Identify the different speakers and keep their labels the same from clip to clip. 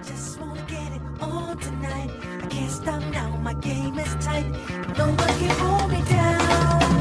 Speaker 1: just wanna get it on tonight. I can't stop now, my game is tight. No one can hold me down.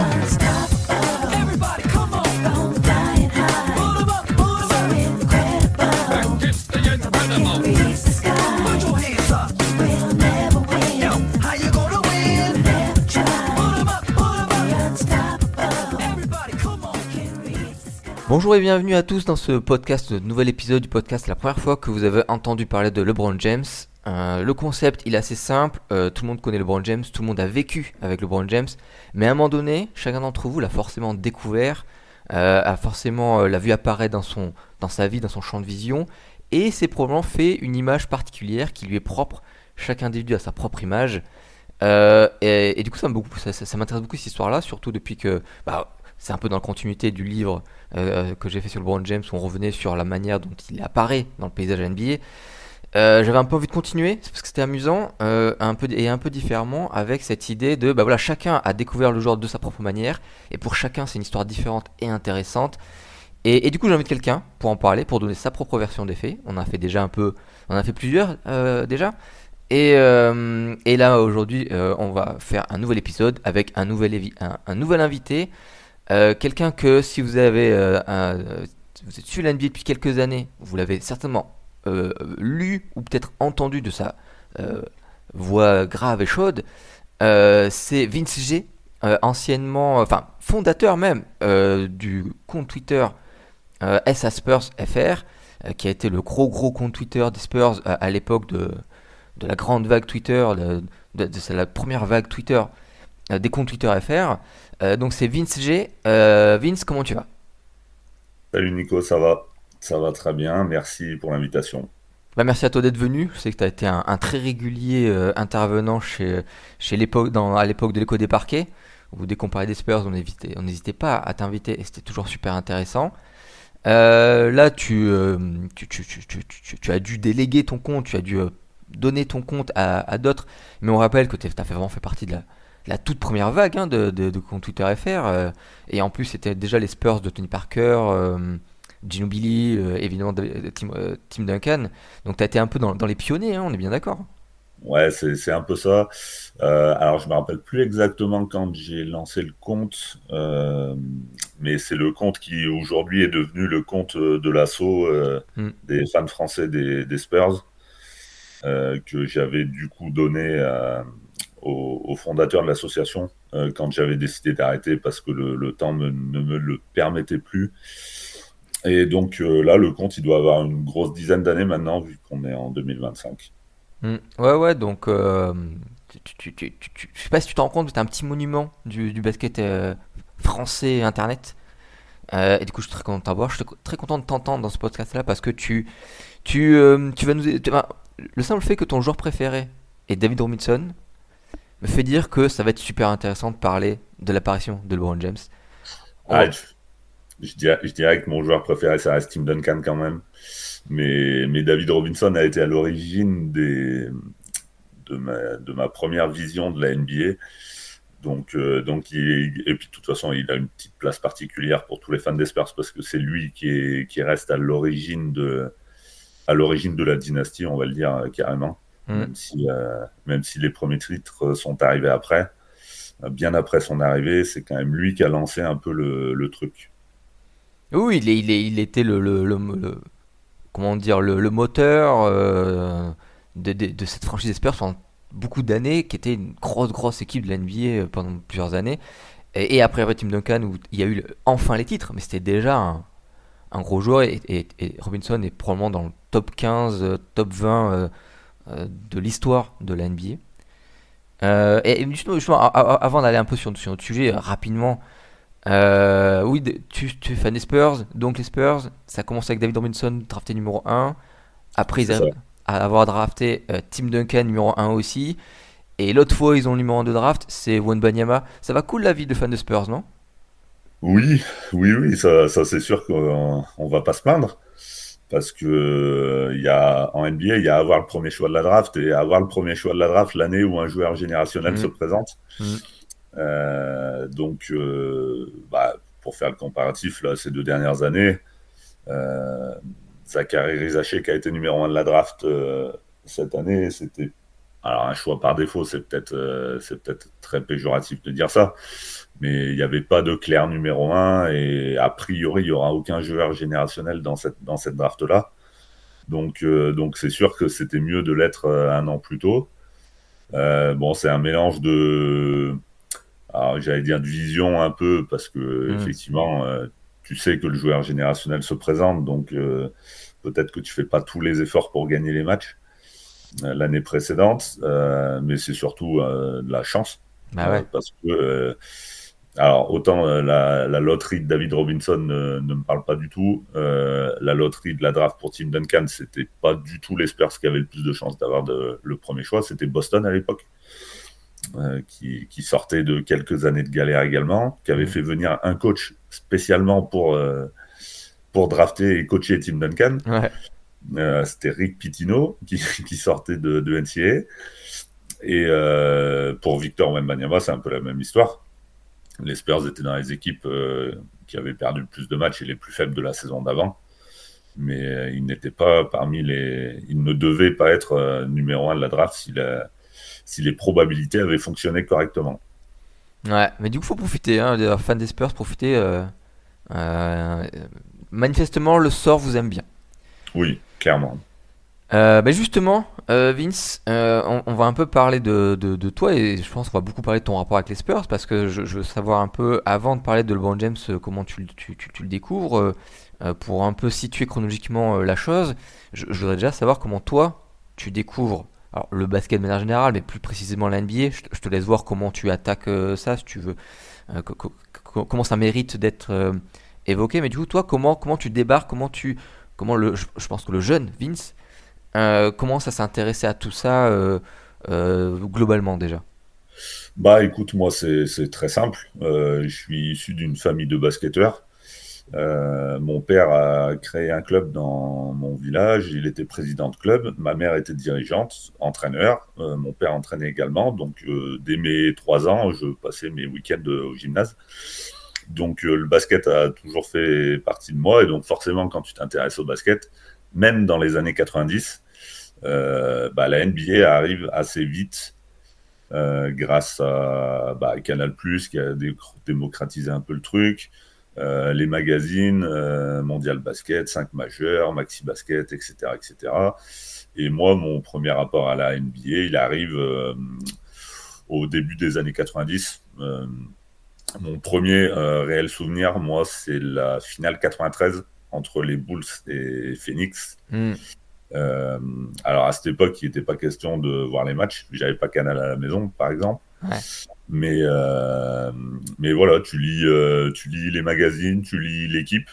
Speaker 1: Unstoppable. Everybody, come on. I'm flying high. Put 'em up, put 'em up. So incredible.
Speaker 2: It's the incredible.
Speaker 1: Can't reach the sky.
Speaker 2: Put your hands up.
Speaker 1: We'll never win.
Speaker 2: Yo, how you gonna win?
Speaker 1: Never try.
Speaker 2: Put 'em up, put 'em up.
Speaker 1: Be unstoppable.
Speaker 2: Everybody, come on.
Speaker 1: Can't reach the sky.
Speaker 3: Bonjour et bienvenue à tous dans ce podcast, nouvel épisode du podcast. La première fois que vous avez entendu parler de LeBron James. Le concept il est assez simple, tout le monde connaît LeBron James, tout le monde a vécu avec LeBron James, mais à un moment donné, chacun d'entre vous l'a forcément découvert, a forcément l'a vu apparaître dans sa vie, dans son champ de vision, et c'est probablement fait une image particulière qui lui est propre. Chaque individu a sa propre image, et du coup ça m'intéresse beaucoup cette histoire-là, surtout depuis que c'est un peu dans la continuité du livre que j'ai fait sur LeBron James, où on revenait sur la manière dont il apparaît dans le paysage NBA. J'avais un peu envie de continuer, c'est parce que c'était amusant, un peu différemment, avec cette idée de, chacun a découvert le joueur de sa propre manière, et pour chacun c'est une histoire différente et intéressante. Et du coup j'invite quelqu'un pour en parler, pour donner sa propre version des faits. On a fait plusieurs déjà. Et là aujourd'hui on va faire un nouvel épisode avec un nouvel invité, quelqu'un que si vous vous êtes sur l'NBA depuis quelques années, vous l'avez certainement lu ou peut-être entendu de sa voix grave et chaude. C'est Vince G, fondateur même du compte Twitter SA Spurs FR, qui a été le gros compte Twitter des Spurs à l'époque de la grande vague Twitter, de la première vague Twitter des comptes Twitter FR. Donc c'est Vince G. Vince, comment tu vas?
Speaker 4: Salut Nico, ça va? Ça va très bien, merci pour l'invitation.
Speaker 3: Merci à toi d'être venu. Je sais que tu as été un très régulier intervenant à l'époque de l'écho des parquets, où dès qu'on parlait des Spurs, on n'hésitait pas à t'inviter et c'était toujours super intéressant. Là, tu as dû déléguer ton compte, tu as dû donner ton compte à d'autres, mais on rappelle que tu as vraiment fait partie de la toute première vague de compte Twitter FR, et en plus c'était déjà les Spurs de Tony Parker, Ginobili, évidemment Tim Duncan. Donc tu as été un peu dans les pionniers, on est bien d'accord.
Speaker 4: Ouais, c'est un peu ça. Alors, je me rappelle plus exactement quand j'ai lancé le compte, mais c'est le compte qui aujourd'hui est devenu le compte de l'assaut des fans français des Spurs, que j'avais du coup donné au fondateur de l'association quand j'avais décidé d'arrêter parce que le temps ne me le permettait plus. Et donc là, le compte, il doit avoir une grosse dizaine d'années maintenant, vu qu'on est en 2025.
Speaker 3: Ouais, donc je sais pas si tu te rends compte, mais t'es un petit monument du basket français internet. Et du coup, je suis très content de t'avoir. Je suis très content de t'entendre dans ce podcast-là parce que tu vas le simple fait que ton joueur préféré est David Robinson me fait dire que ça va être super intéressant de parler de l'apparition de LeBron James.
Speaker 4: Ah, je dirais que mon joueur préféré, ça reste Tim Duncan quand même. Mais David Robinson a été à l'origine de ma première vision de la NBA. Donc et puis de toute façon, il a une petite place particulière pour tous les fans des Spurs parce que c'est lui qui reste à l'origine de la dynastie, on va le dire carrément.
Speaker 3: Mm.
Speaker 4: Même si les premiers titres sont arrivés après, bien après son arrivée, c'est quand même lui qui a lancé un peu le truc.
Speaker 3: Oui, il était comment dire, le moteur de cette franchise des Spurs pendant beaucoup d'années, qui était une grosse équipe de la NBA pendant plusieurs années. Et après Tim Duncan, où il y a eu enfin les titres, mais c'était déjà un gros joueur. Et Robinson est probablement dans le top 15, top 20 de l'histoire de la NBA. Et justement, avant d'aller un peu sur notre sujet, rapidement, oui, tu es fan des Spurs, donc les Spurs, ça commence avec David Robinson, drafté numéro 1. Après, ils
Speaker 4: C'est ça.
Speaker 3: arrivent à avoir drafté Tim Duncan, numéro 1 aussi. Et l'autre fois, ils ont le numéro 1 de draft, c'est Wembanyama. Ça va cool la vie de fan de Spurs, non?
Speaker 4: Oui, oui, ça c'est sûr qu'on va pas se plaindre. Parce que en NBA, il y a avoir le premier choix de la draft et avoir le premier choix de la draft l'année où un joueur générationnel se
Speaker 3: Mm,
Speaker 4: présente.
Speaker 3: mm.
Speaker 4: Donc, pour faire le comparatif, là, ces 2 dernières années, euh, Zachary Rizaché qui a été numéro 1 de la draft cette année, c'était alors un choix par défaut, c'est peut-être très péjoratif de dire ça, mais il n'y avait pas de clair numéro 1 et a priori il n'y aura aucun joueur générationnel dans cette draft-là. Donc c'est sûr que c'était mieux de l'être un an plus tôt. Bon, c'est un mélange alors, j'allais dire de vision un peu, parce que effectivement, tu sais que le joueur générationnel se présente, donc peut-être que tu fais pas tous les efforts pour gagner les matchs l'année précédente, mais c'est surtout de la chance,
Speaker 3: Bah ouais.
Speaker 4: parce que alors autant la loterie de David Robinson ne me parle pas du tout, la loterie de la draft pour Tim Duncan, c'était pas du tout les Spurs qui avaient le plus de chances d'avoir le premier choix, c'était Boston à l'époque. Qui sortait de quelques années de galère également, qui avait fait venir un coach spécialement pour drafter et coacher Tim Duncan.
Speaker 3: Ouais.
Speaker 4: C'était Rick Pitino qui sortait de NCAA. Et pour Victor Wembanyama, c'est un peu la même histoire. Les Spurs étaient dans les équipes qui avaient perdu le plus de matchs et les plus faibles de la saison d'avant. Mais ils n'étaient pas parmi les... Ils ne devaient pas être numéro 1 de la draft si les probabilités avaient fonctionné correctement.
Speaker 3: Ouais, mais du coup, faut profiter, hein, les fans des Spurs, profiter. Euh, Manifestement, le sort vous aime bien.
Speaker 4: Oui, clairement.
Speaker 3: Bah justement, Vince, on va un peu parler de toi et je pense qu'on va beaucoup parler de ton rapport avec les Spurs parce que je veux savoir un peu, avant de parler de LeBron James, comment tu le découvres, pour un peu situer chronologiquement la chose. Je voudrais déjà savoir comment toi, tu découvres alors, le basket de manière générale, mais plus précisément la NBA. Je te laisse voir comment tu attaques ça, si tu veux, comment ça mérite d'être évoqué. Mais du coup, toi, comment tu débarques, je pense que le jeune Vince commence à s'intéresser à tout ça globalement déjà.
Speaker 4: Bah écoute, moi c'est très simple. Je suis issu d'une famille de basketteurs. Mon père a créé un club dans mon village, il était président de club, ma mère était dirigeante, entraîneur, mon père entraînait également, donc dès mes 3 ans, je passais mes week-ends au gymnase. Donc le basket a toujours fait partie de moi, et donc forcément quand tu t'intéresses au basket, même dans les années 90, la NBA arrive assez vite grâce à Canal+, qui a démocratisé un peu le truc, les magazines, Mondial Basket, 5 majeurs, Maxi Basket, etc., etc. Et moi, mon premier rapport à la NBA, il arrive au début des années 90. Mon premier réel souvenir, moi, c'est la finale 93 entre les Bulls et Phoenix. Alors à cette époque, il n'était pas question de voir les matchs. J'avais pas Canal à la maison, par exemple.
Speaker 3: Ouais.
Speaker 4: Mais voilà, tu lis les magazines, tu lis l'équipe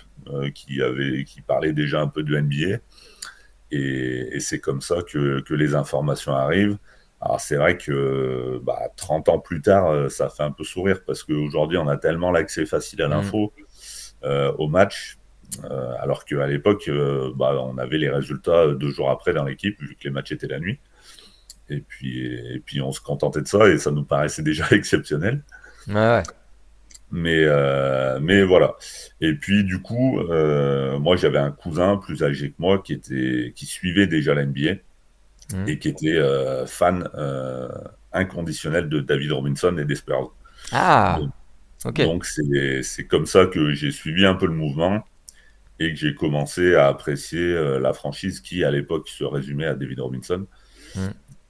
Speaker 4: qui parlait déjà un peu de NBA. Et c'est comme ça que les informations arrivent. Alors c'est vrai que 30 ans plus tard, ça fait un peu sourire parce qu'aujourd'hui, on a tellement l'accès facile à l'info, au match. Alors qu'à l'époque, on avait les résultats 2 jours après dans l'équipe, vu que les matchs étaient la nuit. Et puis on se contentait de ça et ça nous paraissait déjà exceptionnel.
Speaker 3: Ouais.
Speaker 4: Mais voilà. Et puis du coup, moi j'avais un cousin plus âgé que moi qui suivait déjà la NBA et qui était fan inconditionnel de David Robinson et des Spurs.
Speaker 3: Ah, ok.
Speaker 4: Donc c'est comme ça que j'ai suivi un peu le mouvement et que j'ai commencé à apprécier la franchise qui, à l'époque, se résumait à David Robinson,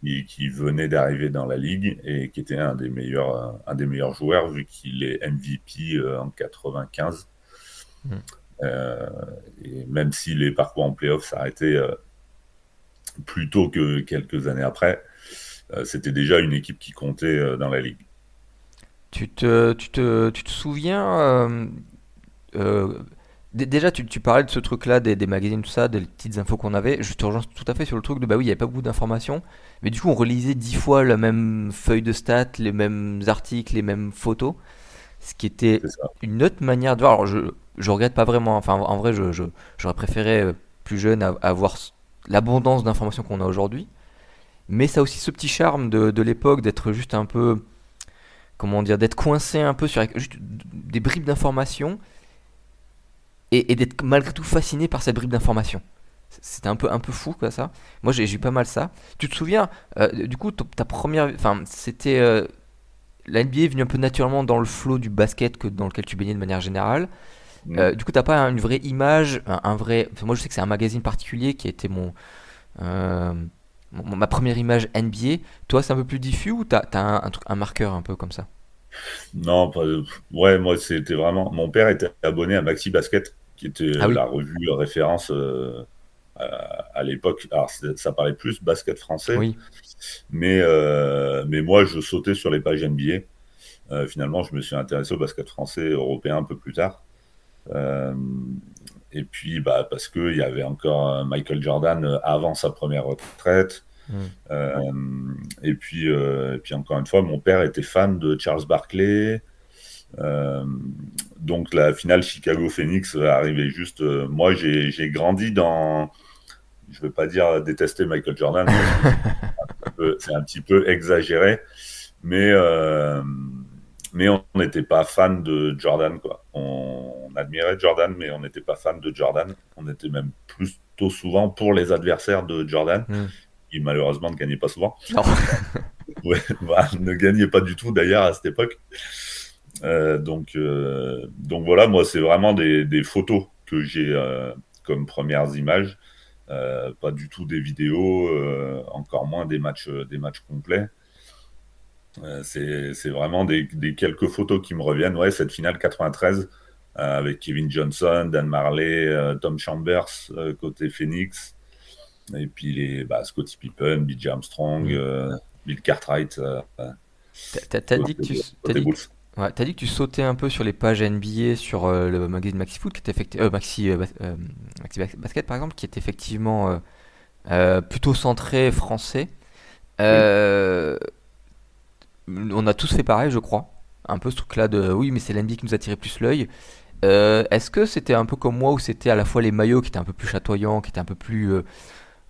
Speaker 4: qui venait d'arriver dans la ligue et qui était un des meilleurs joueurs, vu qu'il est MVP en 95. Et même si les parcours en playoff s'arrêtaient plus tôt que quelques années après, c'était déjà une équipe qui comptait dans la ligue.
Speaker 3: Tu te souviens déjà, tu parlais de ce truc-là, des magazines, tout ça, des petites infos qu'on avait. Je te rejoins tout à fait sur le truc de oui, il n'y avait pas beaucoup d'informations. Mais du coup, on relisait 10 fois la même feuille de stats, les mêmes articles, les mêmes photos. Ce qui était une autre manière de voir. Alors, je regrette pas vraiment. Enfin, en vrai, j'aurais préféré, plus jeune, avoir l'abondance d'informations qu'on a aujourd'hui. Mais ça a aussi ce petit charme de l'époque, d'être juste un peu. Comment dire, d'être coincé un peu sur juste des bribes d'informations. Et d'être malgré tout fasciné par cette bribe d'informations. C'était un peu fou quoi ça. Moi j'ai eu pas mal ça. Tu te souviens, du coup ta première, enfin c'était la NBA est venue un peu naturellement dans le flow du basket que dans lequel tu baignais de manière générale.
Speaker 4: Mm.
Speaker 3: Du coup t'as pas une vraie image, un vrai, enfin, moi je sais que c'est un magazine particulier qui a été euh, ma première image NBA. Toi c'est un peu plus diffus ou t'as un marqueur un peu comme ça?
Speaker 4: Non, ouais, moi c'était vraiment. Mon père était abonné à Maxi Basket, qui était
Speaker 3: Ah oui,
Speaker 4: la revue référence à, à l'époque. Alors ça parlait plus basket français,
Speaker 3: oui.
Speaker 4: mais moi je sautais sur les pages NBA. Finalement, je me suis intéressé au basket français européen un peu plus tard. Euh, et puis, bah, parce qu'il y avait encore Michael Jordan avant sa première retraite.
Speaker 3: Hmm.
Speaker 4: Euh, et puis, encore une fois, mon père était fan de Charles Barkley. Euh, donc, la finale Chicago-Phoenix arrivait juste. Moi, j'ai grandi dans. Je ne veux pas dire détester Michael Jordan, parce que c'est un petit peu exagéré. Mais, on n'était pas fan de Jordan, quoi. On admirait Jordan, mais on n'était pas fan de Jordan. On était même plutôt souvent pour les adversaires de Jordan,
Speaker 3: Hmm.
Speaker 4: qui malheureusement ne gagnaient pas souvent.
Speaker 3: Non.
Speaker 4: Ouais, bah, ne gagnaient pas du tout d'ailleurs à cette époque. Donc voilà, moi c'est vraiment des photos que j'ai comme premières images. Pas du tout des vidéos, encore moins des matchs complets. C'est vraiment des quelques photos qui me reviennent. Ouais, cette finale 93 avec Kevin Johnson, Dan Marley, Tom Chambers côté Phoenix, et puis Scottie Pippen, B.J. Armstrong,
Speaker 3: Hmm.
Speaker 4: Bill Cartwright
Speaker 3: T'as dit que t'as
Speaker 4: côté
Speaker 3: dit
Speaker 4: Bulls.
Speaker 3: ouais, t'as dit que tu sautais un peu sur les pages NBA sur le magazine Maxi Foot, qui était Basket par exemple, qui est effectivement plutôt centré français.
Speaker 4: Oui.
Speaker 3: Euh, on a tous fait pareil, je crois. Un peu ce truc-là de oui, mais c'est l'NBA qui nous attirait plus l'œil. Est-ce que c'était un peu comme moi où c'était à la fois les maillots qui étaient un peu plus chatoyants, qui étaient un peu plus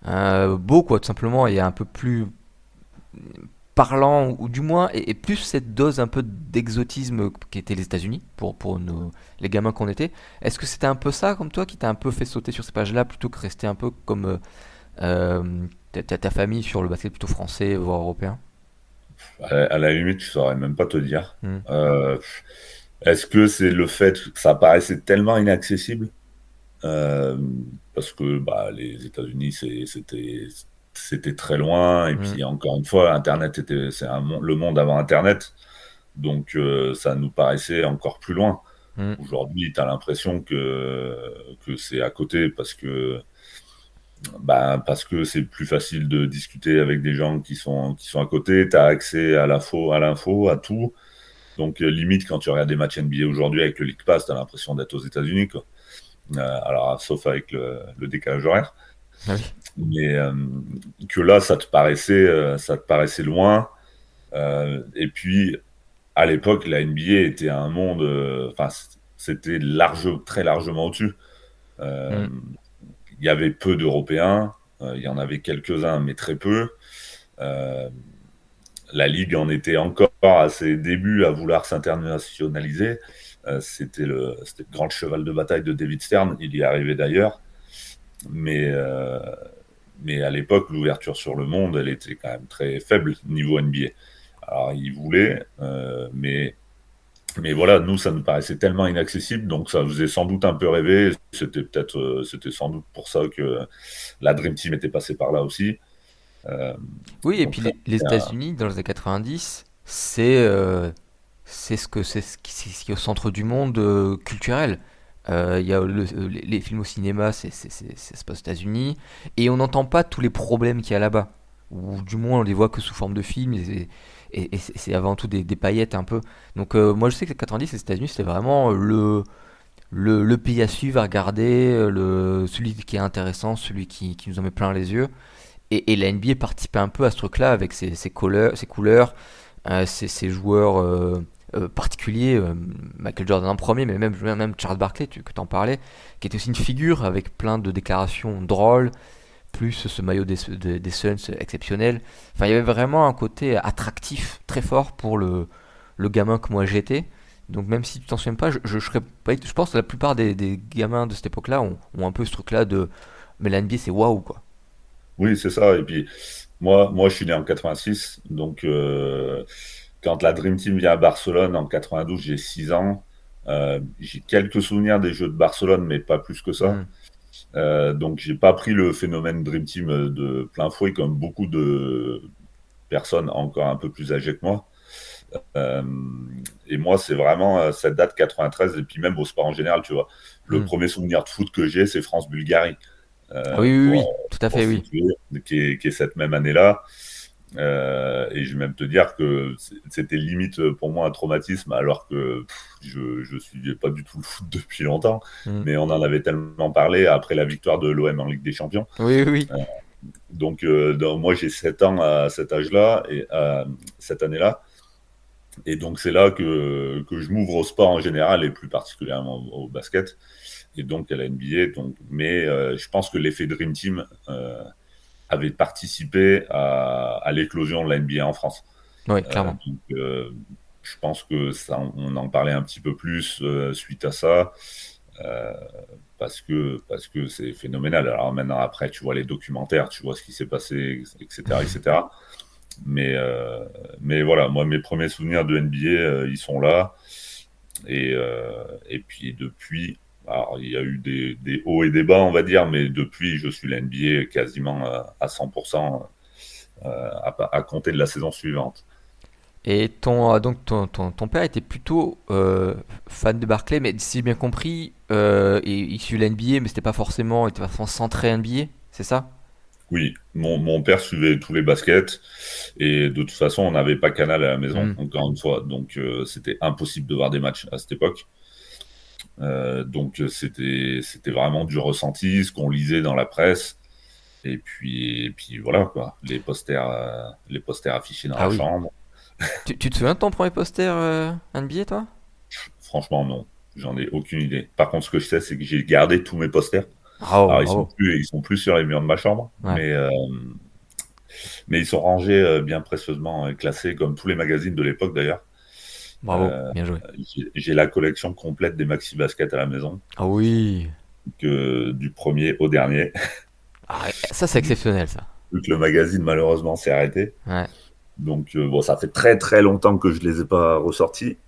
Speaker 3: beaux, quoi, tout simplement, et un peu plus parlant, ou du moins, et plus cette dose un peu d'exotisme qui était les États-Unis pour les gamins qu'on était. Est-ce que c'était un peu ça, comme toi, qui t'a un peu fait sauter sur ces pages-là plutôt que rester un peu comme ta famille sur le basket plutôt français, voire européen?
Speaker 4: À la limite, je saurais même pas te dire.
Speaker 3: Hmm.
Speaker 4: Euh, Est-ce que c'est le fait que ça paraissait tellement inaccessible? Euh, Parce que bah, les États-Unis, c'était très loin. Et
Speaker 3: Hmm.
Speaker 4: puis, encore une fois, Internet le monde avant Internet. Donc, ça nous paraissait encore plus loin.
Speaker 3: Hmm.
Speaker 4: Aujourd'hui, tu as l'impression que c'est à côté parce que c'est plus facile de discuter avec des gens qui sont à côté. Tu as accès à l'info, à tout. Donc, limite, quand tu regardes des matchs NBA aujourd'hui avec le League Pass, tu as l'impression d'être aux États-Unis, quoi. Alors, sauf avec le décalage horaire.
Speaker 3: Ah oui.
Speaker 4: Mais que là, ça te paraissait loin. Et puis, à l'époque, la NBA était un monde. Enfin, c'était très largement au-dessus. Euh,
Speaker 3: Hmm.
Speaker 4: Il y avait peu d'Européens. Il y en avait quelques-uns, mais très peu. Euh, la Ligue en était encore à ses débuts à vouloir s'internationaliser. C'était le grand cheval de bataille de David Stern. Il y arrivait d'ailleurs. Mais, euh, mais à l'époque, l'ouverture sur le monde, elle était quand même très faible niveau NBA. Alors, il voulait, mais voilà, nous, ça nous paraissait tellement inaccessible, donc ça faisait sans doute un peu rêver. C'était sans doute pour ça que la Dream Team était passée par là aussi. Euh,
Speaker 3: Oui, et
Speaker 4: donc,
Speaker 3: puis
Speaker 4: ça,
Speaker 3: les
Speaker 4: c'était un-
Speaker 3: États-Unis, dans les années 90, c'est ce qui est au centre du monde culturel. Il y a les films au cinéma, ça se passe aux États-Unis, et on n'entend pas tous les problèmes qu'il y a là-bas. Ou du moins, on les voit que sous forme de films, et c'est avant tout des paillettes un peu. Donc, moi, je sais que les 90, les États-Unis, c'était vraiment le pays à suivre, à regarder, celui qui est intéressant, celui qui nous en met plein les yeux. Et la NBA participait un peu à ce truc-là avec ses couleurs, ses joueurs particuliers, Michael Jordan en premier, mais même Charles Barkley, que tu en parlais, qui était aussi une figure avec plein de déclarations drôles, plus ce maillot des Suns exceptionnel. Enfin, il y avait vraiment un côté attractif très fort pour le gamin que moi j'étais. Donc même si tu t'en souviens pas, je serais pas, je pense que la plupart des gamins de cette époque-là ont un peu ce truc-là de mais la NBA, c'est waouh, quoi.
Speaker 4: Oui, c'est ça. Et puis, moi, je suis né en 86. Donc, quand la Dream Team vient à Barcelone en 92, j'ai 6 ans. J'ai quelques souvenirs des Jeux de Barcelone, mais pas plus que ça.
Speaker 3: Hmm.
Speaker 4: Donc, j'ai pas pris le phénomène Dream Team de plein fouet comme beaucoup de personnes encore un peu plus âgées que moi. Euh, et moi, c'est vraiment cette date 93, et puis même au sport en général, tu vois. Le
Speaker 3: Hmm.
Speaker 4: premier souvenir de foot que j'ai, c'est France-Bulgarie,
Speaker 3: Ah oui, oui, oui,
Speaker 4: pour,
Speaker 3: tout à
Speaker 4: pour
Speaker 3: fait, oui.
Speaker 4: situer, qui est cette même année-là. Et je vais même te dire que c'était limite pour moi un traumatisme, alors que je suivais pas du tout le foot depuis longtemps,
Speaker 3: Hmm.
Speaker 4: mais on en avait tellement parlé après la victoire de l'OM en Ligue des Champions.
Speaker 3: Oui, oui, oui.
Speaker 4: Donc, moi j'ai 7 ans à cet âge-là, et cette année-là, et donc c'est là que je m'ouvre au sport en général et plus particulièrement au basket, et donc à la NBA. Mais je pense que l'effet Dream Team avait participé à l'éclosion de la NBA en France.
Speaker 3: Oui,
Speaker 4: Euh,
Speaker 3: clairement.
Speaker 4: donc, je pense que ça, on en parlait un petit peu plus suite à ça, euh, parce que c'est phénoménal. Alors maintenant, après, tu vois les documentaires, tu vois ce qui s'est passé, etc., etc. Mais voilà, moi, mes premiers souvenirs de NBA, ils sont là. Et puis depuis, alors, il y a eu des hauts et des bas, on va dire, mais depuis, je suis la NBA quasiment à 100% à compter de la saison suivante.
Speaker 3: Et donc ton père était plutôt fan de Barclay, mais si j'ai bien compris, il suit la NBA, mais il était pas forcément centré NBA, c'est ça?
Speaker 4: Oui, mon père suivait tous les baskets, et de toute façon, on n'avait pas Canal à la maison,
Speaker 3: Hmm.
Speaker 4: encore une fois, donc c'était impossible de voir des matchs à cette époque. Donc c'était vraiment du ressenti, ce qu'on lisait dans la presse, et puis voilà quoi, les posters affichés dans
Speaker 3: Ah
Speaker 4: la
Speaker 3: oui.
Speaker 4: chambre.
Speaker 3: Tu te souviens de ton premier poster NBA, toi?
Speaker 4: Franchement, non, j'en ai aucune idée. Par contre, ce que je sais, c'est que j'ai gardé tous mes posters.
Speaker 3: Bravo,
Speaker 4: Alors
Speaker 3: bravo.
Speaker 4: ils sont plus sur les murs de ma chambre,
Speaker 3: Ouais,
Speaker 4: mais ils sont rangés bien précieusement, classés comme tous les magazines de l'époque d'ailleurs.
Speaker 3: bravo,
Speaker 4: Euh,
Speaker 3: bien joué.
Speaker 4: j'ai la collection complète des maxi baskets à la maison,
Speaker 3: Ah oui.
Speaker 4: que du premier au dernier.
Speaker 3: Ah, ça, c'est exceptionnel, ça.
Speaker 4: Vu que le magazine malheureusement s'est arrêté.
Speaker 3: Ouais.
Speaker 4: Donc bon, ça fait très très longtemps que je les ai pas ressortis.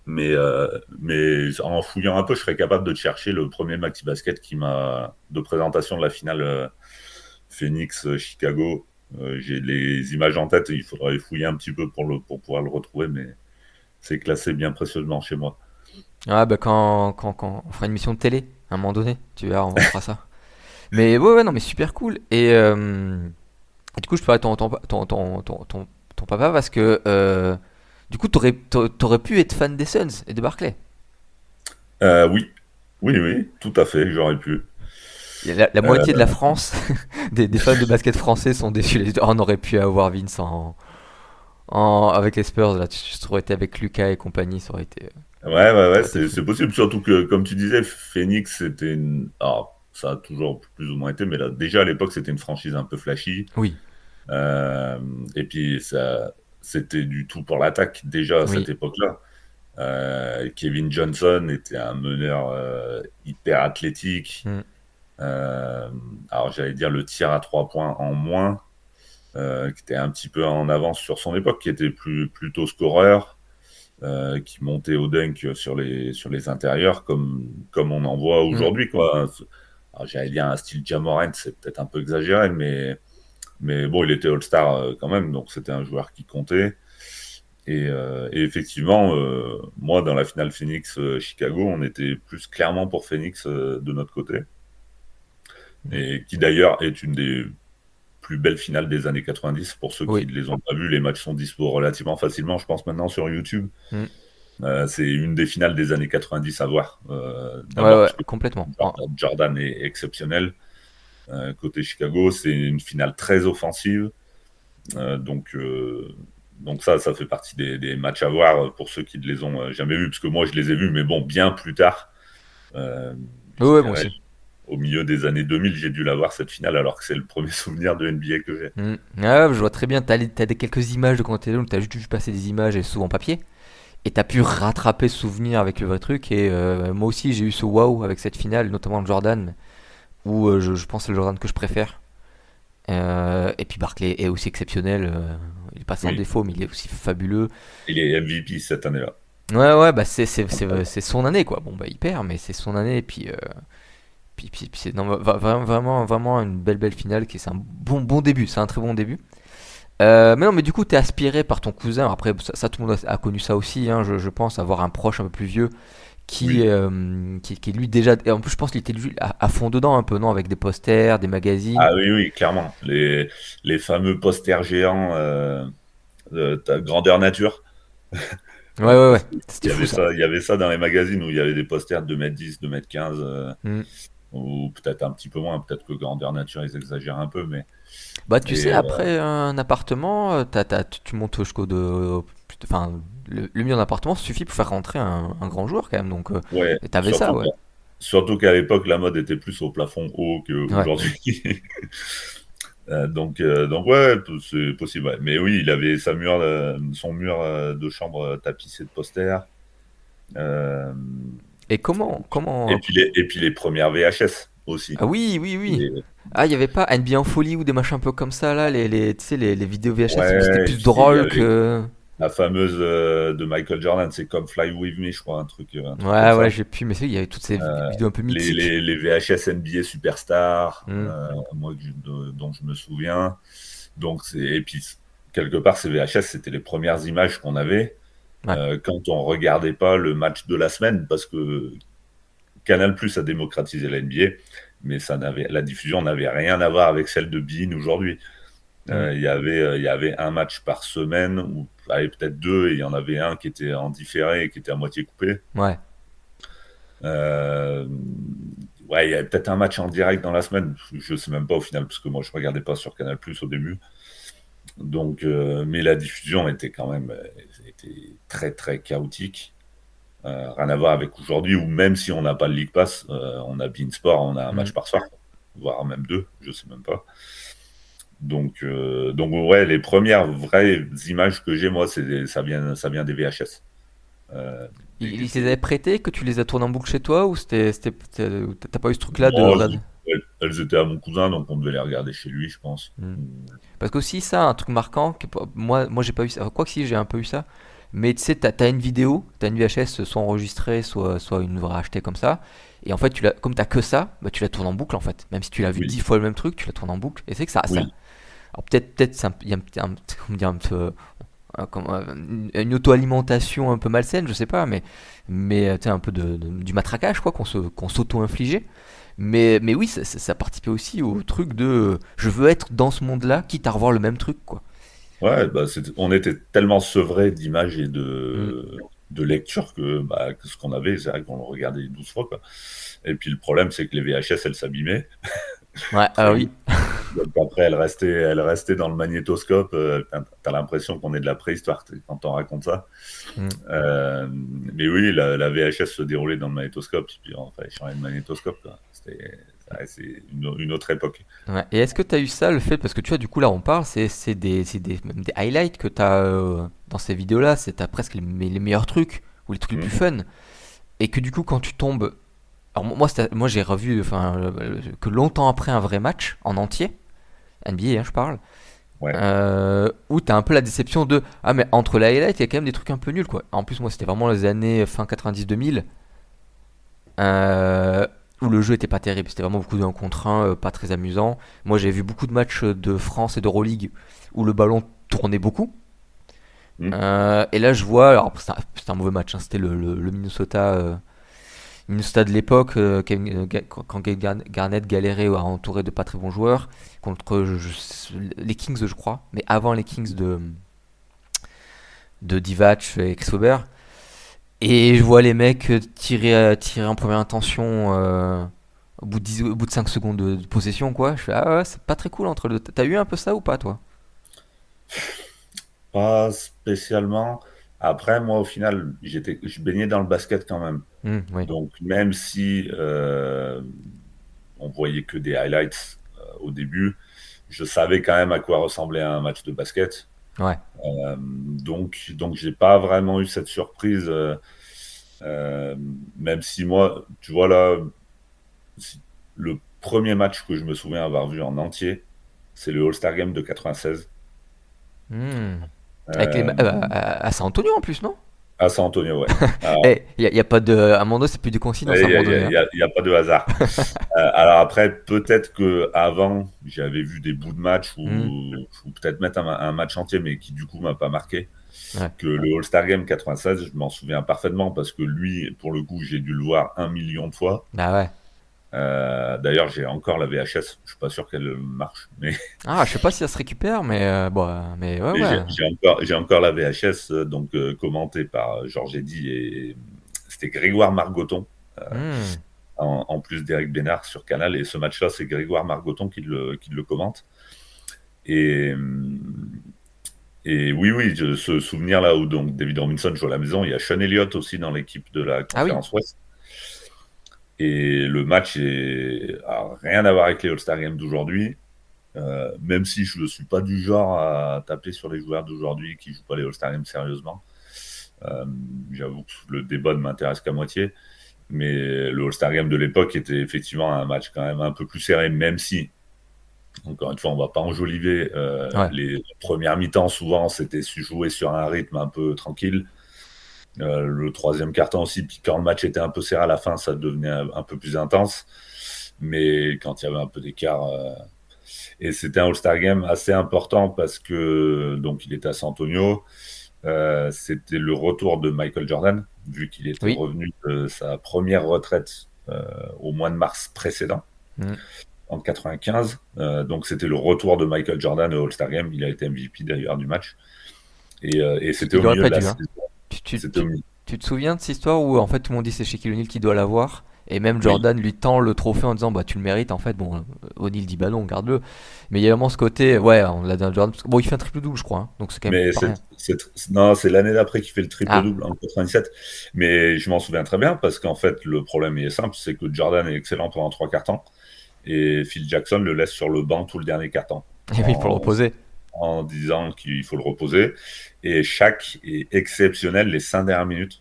Speaker 4: Mais en fouillant un peu, je serais capable de te chercher le premier maxi basket de présentation de la finale Phoenix-Chicago. J'ai les images en tête, il faudrait fouiller un petit peu pour pouvoir le retrouver, mais c'est classé bien précieusement chez moi.
Speaker 3: Ah, bah, quand on fera une mission de télé, à un moment donné, tu verras, on fera ça. Mais ouais, ouais, non, mais super cool. Et du coup, je parlais de ton papa parce que du coup, t'aurais pu être fan des Suns et de Barclay.
Speaker 4: Oui, oui, oui, tout à fait, j'aurais pu.
Speaker 3: La moitié de
Speaker 4: Euh,
Speaker 3: la France, des fans de basket français sont déçus. Oh, on aurait pu avoir Vince avec les Spurs, là. Tu aurais été avec Lucas et compagnie,
Speaker 4: ouais, ouais,
Speaker 3: ça
Speaker 4: ouais,
Speaker 3: aurait été fou.
Speaker 4: c'est possible, surtout que, comme tu disais, Phoenix, c'était une. Alors, ça a toujours plus ou moins été, mais là, déjà à l'époque, c'était une franchise un peu flashy.
Speaker 3: Oui,
Speaker 4: Euh, et puis, c'était du tout pour l'attaque, déjà à cette
Speaker 3: oui.
Speaker 4: époque-là. Kevin Johnson était un meneur hyper athlétique.
Speaker 3: Mm.
Speaker 4: Euh, alors, j'allais dire le tir à 3 points en moins, qui était un petit peu en avance sur son époque, qui était plutôt scoreur, qui montait au dunk sur les intérieurs, comme on en voit
Speaker 3: Mm.
Speaker 4: aujourd'hui, quoi. Alors, j'allais dire un style Ja Morant, c'est peut-être un peu exagéré, mais bon, il était All-Star quand même, donc c'était un joueur qui comptait. Et effectivement, moi, dans la finale Phoenix-Chicago, on était plus clairement pour Phoenix de notre côté, et qui d'ailleurs est une des plus belles finales des années 90. Pour ceux qui
Speaker 3: Oui.
Speaker 4: ne les ont pas vues, les matchs sont dispo relativement facilement, je pense, maintenant sur YouTube.
Speaker 3: Mm.
Speaker 4: C'est une des finales des années 90 à voir.
Speaker 3: Ouais,
Speaker 4: D'abord
Speaker 3: ouais,
Speaker 4: parce que
Speaker 3: complètement.
Speaker 4: Jordan est exceptionnel. Côté Chicago, c'est une finale très offensive. Donc ça fait partie des matchs à voir pour ceux qui ne les ont jamais vus, parce que moi je les ai vus, mais bon, bien plus tard.
Speaker 3: Ouais,
Speaker 4: Je
Speaker 3: ouais, moi
Speaker 4: dirais,
Speaker 3: aussi.
Speaker 4: au milieu des années 2000, j'ai dû la voir cette finale, alors que c'est le premier souvenir de NBA que j'ai.
Speaker 3: Mm. Ah, je vois très bien. T'as quelques images de quand t'es là où t'as juste vu passer des images et souvent papier. Et t'as pu rattraper ce souvenir avec le vrai truc. Et moi aussi, j'ai eu ce wow avec cette finale, notamment de Jordan. où je pense que c'est le Jordan que je préfère. Et puis Barkley est aussi exceptionnel. Il est pas sans
Speaker 4: Oui,
Speaker 3: défaut, mais il est aussi fabuleux.
Speaker 4: il est MVP cette année-là.
Speaker 3: Ouais, bah c'est son année quoi. Bon bah il perd, mais c'est son année. Et puis puis c'est non, vraiment une belle finale qui c'est un bon début. C'est un très bon début. Mais non, mais du coup t'es aspiré par ton cousin. Après ça, tout le monde a connu ça aussi. Hein, je pense avoir un proche un peu plus vieux
Speaker 4: Oui.
Speaker 3: qui lui déjà. Et en plus je pense qu'il était lui à fond dedans un peu non avec des posters, des magazines.
Speaker 4: Ah oui, oui, clairement. Les fameux posters géants de ta grandeur nature.
Speaker 3: Ouais.
Speaker 4: Parce qu'il
Speaker 3: C'était fou ça.
Speaker 4: il y avait ça dans les magazines où il y avait des posters de 2,10 m, 2,15 m,
Speaker 3: Mm.
Speaker 4: ou peut-être un petit peu moins, peut-être que grandeur nature, ils exagèrent un peu, mais
Speaker 3: Bah tu sais,
Speaker 4: et,
Speaker 3: après un appartement, tu montes jusqu'au de... Enfin, le milieu d'un appartement suffit pour faire rentrer un grand joueur quand même. Donc,
Speaker 4: ouais,
Speaker 3: et t'avais ça, ouais.
Speaker 4: surtout qu'à l'époque, la mode était plus au plafond haut
Speaker 3: Ouais.
Speaker 4: qu'aujourd'hui. Donc ouais, c'est possible. Ouais. Mais oui, il avait son mur de chambre tapissé de posters. Euh,
Speaker 3: Et comment...
Speaker 4: et puis les premières VHS aussi.
Speaker 3: Ah oui.
Speaker 4: Et,
Speaker 3: Ah, il y avait pas NBA en folie ou des machins un peu comme ça, là, tu sais, les vidéos VHS où c'était
Speaker 4: ouais,
Speaker 3: plus
Speaker 4: puis il y
Speaker 3: drôle
Speaker 4: avait
Speaker 3: que...
Speaker 4: la fameuse de Michael Jordan, c'est comme Fly With Me, je crois, un truc comme
Speaker 3: Ouais,
Speaker 4: ça.
Speaker 3: j'ai pu, mais c'est, il y avait toutes ces vidéos un peu mythiques.
Speaker 4: Les VHS NBA Superstar,
Speaker 3: Hmm.
Speaker 4: moi, dont je me souviens. Et puis, quelque part, ces VHS, c'était les premières images qu'on avait
Speaker 3: Ouais.
Speaker 4: quand on regardait pas le match de la semaine, parce que Canal+ a démocratisé la NBA, mais la diffusion n'avait rien à voir avec celle de beIN aujourd'hui.
Speaker 3: Hmm.
Speaker 4: Il y avait un match par semaine, ou allez, peut-être deux, et il y en avait un qui était en différé et qui était à moitié coupé.
Speaker 3: Ouais.
Speaker 4: Euh, ouais, il y avait peut-être un match en direct dans la semaine, je sais même pas au final, parce que moi je regardais pas sur Canal+ au début. Donc, mais la diffusion était quand même était très très chaotique. Rien à voir avec aujourd'hui, où même si on n'a pas le League Pass, on a beIN Sport, on a un
Speaker 3: Hmm.
Speaker 4: match par soir, voire même deux, je sais même pas. Donc ouais, les premières vraies images que j'ai, moi, ça vient des VHS.
Speaker 3: Ils te les avaient prêtés, que tu les as tournés en boucle chez toi, ou t'as pas eu ce truc-là de
Speaker 4: Non,
Speaker 3: regarder?
Speaker 4: elles étaient à mon cousin, donc on devait les regarder chez lui, je pense.
Speaker 3: Hmm. Parce qu'aussi ça, un truc marquant, moi j'ai pas eu ça, enfin, quoi que si j'ai un peu eu ça, mais tu sais, t'as une vidéo, t'as une VHS soit enregistrée, soit une vraie achetée comme ça, et en fait, comme t'as que ça, bah, tu la tournes en boucle en fait. Même si tu l'as vu
Speaker 4: Oui,
Speaker 3: 10 fois le même truc, tu la tournes en boucle, et c'est que ça.
Speaker 4: oui,
Speaker 3: Alors peut-être il y a comment dire, un peu, une auto-alimentation un peu malsaine, je sais pas, mais tu sais, un peu du matraquage quoi, qu'on s'auto-infligeait. Mais oui, ça participait aussi au truc de je veux être dans ce monde-là, quitte à revoir le même truc, quoi.
Speaker 4: ouais, bah, on était tellement sevrés d'images et
Speaker 3: Mm.
Speaker 4: de lecture que ce qu'on avait, c'est vrai qu'on le regardait 12 fois, quoi. Et puis le problème, c'est que les VHS, elles s'abîmaient
Speaker 3: Ouais,
Speaker 4: très
Speaker 3: ah oui.
Speaker 4: vite. Donc après, elles restaient dans le magnétoscope. T'as l'impression qu'on est de la préhistoire quand on raconte ça.
Speaker 3: Mm.
Speaker 4: Mais oui, la VHS se déroulait dans le magnétoscope, puis on fallait changer de magnétoscope, quoi. Ouais, c'est une autre époque.
Speaker 3: Ouais. Et est-ce que tu as eu ça, le fait, parce que tu vois, du coup, là, on parle, même des highlights que tu as dans ces vidéos-là, t'as presque les meilleurs trucs, ou les trucs les plus
Speaker 4: Hmm.
Speaker 3: fun, et que du coup, quand tu tombes. Alors, moi j'ai revu, enfin, que longtemps après un vrai match, en entier, NBA, hein, je parle,
Speaker 4: Ouais,
Speaker 3: où t'as un peu la déception de ah, mais entre les highlights, il y a quand même des trucs un peu nuls, quoi. En plus, moi, c'était vraiment les années fin 90-2000, euh, où le jeu était pas terrible, c'était vraiment beaucoup de 1 contre 1, pas très amusant. Moi, j'ai vu beaucoup de matchs de France et d'Euroleague où le ballon tournait beaucoup.
Speaker 4: hmm,
Speaker 3: Et là, je vois, alors c'était un mauvais match, hein, c'était le Minnesota de l'époque, quand Garnett galérait à entourer de pas très bons joueurs, contre les Kings, je crois, mais avant les Kings de Divac et Chris Webber. Et je vois les mecs tirer en première intention au bout de 5 secondes de possession, quoi. Je fais, ah ouais, c'est pas très cool entre les deux. T'as eu un peu ça ou pas, toi?
Speaker 4: pas spécialement. Après, moi, au final, je baignais dans le basket quand même.
Speaker 3: Oui.
Speaker 4: Donc, même si on voyait que des highlights au début, je savais quand même à quoi ressemblait un match de basket.
Speaker 3: Ouais.
Speaker 4: Donc j'ai pas vraiment eu cette surprise, euh, même si moi, tu vois là, le premier match que je me souviens avoir vu en entier, c'est le All-Star Game de 96.
Speaker 3: Hmm. Avec
Speaker 4: Euh,
Speaker 3: à San Antonio en plus, non?
Speaker 4: à San Antonio, ouais. Alors,
Speaker 3: Eh, y a pas de. À un moment donné, c'est plus des coïncidences à un
Speaker 4: il n'y a,
Speaker 3: moment
Speaker 4: y a-
Speaker 3: donné, hein.
Speaker 4: y a- y a pas de hasard. Alors après, peut-être que avant, j'avais vu des bouts de match
Speaker 3: Hmm.
Speaker 4: ou peut-être mettre un match entier, mais qui du coup m'a pas marqué.
Speaker 3: Ouais.
Speaker 4: Que le All-Star Game 96, je m'en souviens parfaitement parce que lui, pour le coup, j'ai dû le voir 1 million de fois.
Speaker 3: Bah ouais.
Speaker 4: D'ailleurs, j'ai encore la VHS. Je suis pas sûr qu'elle marche, mais,
Speaker 3: Ah, je sais pas si ça se récupère, bon, mais ouais,
Speaker 4: mais
Speaker 3: ouais.
Speaker 4: j'ai encore la VHS, donc commentée par Georges Eddy et c'était Grégoire Margoton,
Speaker 3: Hmm.
Speaker 4: en plus d'Éric Bénard sur Canal. Et ce match-là, c'est Grégoire Margoton qui le commente. Et, et oui, oui, ce souvenir-là où donc David Robinson joue à la maison, il y a Sean Elliott aussi dans l'équipe de la
Speaker 3: Ah oui.
Speaker 4: conférence Ouest. Et le match a rien à voir avec les All-Star Games d'aujourd'hui. Même si je ne suis pas du genre à taper sur les joueurs d'aujourd'hui qui ne jouent pas les All-Star Games sérieusement. Euh, J'avoue que le débat ne m'intéresse qu'à moitié. Mais le All-Star Game de l'époque était effectivement un match quand même un peu plus serré, même si, encore une fois, on ne va pas enjoliver.
Speaker 3: Ouais.
Speaker 4: Les premières mi-temps, souvent, c'était joué sur un rythme un peu tranquille. Le troisième quart-temps aussi, puis quand le match était un peu serré à la fin, ça devenait un peu plus intense. Mais quand il y avait un peu d'écart. Et c'était un All-Star Game assez important parce que donc il était à San Antonio. C'était le retour de Michael Jordan, vu qu'il était
Speaker 3: Oui.
Speaker 4: revenu de sa première retraite au mois de mars précédent,
Speaker 3: Hmm.
Speaker 4: en 95. Donc c'était le retour de Michael Jordan au All-Star Game. Il a été MVP d'ailleurs du match. Et c'était
Speaker 3: Il
Speaker 4: au
Speaker 3: aurait
Speaker 4: milieu
Speaker 3: pas
Speaker 4: de la
Speaker 3: dû, hein.
Speaker 4: saison.
Speaker 3: Tu, tu,
Speaker 4: C'était au
Speaker 3: tu,
Speaker 4: milieu.
Speaker 3: tu te souviens de cette histoire où en fait tout le monde dit c'est Shaquille O'Neal qui doit l'avoir et même
Speaker 4: Oui,
Speaker 3: Jordan lui tend le trophée en disant bah tu le mérites en fait bon O'Neal dit bah non garde-le mais il y a vraiment ce côté ouais on l'a dit à Jordan parce que, bon il fait un triple double je crois hein, donc c'est quand même
Speaker 4: mais
Speaker 3: pas rien.
Speaker 4: non, c'est l'année d'après qu'il fait le
Speaker 3: Ah
Speaker 4: triple-double en 97. Mais je m'en souviens très bien parce qu'en fait, le problème il est simple, c'est que Jordan est excellent pendant 3 quarts-temps et Phil Jackson le laisse sur le banc tout le dernier quart-temps
Speaker 3: et oui pour le
Speaker 4: en,
Speaker 3: reposer.
Speaker 4: en disant qu'il faut le reposer. Et Shaq est exceptionnel les 5 dernières minutes,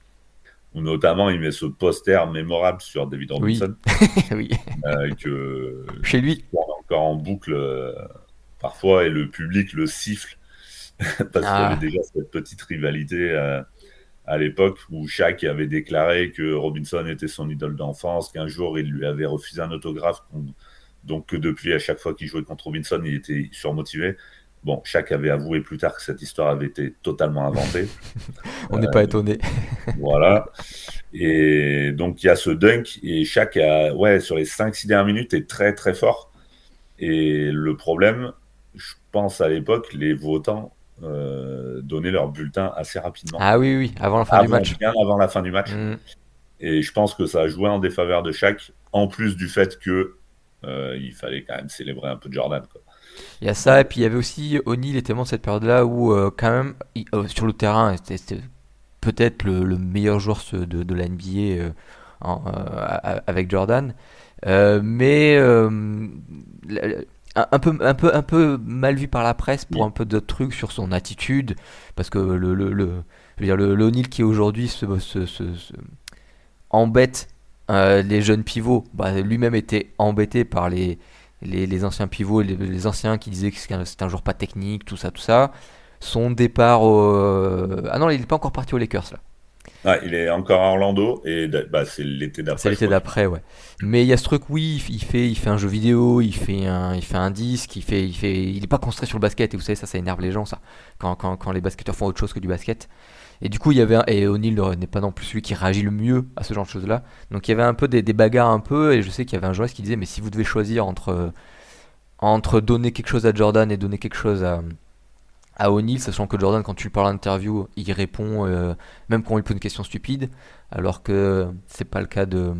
Speaker 4: où notamment il met ce poster mémorable sur David
Speaker 3: Oui.
Speaker 4: Robinson
Speaker 3: Oui
Speaker 4: qui
Speaker 3: chez lui.
Speaker 4: tourne encore en boucle parfois et le public le siffle parce qu'il y avait
Speaker 3: Ah
Speaker 4: déjà cette petite rivalité à l'époque où Shaq avait déclaré que Robinson était son idole d'enfance, qu'un jour il lui avait refusé un autographe, donc que depuis à chaque fois qu'il jouait contre Robinson il était surmotivé. Bon, Shaq avait avoué plus tard que cette histoire avait été totalement inventée.
Speaker 3: on n'est pas étonné.
Speaker 4: Voilà. Et donc il y a ce dunk et Shaq ouais, sur les 5-6 dernières minutes est très très fort. Et le problème, je pense à l'époque, les votants donnaient leur bulletin assez rapidement,
Speaker 3: Ah oui oui avant la fin du match.
Speaker 4: bien avant la fin du match.
Speaker 3: Hmm.
Speaker 4: Et je pense que ça a joué en défaveur de Shaq, en plus du fait que il fallait quand même célébrer un peu Jordan, quoi.
Speaker 3: Il y a ça, et puis il y avait aussi O'Neal était vraiment cette période-là où, quand même, sur le terrain, c'était peut-être le meilleur joueur de la NBA avec Jordan. Mais un peu mal vu par la presse pour
Speaker 4: Oui,
Speaker 3: un peu d'autres trucs sur son attitude. Parce que je veux dire, le O'Neal qui aujourd'hui embête les jeunes pivots, bah, lui-même était embêté par les anciens pivots, les anciens qui disaient que c'était un joueur pas technique, tout ça, tout ça. Son départ Ah non, il n'est pas encore parti aux Lakers là.
Speaker 4: ah, il est encore à Orlando et bah, c'est l'été
Speaker 3: C'est
Speaker 4: d'après, je
Speaker 3: l'été
Speaker 4: crois.
Speaker 3: d'après, ouais. Mais il y a ce truc, oui, il fait un jeu vidéo, il fait un disque, il est pas concentré sur le basket. Et vous savez, ça énerve les gens, ça. Quand les basketteurs font autre chose que du basket. Et du coup, et O'Neal n'est pas non plus celui qui réagit le mieux à ce genre de choses-là. Donc il y avait un peu des bagarres un peu, et je sais qu'il y avait un journaliste qui disait, mais si vous devez choisir entre donner quelque chose à Jordan et donner quelque chose à O'Neal, sachant que Jordan, quand tu lui parles en interview, il répond, même quand on lui pose une question stupide, alors que c'est pas le cas de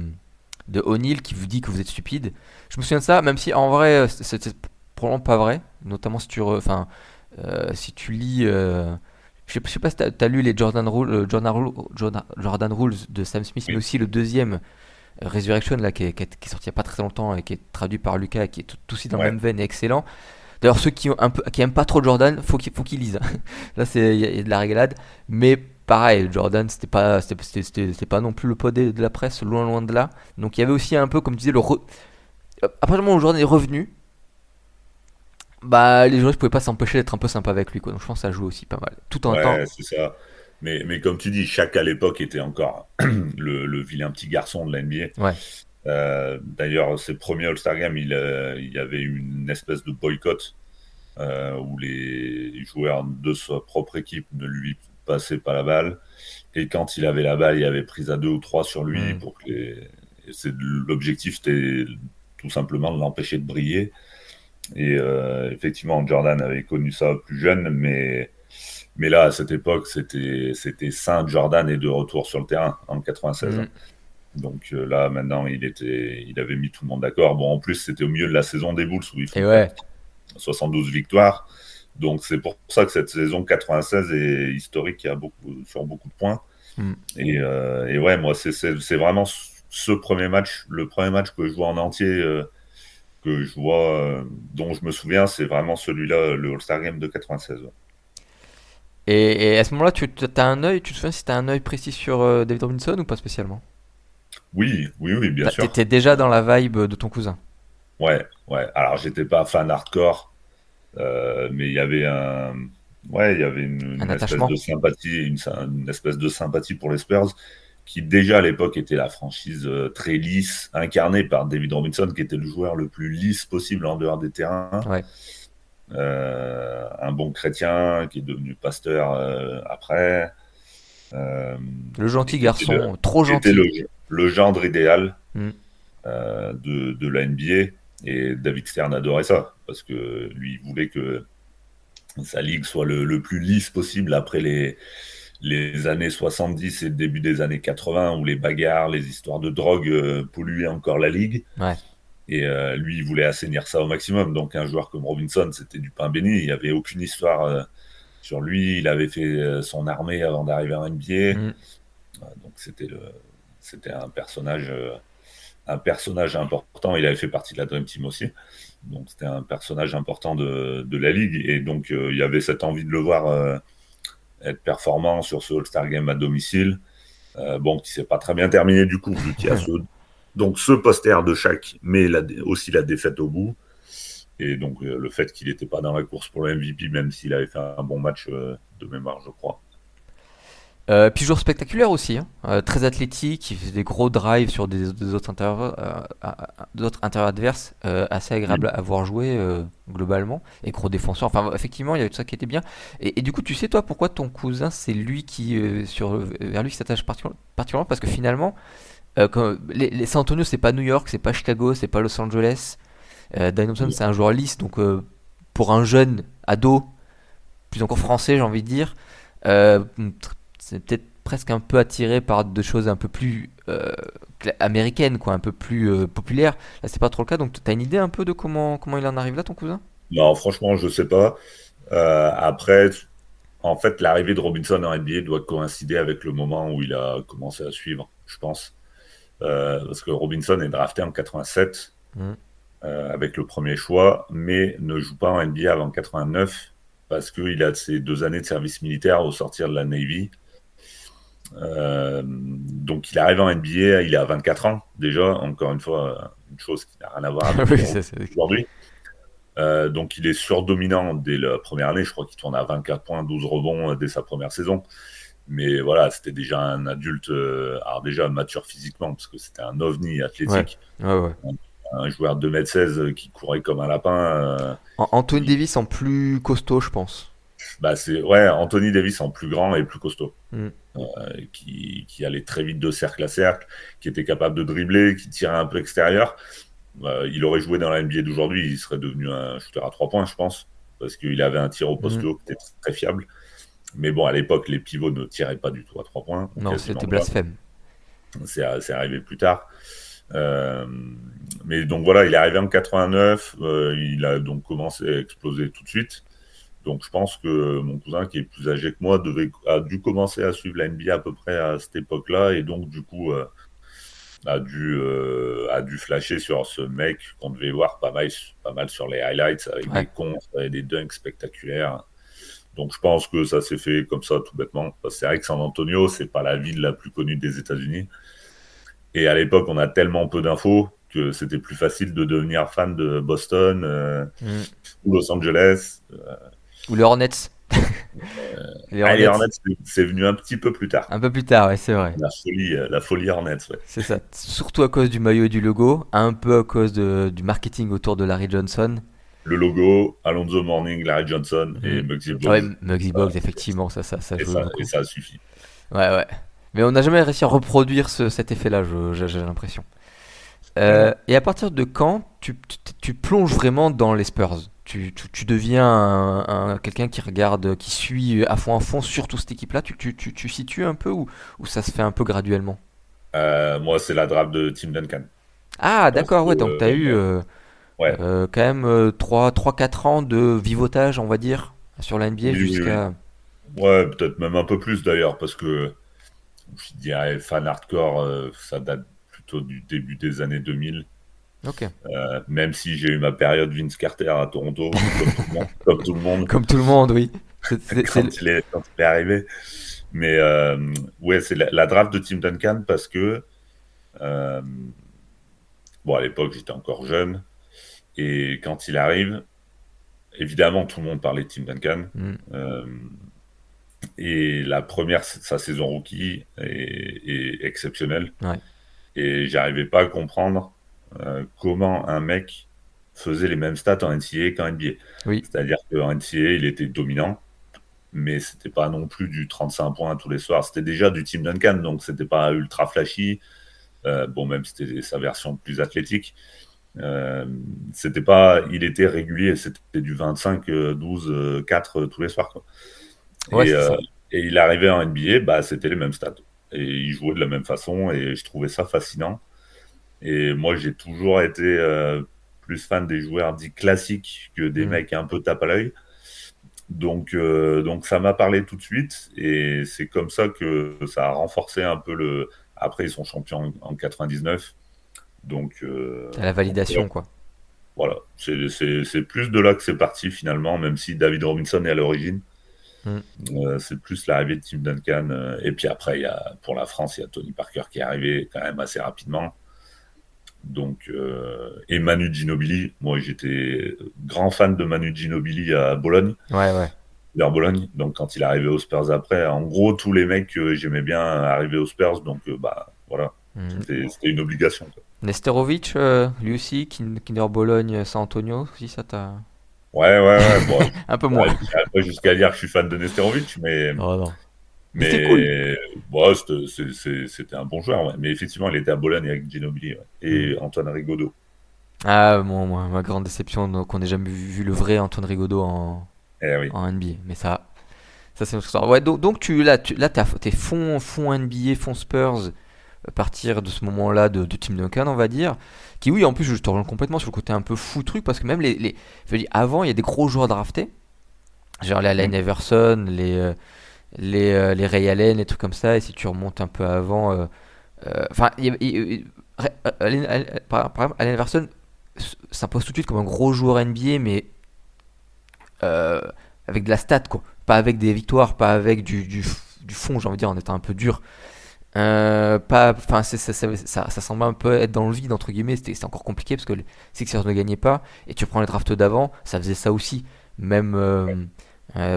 Speaker 3: O'Neal qui vous dit que vous êtes stupide. Je me souviens de ça, même si en vrai, c'est probablement pas vrai, notamment si tu lis. Je sais pas si t'as lu les Jordan Rules de Sam Smith, mais
Speaker 4: Oui,
Speaker 3: aussi le deuxième Resurrection là, qui est sorti il y a pas très longtemps et qui est traduit par Lucas, qui est tout aussi dans la
Speaker 4: ouais,
Speaker 3: même veine et excellent. D'ailleurs, ceux qui aiment pas trop Jordan, faut qu'ils lisent. Là, il y a de la régalade, mais pareil, Jordan, c'était pas non plus le pod de la presse, loin loin de là. Donc il y avait aussi un peu, comme tu disais, Après le moment où Jordan est revenu, bah les journalistes pouvaient pas s'empêcher d'être un peu sympa avec lui, quoi. Donc je pense que ça joue aussi pas mal. Tout en temps.
Speaker 4: Ouais, c'est ça. Mais comme tu dis, chaque à l'époque était encore le vilain petit garçon de la NBA.
Speaker 3: Ouais.
Speaker 4: D'ailleurs, ses premiers All-Star Games, il y avait eu une espèce de boycott où les joueurs de sa propre équipe ne lui passaient pas la balle. Et quand il avait la balle, il avait prise à 2 ou 3 sur lui
Speaker 3: Hmm.
Speaker 4: pour que les... L'objectif, c'était tout simplement de l'empêcher de briller. Et effectivement, Jordan avait connu ça plus jeune, mais là, à cette époque, c'était Saint Jordan est de retour sur le terrain en 96.
Speaker 3: Hmm.
Speaker 4: Donc là, maintenant, il avait mis tout le monde d'accord. Bon, en plus, c'était au milieu de la saison des Bulls où ils font
Speaker 3: Et ouais.
Speaker 4: 72 victoires. Donc c'est pour ça que cette saison 96 est historique sur beaucoup de points.
Speaker 3: Hmm.
Speaker 4: Et ouais, moi, c'est vraiment ce premier match, le premier match que je vois en entier, que je vois, dont je me souviens, c'est vraiment celui-là, le All-Star Game de 96. Ouais.
Speaker 3: Et à ce moment-là, t'as un œil, tu te souviens si t'as un œil précis sur David Robinson ou pas spécialement?
Speaker 4: Oui, oui, oui, bien sûr.
Speaker 3: T'étais déjà dans la vibe de ton cousin.
Speaker 4: Ouais, ouais. Alors, j'étais pas fan hardcore, mais il y avait
Speaker 3: Un
Speaker 4: une espèce de
Speaker 3: attachement.
Speaker 4: sympathie, une espèce de sympathie pour les Spurs, qui déjà à l'époque était la franchise très lisse, incarnée par David Robinson, qui était le joueur le plus lisse possible en dehors des terrains.
Speaker 3: Ouais.
Speaker 4: Un bon chrétien qui est devenu pasteur après, euh,
Speaker 3: Le
Speaker 4: et
Speaker 3: gentil garçon, trop
Speaker 4: qui était
Speaker 3: gentil.
Speaker 4: le gendre idéal
Speaker 3: Hmm.
Speaker 4: de la NBA. Et David Stern adorait ça, parce que lui, il voulait que sa ligue soit le plus lisse possible après les années 70 et le début des années 80, où les bagarres, les histoires de drogue polluaient encore la ligue.
Speaker 3: Ouais.
Speaker 4: Et lui, il voulait assainir ça au maximum. Donc un joueur comme Robinson, c'était du pain béni. Il n'y avait aucune histoire sur lui. Il avait fait son armée avant d'arriver en NBA.
Speaker 3: Hmm.
Speaker 4: Donc c'était un personnage important. Il avait fait partie de la Dream Team aussi. Donc c'était un personnage important de la ligue. Et donc il y avait cette envie de le voir être performant sur ce All-Star Game à domicile. Bon, qui s'est pas très bien terminé du coup, vu qu'il y a ce poster de Shaq, mais aussi la défaite au bout. Et donc le fait qu'il n'était pas dans la course pour le MVP, même s'il avait fait un bon match de mémoire, je crois.
Speaker 3: Puis joueur spectaculaire aussi, hein. Très athlétique, il faisait des gros drives sur des autres intérieurs, d'autres intérieurs adverses, assez agréable à voir jouer globalement, et gros défenseur. Enfin, effectivement, il y avait tout ça qui était bien. Et du coup, tu sais toi pourquoi ton cousin, c'est lui qui vers lui qui s'attache particulièrement, parce que finalement, les San Antonio, c'est pas New York, c'est pas Chicago, c'est pas Los Angeles. Dan Thompson, c'est un joueur lisse, donc pour un jeune ado, plus encore français, j'ai envie de dire. Euh, c'est peut-être presque un peu attiré par des choses un peu plus américaines, quoi, un peu plus populaires. Là, c'est pas trop le cas. Donc, t'as une idée un peu de comment il en arrive là, ton cousin?
Speaker 4: Non, franchement, je sais pas. Après, en fait, l'arrivée de Robinson en NBA doit coïncider avec le moment où il a commencé à suivre, je pense. Parce que Robinson est drafté en 87
Speaker 3: Hmm.
Speaker 4: avec le premier choix, mais ne joue pas en NBA avant 89 parce qu'il a ses 2 années de service militaire au sortir de la Navy. Donc il arrive en NBA, il a 24 ans déjà, encore une fois, une chose qui n'a rien à voir avec
Speaker 3: Oui,
Speaker 4: nous aujourd'hui. Donc il est surdominant dès la première année, je crois qu'il tourne à 24 points, 12 rebonds dès sa première saison. Mais voilà, c'était déjà un adulte, alors déjà mature physiquement, parce que c'était un ovni
Speaker 3: ouais,
Speaker 4: athlétique,
Speaker 3: ouais, ouais.
Speaker 4: un joueur de 2,16 m qui courait comme un lapin.
Speaker 3: Anthony
Speaker 4: Il-
Speaker 3: Davis en plus costaud, je pense.
Speaker 4: Bah c'est ouais, Anthony Davis en plus grand et plus costaud,
Speaker 3: Hmm.
Speaker 4: qui allait très vite de cercle à cercle, qui était capable de dribbler, qui tirait un peu extérieur. Il aurait joué dans la NBA d'aujourd'hui, il serait devenu un shooter à 3 points, je pense, parce qu'il avait un tir au poste
Speaker 3: Hmm.
Speaker 4: haut qui était très fiable. Mais bon, à l'époque, les pivots ne tiraient pas du tout à 3 points, ou
Speaker 3: Non,
Speaker 4: quasiment
Speaker 3: c'était
Speaker 4: pas.
Speaker 3: blasphème.
Speaker 4: C'est arrivé plus tard. Euh, mais donc voilà, il est arrivé en 89, il a donc commencé à exploser tout de suite. Donc je pense que mon cousin, qui est plus âgé que moi, a dû commencer à suivre la NBA à peu près à cette époque-là, et donc du coup a dû flasher sur ce mec qu'on devait voir pas mal sur les highlights, avec des
Speaker 3: Ouais.
Speaker 4: contres et des dunks spectaculaires. Donc je pense que ça s'est fait comme ça tout bêtement. Parce que c'est vrai que San Antonio, c'est pas la ville la plus connue des États-Unis. Et à l'époque, on a tellement peu d'infos que c'était plus facile de devenir fan de Boston
Speaker 3: Mm.
Speaker 4: ou Los Angeles.
Speaker 3: Ou les Hornets. Les
Speaker 4: Les
Speaker 3: Hornets,
Speaker 4: Hornets, c'est venu un petit peu plus tard.
Speaker 3: un peu plus tard, ouais, c'est vrai.
Speaker 4: La folie Hornets, ouais.
Speaker 3: C'est ça. Surtout à cause du maillot et du logo, un peu à cause du marketing autour de Larry Johnson.
Speaker 4: Le logo, Alonzo Mourning, Larry Johnson et
Speaker 3: Mhm.
Speaker 4: Muggsy
Speaker 3: Ouais,
Speaker 4: Bogues.
Speaker 3: Muggsy Bogues, effectivement, ça
Speaker 4: Et
Speaker 3: jouait
Speaker 4: et
Speaker 3: beaucoup.
Speaker 4: ça suffit.
Speaker 3: Ouais, ouais. Mais on n'a jamais réussi à reproduire cet effet-là, j'ai l'impression.
Speaker 4: Non.
Speaker 3: Et à partir de quand tu plonges vraiment dans les Spurs? Tu deviens quelqu'un qui regarde, qui suit à fond, surtout cette équipe-là. Tu situes un peu ou ça se fait un peu graduellement?
Speaker 4: Moi, c'est la draft de Tim Duncan.
Speaker 3: Ah,
Speaker 4: Parce
Speaker 3: d'accord,
Speaker 4: que,
Speaker 3: ouais, donc t'as eu
Speaker 4: ouais,
Speaker 3: quand même 3-4 ans de vivotage, on va dire, sur la NBA
Speaker 4: oui, oui, oui.
Speaker 3: jusqu'à.
Speaker 4: Ouais, peut-être même un peu plus d'ailleurs, parce que je dirais fan hardcore, ça date plutôt du début des années 2000.
Speaker 3: Ok.
Speaker 4: Même si j'ai eu ma période Vince Carter à Toronto, comme tout le monde,
Speaker 3: Comme tout le monde, oui.
Speaker 4: quand il est arrivé. Mais ouais, c'est la draft de Tim Duncan parce que, euh, bon, à l'époque, j'étais encore jeune. Et quand il arrive, évidemment, tout le monde parlait de Tim Duncan.
Speaker 3: Hmm,
Speaker 4: Euh, et la première, sa saison rookie est exceptionnelle.
Speaker 3: ouais.
Speaker 4: Et j'arrivais pas à comprendre comment un mec faisait les mêmes stats en NCAA qu'en NBA.
Speaker 3: Oui.
Speaker 4: C'est-à-dire qu'en NCAA, il était dominant, mais c'était pas non plus du 35 points tous les soirs. C'était déjà du Tim Duncan, donc c'était pas ultra flashy. Bon, même si c'était sa version plus athlétique. C'était pas, il était régulier, c'était du 25, 12, 4 tous les soirs, quoi.
Speaker 3: Ouais,
Speaker 4: Et,
Speaker 3: c'est ça.
Speaker 4: et il arrivait en NBA, bah, c'était les mêmes stats. Et il jouait de la même façon, et je trouvais ça fascinant. Et moi, j'ai toujours été plus fan des joueurs dits classiques que des
Speaker 3: Hmm.
Speaker 4: mecs un peu tape à l'œil. Donc ça m'a parlé tout de suite, et c'est comme ça que ça a renforcé un peu le. Après, ils sont champions en 99.
Speaker 3: À la
Speaker 4: Ouais,
Speaker 3: validation, quoi.
Speaker 4: voilà, c'est plus de là que c'est parti finalement, même si David Robinson est à l'origine.
Speaker 3: Hmm.
Speaker 4: C'est plus l'arrivée de Tim Duncan. Et puis après, pour la France, il y a Tony Parker qui est arrivé quand même assez rapidement. Et Manu Ginobili. Moi, j'étais grand fan de Manu Ginobili à Bologne,
Speaker 3: Ouais, ouais.
Speaker 4: vers Bologne. Donc quand il est arrivé aux Spurs après, en gros, tous les mecs que j'aimais bien arrivaient aux Spurs. Donc bah voilà,
Speaker 3: Hmm.
Speaker 4: c'était une obligation, quoi.
Speaker 3: Nesterovic, lui aussi, Kinder Bologne, San Antonio, si ça t'a.
Speaker 4: Ouais, ouais, ouais. Bon,
Speaker 3: Un peu moins.
Speaker 4: j'irai pas jusqu'à dire que je suis fan de Nesterovic,
Speaker 3: Oh non. Mais c'était cool.
Speaker 4: mais bon, c'était un bon joueur. Ouais. Mais effectivement, il était à Bologne avec Ginobili, ouais.
Speaker 3: Hmm.
Speaker 4: Et Antoine Rigaudot.
Speaker 3: Ah, ma grande déception, donc, qu'on n'ait jamais vu le vrai Antoine Rigaudot
Speaker 4: Eh oui.
Speaker 3: en NBA. Mais ça c'est notre histoire. Ouais, donc là, t'es fond NBA, fond Spurs, à partir de ce moment-là de Tim Duncan, on va dire. Qui, oui, en plus, je te rejoins complètement sur le côté un peu fou truc, parce que même je veux dire, avant, il y a des gros joueurs draftés, genre les Allen
Speaker 4: Mm.
Speaker 3: Iverson, les Ray Allen, les trucs comme ça, et si tu remontes un peu avant. Enfin, par exemple, Allen Iverson s'impose tout de suite comme un gros joueur NBA, mais euh, avec de la stat, quoi. Pas avec des victoires, pas avec du fond, j'ai envie de dire, en étant un peu dur. Enfin, ça semble un peu être dans le vide, entre guillemets. C'était encore compliqué parce que les Sixers ne gagnaient pas. Et tu prends les drafts d'avant, ça faisait ça aussi. Même,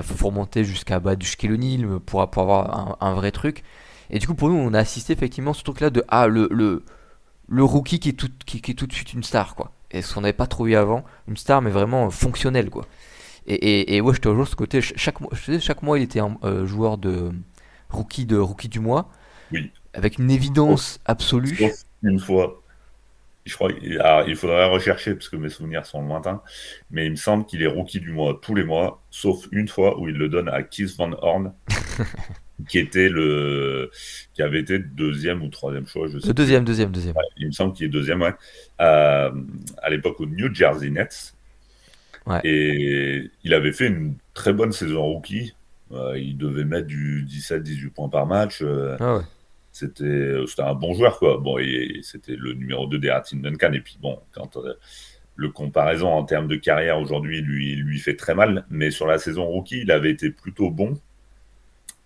Speaker 3: faut remonter jusqu'à du Shaquille O'Neal pour avoir un vrai truc. Et du coup, pour nous, on a assisté effectivement à ce truc-là de le rookie qui est tout de suite une star, quoi. Et ce qu'on n'avait pas trouvé avant, une star, mais vraiment fonctionnelle, quoi. Et ouais, je te rejoins sur ce côté. Chaque mois, il était un joueur de rookie du mois,
Speaker 4: Oui.
Speaker 3: avec une
Speaker 4: Sauf,
Speaker 3: évidence absolue.
Speaker 4: sauf une fois. Je crois, alors, il faudrait rechercher parce que mes souvenirs sont lointains, mais il me semble qu'il est rookie du mois tous les mois, sauf une fois où il le donne à Keith Van Horn, qui avait été deuxième ou troisième choix, je sais plus.
Speaker 3: Deuxième.
Speaker 4: Il me semble qu'il est deuxième, ouais. Euh, à l'époque au New Jersey Nets.
Speaker 3: Ouais.
Speaker 4: Et il avait fait une très bonne saison rookie. Il devait mettre du 17-18 points par match.
Speaker 3: Ah ouais.
Speaker 4: C'était un bon joueur, quoi. Bon, et c'était le numéro 2 des Tim Duncan. Et puis, bon, quand le comparaison en termes de carrière aujourd'hui lui fait très mal, mais sur la saison rookie, il avait été plutôt bon.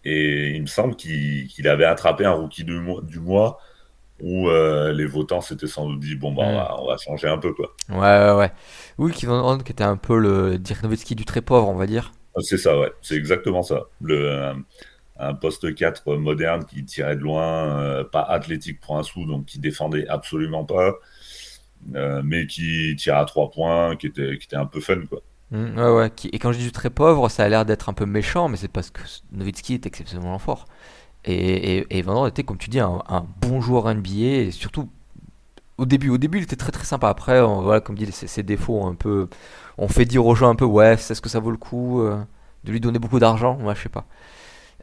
Speaker 4: Et il me semble qu'il avait attrapé un rookie du mois où les votants s'étaient sans doute dit, bon, bah,
Speaker 3: Hmm.
Speaker 4: on va changer un peu, quoi.
Speaker 3: Ouais, ouais, ouais. Oui, Kevin Durant qui était un peu le Dirk Nowitzki du très pauvre, on va dire.
Speaker 4: C'est ça, ouais, c'est exactement ça. Un poste 4 moderne qui tirait de loin, pas athlétique pour un sou, donc qui défendait absolument pas, mais qui tirait à 3 points, qui était un peu fun, quoi.
Speaker 3: Ouais, ouais. Et quand je dis du très pauvre, ça a l'air d'être un peu méchant, mais c'est parce que Nowitzki est exceptionnellement fort. Et Van Dorn était, comme tu dis, un bon joueur NBA, et surtout au début, il était très très sympa. Après, voilà, comme dit, ses défauts un peu, on fait dire aux gens un peu, ouais, est-ce que ça vaut le coup de lui donner beaucoup d'argent? Moi, je sais pas.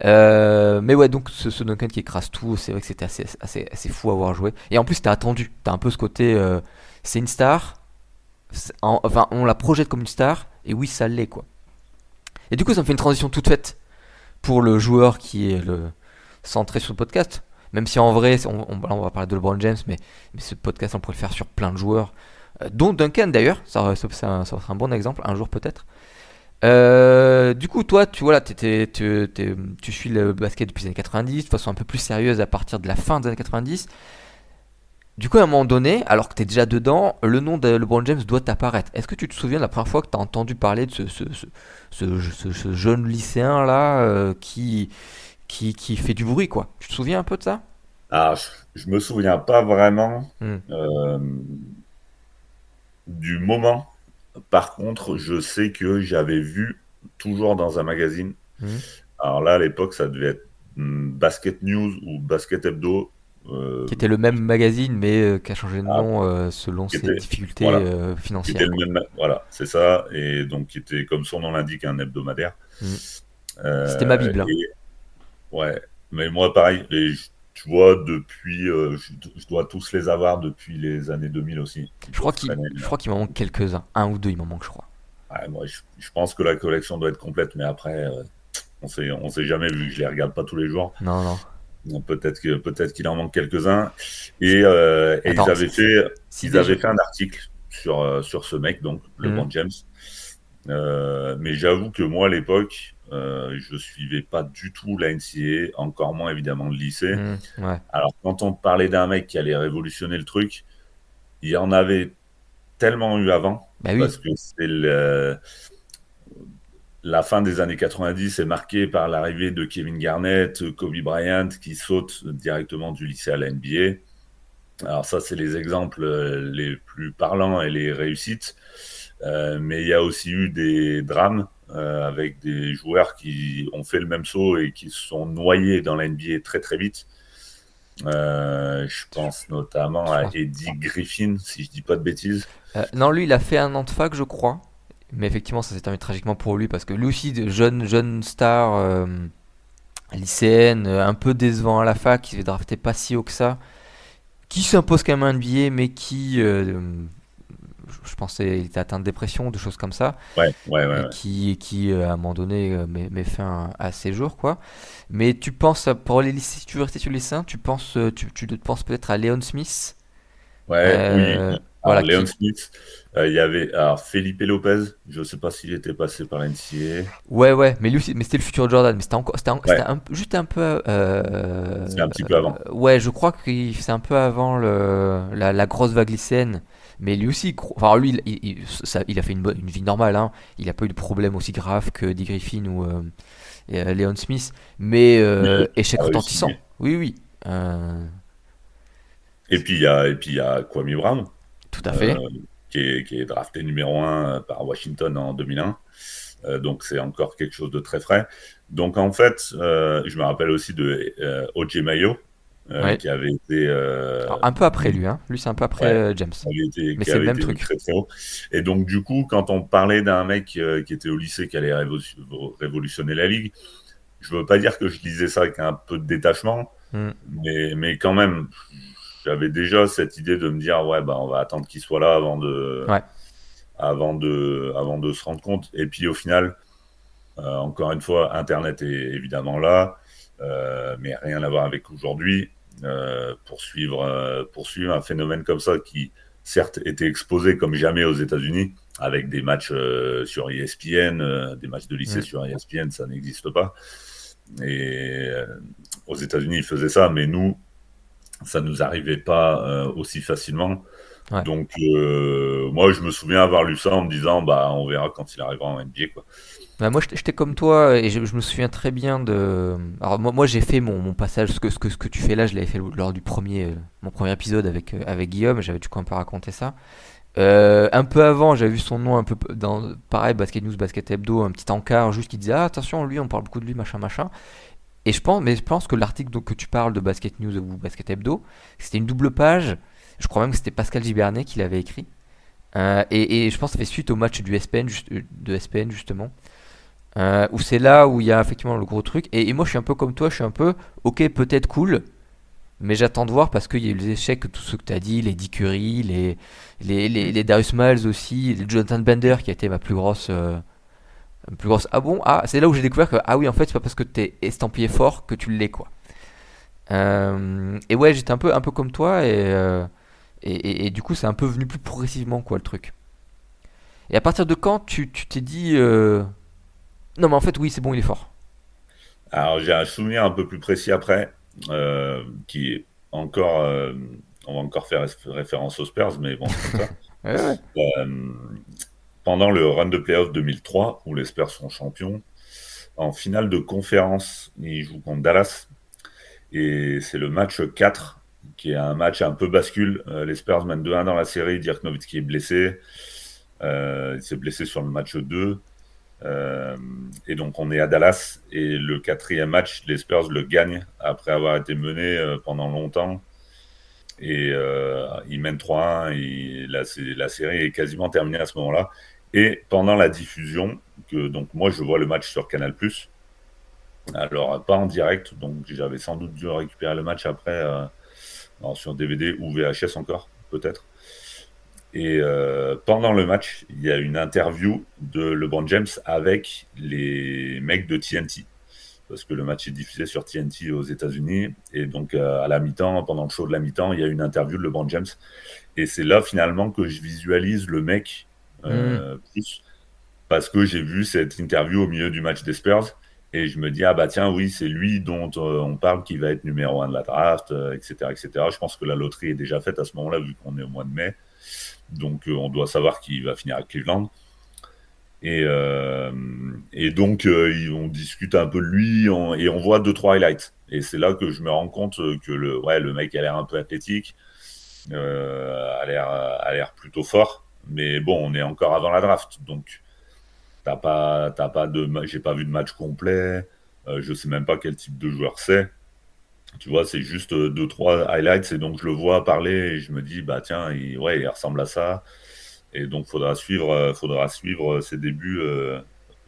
Speaker 3: Mais ouais, donc ce Duncan qui écrase tout, c'est vrai que c'était assez fou à avoir joué. Et en plus, t'as attendu. T'as un peu ce côté, c'est une star. Enfin, on la projette comme une star. Et oui, ça l'est, quoi. Et du coup, ça me fait une transition toute faite pour le joueur qui est le centré sur le podcast. Même si en vrai, là, on va parler de LeBron James, mais ce podcast, on pourrait le faire sur plein de joueurs. Dont Duncan d'ailleurs. Ça sera un bon exemple, un jour peut-être. Du coup, toi, voilà, tu suis le basket depuis les années 90, de façon un peu plus sérieuse à partir de la fin des années 90. Du coup, à un moment donné, alors que tu es déjà dedans, le nom de LeBron James doit t'apparaître. Est-ce que tu te souviens de la première fois que tu as entendu parler de ce jeune lycéen là qui fait du bruit, quoi? Tu te souviens un peu de ça?
Speaker 4: Ah, je me souviens pas vraiment
Speaker 3: Hmm.
Speaker 4: euh, du moment. Par contre, je sais que j'avais vu toujours dans un magazine.
Speaker 3: Hmm.
Speaker 4: Alors là, à l'époque, ça devait être Basket News ou Basket Hebdo,
Speaker 3: Qui était le même magazine, mais qui a changé de
Speaker 4: ah,
Speaker 3: nom selon
Speaker 4: qui
Speaker 3: ses
Speaker 4: était,
Speaker 3: difficultés
Speaker 4: voilà, qui était
Speaker 3: financières,
Speaker 4: le
Speaker 3: quoi.
Speaker 4: même, voilà, c'est ça, et donc qui était, comme son nom l'indique, un hebdomadaire.
Speaker 3: Hmm. C'était ma Bible, hein.
Speaker 4: Et ouais, mais moi, pareil, tu vois, depuis, je dois tous les avoir depuis les années 2000 aussi, qui
Speaker 3: Je crois
Speaker 4: doivent
Speaker 3: qu'il,
Speaker 4: traîner
Speaker 3: je
Speaker 4: là.
Speaker 3: crois qu'il m'en manque quelques-uns, un ou deux, il m'en manque, je crois.
Speaker 4: Ouais, moi, je pense que la collection doit être complète, mais après, on sait jamais vu que je les regarde pas tous les jours.
Speaker 3: Non, non.
Speaker 4: Donc, peut-être qu'il en manque quelques-uns. Et
Speaker 3: Attends, si
Speaker 4: ils
Speaker 3: déjà.
Speaker 4: avaient fait un article sur ce mec, donc
Speaker 3: Hmm.
Speaker 4: LeBron James. Mais j'avoue que moi, à l'époque, je suivais pas du tout la NCAA, encore moins évidemment le lycée.
Speaker 3: Ouais.
Speaker 4: Alors, quand on parlait d'un mec qui allait révolutionner le truc, il y en avait tellement eu avant,
Speaker 3: Bah oui.
Speaker 4: parce que la fin des années 90 est marquée par l'arrivée de Kevin Garnett, Kobe Bryant, qui sautent directement du lycée à la NBA. Alors ça, c'est les exemples les plus parlants et les réussites. Mais il y a aussi eu des drames avec des joueurs qui ont fait le même saut et qui se sont noyés dans la NBA très très vite. Je pense notamment
Speaker 3: Je
Speaker 4: à
Speaker 3: pense.
Speaker 4: Eddie Griffin, si je dis pas de bêtises.
Speaker 3: Non, lui, il a fait un an de fac, je crois. Mais effectivement, ça s'est terminé tragiquement pour lui parce que lui aussi, de jeune star lycéenne, un peu décevant à la fac, qui se fait drafter pas si haut que ça, qui s'impose quand même un NBA, mais qui, je pensais, il était atteint de dépression, de choses comme ça,
Speaker 4: Ouais, ouais, ouais,
Speaker 3: et
Speaker 4: ouais.
Speaker 3: qui à un moment donné, met fin à ses jours, quoi. Mais tu penses, pour les lycées, si tu veux rester sur les lycéens, tu penses peut-être à Leon Smith,
Speaker 4: Ouais, oui. Alors,
Speaker 3: voilà,
Speaker 4: Leon
Speaker 3: qui,
Speaker 4: Smith, il y avait alors, Felipe Lopez, je sais pas s'il était passé par la NCAA.
Speaker 3: ouais, ouais, mais lui, mais c'était le futur Jordan, mais c'était
Speaker 4: Ouais,
Speaker 3: juste un peu,
Speaker 4: c'est un petit peu avant.
Speaker 3: ouais, je crois que c'est un peu avant la grosse vague lycéenne, mais lui aussi, enfin lui, il a fait une vie normale, hein. Il a pas eu de problème aussi grave que Eddie Griffin ou Leon Smith, mais
Speaker 4: Mais
Speaker 3: échec
Speaker 4: a réussi.
Speaker 3: retentissant. Oui, oui, euh,
Speaker 4: Et puis il y a Kwame Brown,
Speaker 3: tout à fait.
Speaker 4: euh, qui est drafté numéro un par Washington en 2001. Donc c'est encore quelque chose de très frais. Donc en fait, je me rappelle aussi de O.J. Mayo,
Speaker 3: Ouais.
Speaker 4: qui avait été
Speaker 3: Alors, un peu après lui, hein. Lui, c'est un peu après
Speaker 4: ouais,
Speaker 3: James, mais
Speaker 4: qui
Speaker 3: c'est le
Speaker 4: avait
Speaker 3: même
Speaker 4: été mis
Speaker 3: truc.
Speaker 4: très très haut. Et donc du coup, quand on parlait d'un mec qui était au lycée, qui allait révolutionner la ligue, je veux pas dire que je lisais ça avec un peu de détachement,
Speaker 3: Hmm.
Speaker 4: mais quand même, j'avais déjà cette idée de me dire, ouais, bah, on va attendre qu'il soit là
Speaker 3: Ouais.
Speaker 4: avant de se rendre compte. Et puis au final, encore une fois, Internet est évidemment là, mais rien à voir avec aujourd'hui. Pour suivre un phénomène comme ça qui, certes, était exposé comme jamais aux États-Unis, avec des matchs sur ESPN, des matchs de lycée
Speaker 3: Hmm.
Speaker 4: sur ESPN, ça n'existe pas. Et aux États-Unis, ils faisaient ça, mais nous, ça nous arrivait pas aussi facilement.
Speaker 3: Ouais.
Speaker 4: Donc, moi, je me souviens avoir lu ça en me disant, bah, on verra quand il arrivera en NBA, quoi.
Speaker 3: Bah, moi, j'étais comme toi et je me souviens très bien de. Alors, moi j'ai fait mon passage, ce que tu fais là, je l'avais fait lors du mon premier épisode avec Guillaume, j'avais du coup un peu raconté ça. Un peu avant, j'avais vu son nom un peu dans, pareil, Basket News, Basket Hebdo, un petit encart juste qui disait ah, attention, lui, on parle beaucoup de lui, machin, machin. Et je pense que l'article que tu parles de Basket News ou Basket Hebdo, c'était une double page. Je crois même que c'était Pascal Gibernet qui l'avait écrit. Et je pense que ça fait suite au match du SPN, de SPN justement. Où c'est là où il y a effectivement le gros truc. Et moi je suis un peu comme toi, je suis un peu ok, peut-être cool, mais j'attends de voir parce qu'il y a eu les échecs, tout ce que tu as dit, les Dick Curry, les Darius Miles aussi, les Jonathan Bender qui a été ma plus grosse. Ah bon, ah, c'est là où j'ai découvert que, ah oui, en fait, c'est pas parce que t'es estampillé fort que tu l'es, quoi. Et ouais, j'étais un peu comme toi et du coup, c'est un peu venu plus progressivement, quoi, le truc. Et à partir de quand tu t'es dit, non, mais en fait, oui, c'est bon, il est fort.
Speaker 4: Alors, j'ai un souvenir un peu plus précis après, qui est encore, on va encore faire référence aux Spurs, mais bon, c'est comme ça.
Speaker 3: Ouais, ouais.
Speaker 4: Euh, Pendant le run de playoff 2003, où les Spurs sont champions, en finale de conférence, ils jouent contre Dallas, et c'est le match 4, qui est un match un peu bascule. Les Spurs mènent 2-1 dans la série, Dirk Nowitzki est blessé, il s'est blessé sur le match 2, et donc on est à Dallas, et le quatrième match, les Spurs le gagnent après avoir été menés pendant longtemps, et ils mènent 3-1, et la série est quasiment terminée à ce moment-là. Et pendant la diffusion, donc moi je vois le match sur Canal+, alors pas en direct, donc j'avais sans doute dû récupérer le match après sur DVD ou VHS encore, peut-être. Et pendant le match, il y a une interview de LeBron James avec les mecs de TNT. Parce que le match est diffusé sur TNT aux États-Unis. Et donc, à la mi-temps, pendant le show de la mi-temps, il y a une interview de LeBron James. Et c'est là, finalement, que je visualise le mec
Speaker 3: Hmm.
Speaker 4: plus. Parce que j'ai vu cette interview au milieu du match des Spurs. Et je me dis, ah bah tiens, oui, c'est lui dont on parle qui va être numéro 1 de la draft, etc., etc. Je pense que la loterie est déjà faite à ce moment-là, vu qu'on est au mois de mai. Donc, on doit savoir qui va finir à Cleveland. Et, euh, et donc, on discute un peu de lui et on voit deux, trois highlights. Et c'est là que je me rends compte que le mec a l'air un peu athlétique, a l'air plutôt fort. Mais bon, on est encore avant la draft. Donc, j'ai pas vu de match complet. Je sais même pas quel type de joueur c'est. Tu vois, c'est juste deux, trois highlights. Et donc, je le vois parler et je me dis, bah tiens, il ressemble à ça. Et donc, faudra suivre ses débuts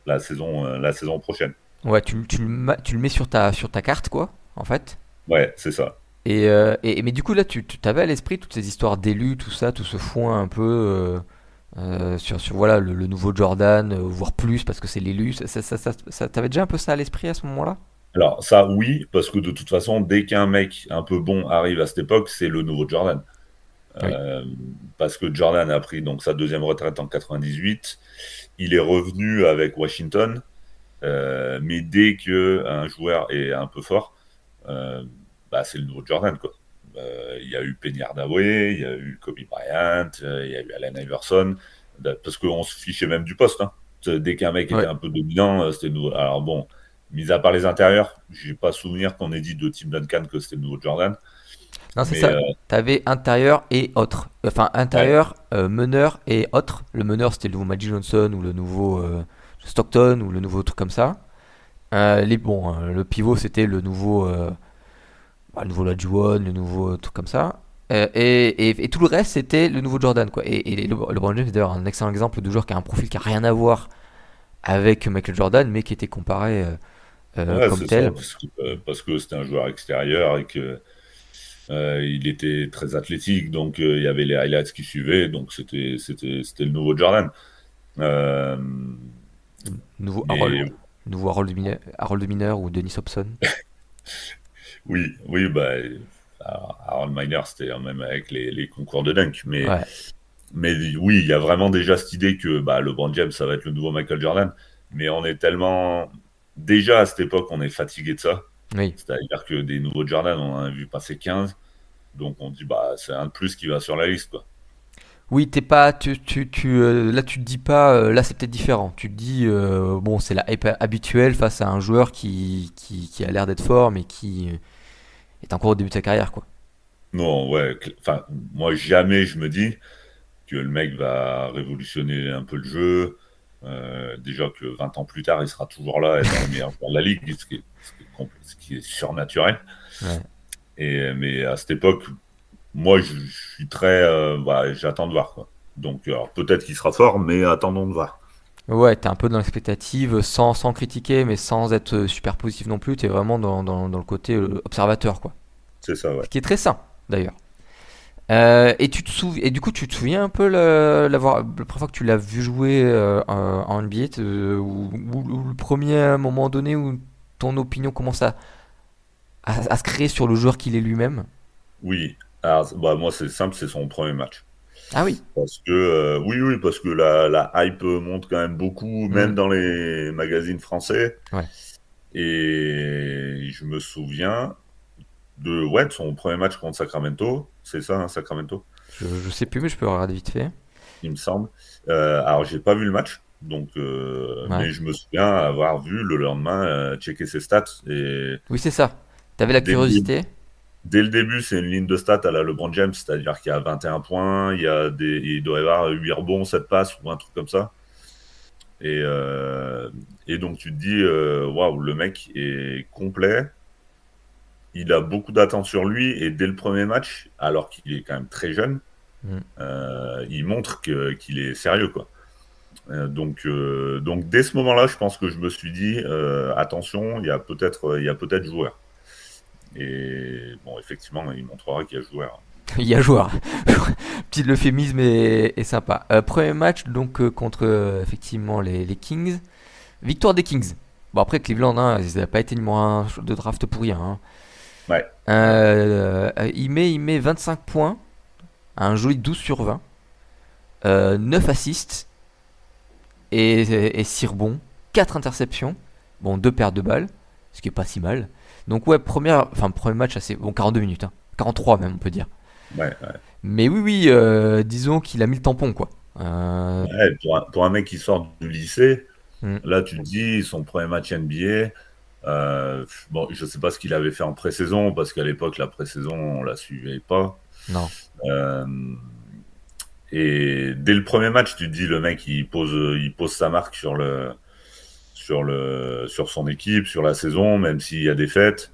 Speaker 4: la saison prochaine.
Speaker 3: Ouais, tu le mets sur ta carte, quoi, en fait.
Speaker 4: Ouais, c'est ça.
Speaker 3: Mais du coup, là, tu t'avais à l'esprit toutes ces histoires d'élus, tout ça, tout ce foin un peu sur voilà, le nouveau Jordan, voire plus, parce que c'est l'élu. T'avais déjà un peu ça à l'esprit à ce moment-là?
Speaker 4: Alors, ça, oui, parce que de toute façon, dès qu'un mec un peu bon arrive à cette époque, c'est le nouveau Jordan.
Speaker 3: Oui.
Speaker 4: Euh, Parce que Jordan a pris donc sa deuxième retraite en 98. Il est revenu avec Washington. Mais dès que un joueur est un peu fort, euh, bah, c'est le nouveau Jordan, quoi. Il y a eu Penny Hardaway, il y a eu Kobe Bryant, il y a eu Allen Iverson, parce qu'on se fichait même du poste, hein. Dès qu'un mec était
Speaker 3: Ouais.
Speaker 4: un peu dominant, c'était le nouveau. Alors bon, mis à part les intérieurs, j'ai pas souvenir qu'on ait dit de Tim Duncan que c'était le nouveau Jordan.
Speaker 3: Non, c'est
Speaker 4: Mais
Speaker 3: ça. T'avais intérieur et autre. Enfin,
Speaker 4: ouais,
Speaker 3: intérieur, meneur et autre. Le meneur, c'était le nouveau Magic Johnson ou le nouveau Stockton ou le nouveau truc comme ça. Le pivot, c'était le nouveau Olajuwon, le nouveau truc comme ça. Et tout le reste, c'était le nouveau Jordan, quoi. Et LeBron James, est d'ailleurs, un excellent exemple de joueur qui a un profil qui a rien à voir avec Michael Jordan, mais qui était comparé
Speaker 4: ouais,
Speaker 3: comme
Speaker 4: c'est ça,
Speaker 3: tel.
Speaker 4: parce que c'était un joueur extérieur et que il était très athlétique, donc il y avait les highlights qui suivaient, donc c'était le nouveau Jordan. Euh,
Speaker 3: Nouveau Harold,
Speaker 4: et
Speaker 3: nouveau Harold Miner ou Dennis Hobson.
Speaker 4: oui, oui, bah, alors, Harold Miner, c'était même avec les concours de dunk,
Speaker 3: Ouais,
Speaker 4: mais oui, il y a vraiment déjà cette idée que bah, LeBron James, ça va être le nouveau Michael Jordan, mais on est tellement, déjà à cette époque, on est fatigué de ça,
Speaker 3: oui.
Speaker 4: c'est-à-dire que des nouveaux Jordan, on en a vu passer 15. Donc on dit, bah, c'est un de plus qui va sur la liste, quoi.
Speaker 3: Oui, t'es pas, là tu te dis pas, là c'est peut-être différent. Tu te dis, bon, c'est la hype habituelle face à un joueur qui a l'air d'être fort, mais qui est encore au début de sa carrière, quoi.
Speaker 4: Non, ouais, enfin, moi, jamais je me dis que le mec va révolutionner un peu le jeu. Déjà que 20 ans plus tard, il sera toujours là, être dans les meilleurs joueurs de la ligue, ce qui est surnaturel.
Speaker 3: Ouais.
Speaker 4: Mais à cette époque, moi, je suis très, bah, j'attends de voir, quoi. Donc, alors, peut-être qu'il sera fort, mais attendons de voir.
Speaker 3: Ouais, t'es un peu dans l'expectative, sans critiquer, mais sans être super positif non plus. T'es vraiment dans le côté observateur, quoi.
Speaker 4: C'est ça, ouais.
Speaker 3: Ce qui est très sain, d'ailleurs. Et du coup, tu te souviens un peu la première fois que tu l'as vu jouer en NBA, ou le premier moment donné où ton opinion commence à se créer sur le joueur qu'il est lui-même?
Speaker 4: Oui. Alors, bah, moi, c'est simple, c'est son premier match.
Speaker 3: Ah oui.
Speaker 4: Parce que, oui, oui, parce que la hype monte quand même beaucoup,
Speaker 3: Hmm.
Speaker 4: même dans les magazines français.
Speaker 3: Ouais.
Speaker 4: Et je me souviens de son premier match contre Sacramento. C'est ça, hein, Sacramento,
Speaker 3: Je sais plus, mais je peux regarder vite fait.
Speaker 4: il me semble. Alors, j'ai pas vu le match, donc,
Speaker 3: Ouais.
Speaker 4: mais je me souviens avoir vu le lendemain checker ses stats. Et
Speaker 3: Oui, c'est ça. T'avais la
Speaker 4: dès le, dé-
Speaker 3: curiosité.
Speaker 4: dès le début, c'est une ligne de stats à la LeBron James, c'est-à-dire qu'il y a 21 points, il doit y avoir 8 rebonds, 7 passes ou un truc comme ça. Et, euh, et donc, tu te dis, waouh, le mec est complet. Il a beaucoup d'attentes sur lui et dès le premier match, alors qu'il est quand même très jeune,
Speaker 3: Hmm.
Speaker 4: il montre qu'il est sérieux, quoi. Donc dès ce moment-là, je pense que je me suis dit attention, il y a peut-être joueur. Et bon, effectivement, il montrera qu'il y a joueur.
Speaker 3: Il y a joueur. Petit euphémisme est sympa. Premier match donc contre effectivement les Kings. Victoire des Kings. Bon après Cleveland, hein, ils n'avaient pas été numéro 1 de draft pour rien, hein.
Speaker 4: Ouais, ouais,
Speaker 3: Il met 25 points, un joli 12 sur 20, 9 assists et 6 rebonds, 4 interceptions, bon 2 pertes de balles, ce qui est pas si mal. Donc ouais, premier match assez bon, 42 minutes, hein. 43 même on peut dire.
Speaker 4: ouais, ouais.
Speaker 3: Mais oui, oui, disons qu'il a mis le tampon, quoi. Euh,
Speaker 4: Ouais, pour un mec qui sort du lycée,
Speaker 3: hmm,
Speaker 4: là, tu te dis son premier match NBA. Bon, je sais pas ce qu'il avait fait en pré-saison parce qu'à l'époque, la pré-saison, on la suivait pas.
Speaker 3: non.
Speaker 4: Euh, et dès le premier match, tu te dis le mec, il pose sa marque sur son équipe, sur la saison, même s'il y a des fêtes.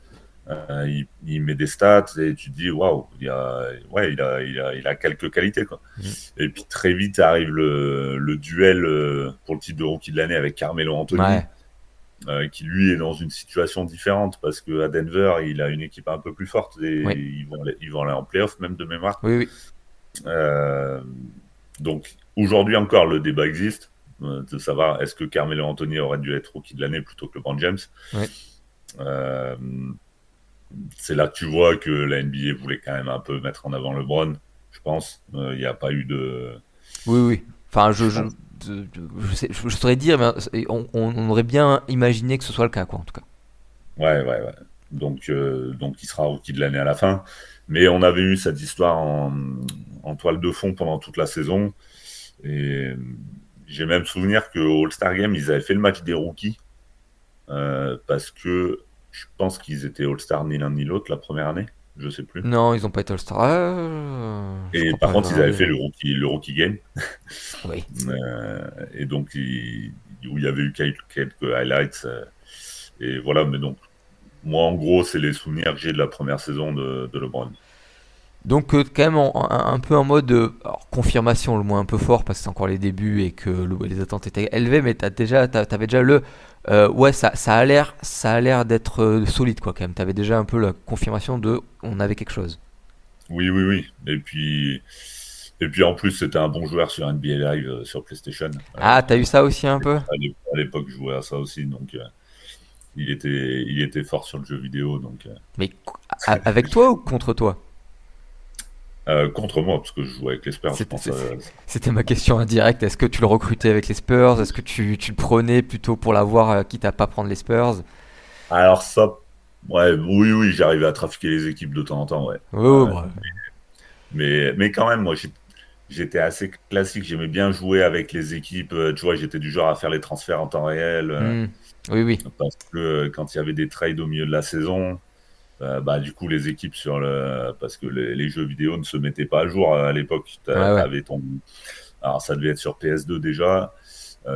Speaker 4: Il met des stats et tu te dis waouh, il a quelques qualités, quoi.
Speaker 3: Hmm.
Speaker 4: Et puis très vite arrive le duel pour le titre de rookie de l'année avec Carmelo Anthony,
Speaker 3: Ouais,
Speaker 4: qui lui est dans une situation différente parce que à Denver, il a une équipe un peu plus forte et
Speaker 3: oui,
Speaker 4: ils vont aller en playoff même de mémoire.
Speaker 3: oui, oui.
Speaker 4: Euh, donc aujourd'hui encore, le débat existe de savoir est-ce que Carmelo Anthony aurait dû être rookie de l'année plutôt que LeBron James.
Speaker 3: Oui.
Speaker 4: Euh, c'est là que tu vois que la NBA voulait quand même un peu mettre en avant LeBron, je pense. Il n'y a pas eu de...
Speaker 3: Oui, oui. Enfin,
Speaker 4: Je pense.
Speaker 3: je saurais dire, mais on aurait bien imaginé que ce soit le cas, quoi, en tout cas.
Speaker 4: Ouais, ouais, ouais. Donc il sera rookie de l'année à la fin. Mais on avait eu cette histoire en toile de fond pendant toute la saison. Et j'ai même souvenir qu'au All-Star Game, ils avaient fait le match des rookies. Parce que je pense qu'ils étaient All-Star ni l'un ni l'autre la première année. Je sais plus.
Speaker 3: Non, ils ont pas été All-Star. Je
Speaker 4: Et
Speaker 3: crois
Speaker 4: par
Speaker 3: pas, je
Speaker 4: contre,
Speaker 3: vais
Speaker 4: ils avaient
Speaker 3: regarder,
Speaker 4: fait
Speaker 3: mais...
Speaker 4: le rookie game.
Speaker 3: Oui.
Speaker 4: Et donc, où il y avait eu quelques highlights. Et voilà, mais donc, moi, en gros, c'est les souvenirs que j'ai de la première saison de LeBron.
Speaker 3: Donc quand même un peu en mode alors, confirmation, le mot un peu fort parce que c'est encore les débuts et que les attentes étaient élevées, mais t'avais déjà le ouais, ça a l'air d'être solide, quoi, quand même. T'avais déjà un peu la confirmation de on avait quelque chose.
Speaker 4: Oui, oui, oui. Et puis en plus, c'était un bon joueur sur NBA Live sur PlayStation.
Speaker 3: Ah, t'as eu ça aussi un peu?
Speaker 4: À l'époque, je jouais à ça aussi, donc il était fort sur le jeu vidéo. Donc,
Speaker 3: Mais avec toi ou contre toi?
Speaker 4: contre moi, parce que je jouais avec les Spurs, je
Speaker 3: C'était
Speaker 4: pense.
Speaker 3: c'était ma question indirecte. Est-ce que tu le recrutais avec les Spurs? Est-ce que tu le prenais plutôt pour l'avoir, quitte à pas prendre les Spurs?
Speaker 4: Alors ça, Ouais, oui, oui, j'arrivais à trafiquer les équipes de temps en temps, ouais.
Speaker 3: Ouais, ouais,
Speaker 4: Ouais.
Speaker 3: bah,
Speaker 4: Mais quand même, moi, j'étais assez classique. J'aimais bien jouer avec les équipes. Tu vois, j'étais du genre à faire les transferts en temps réel.
Speaker 3: hmm, oui, oui.
Speaker 4: Parce que quand il y avait des trades au milieu de la saison, bah, du coup, les équipes parce que les jeux vidéo ne se mettaient pas à jour à l'époque.
Speaker 3: Ouais, ouais.
Speaker 4: T'avais ton. Alors, ça devait être sur PS2 déjà.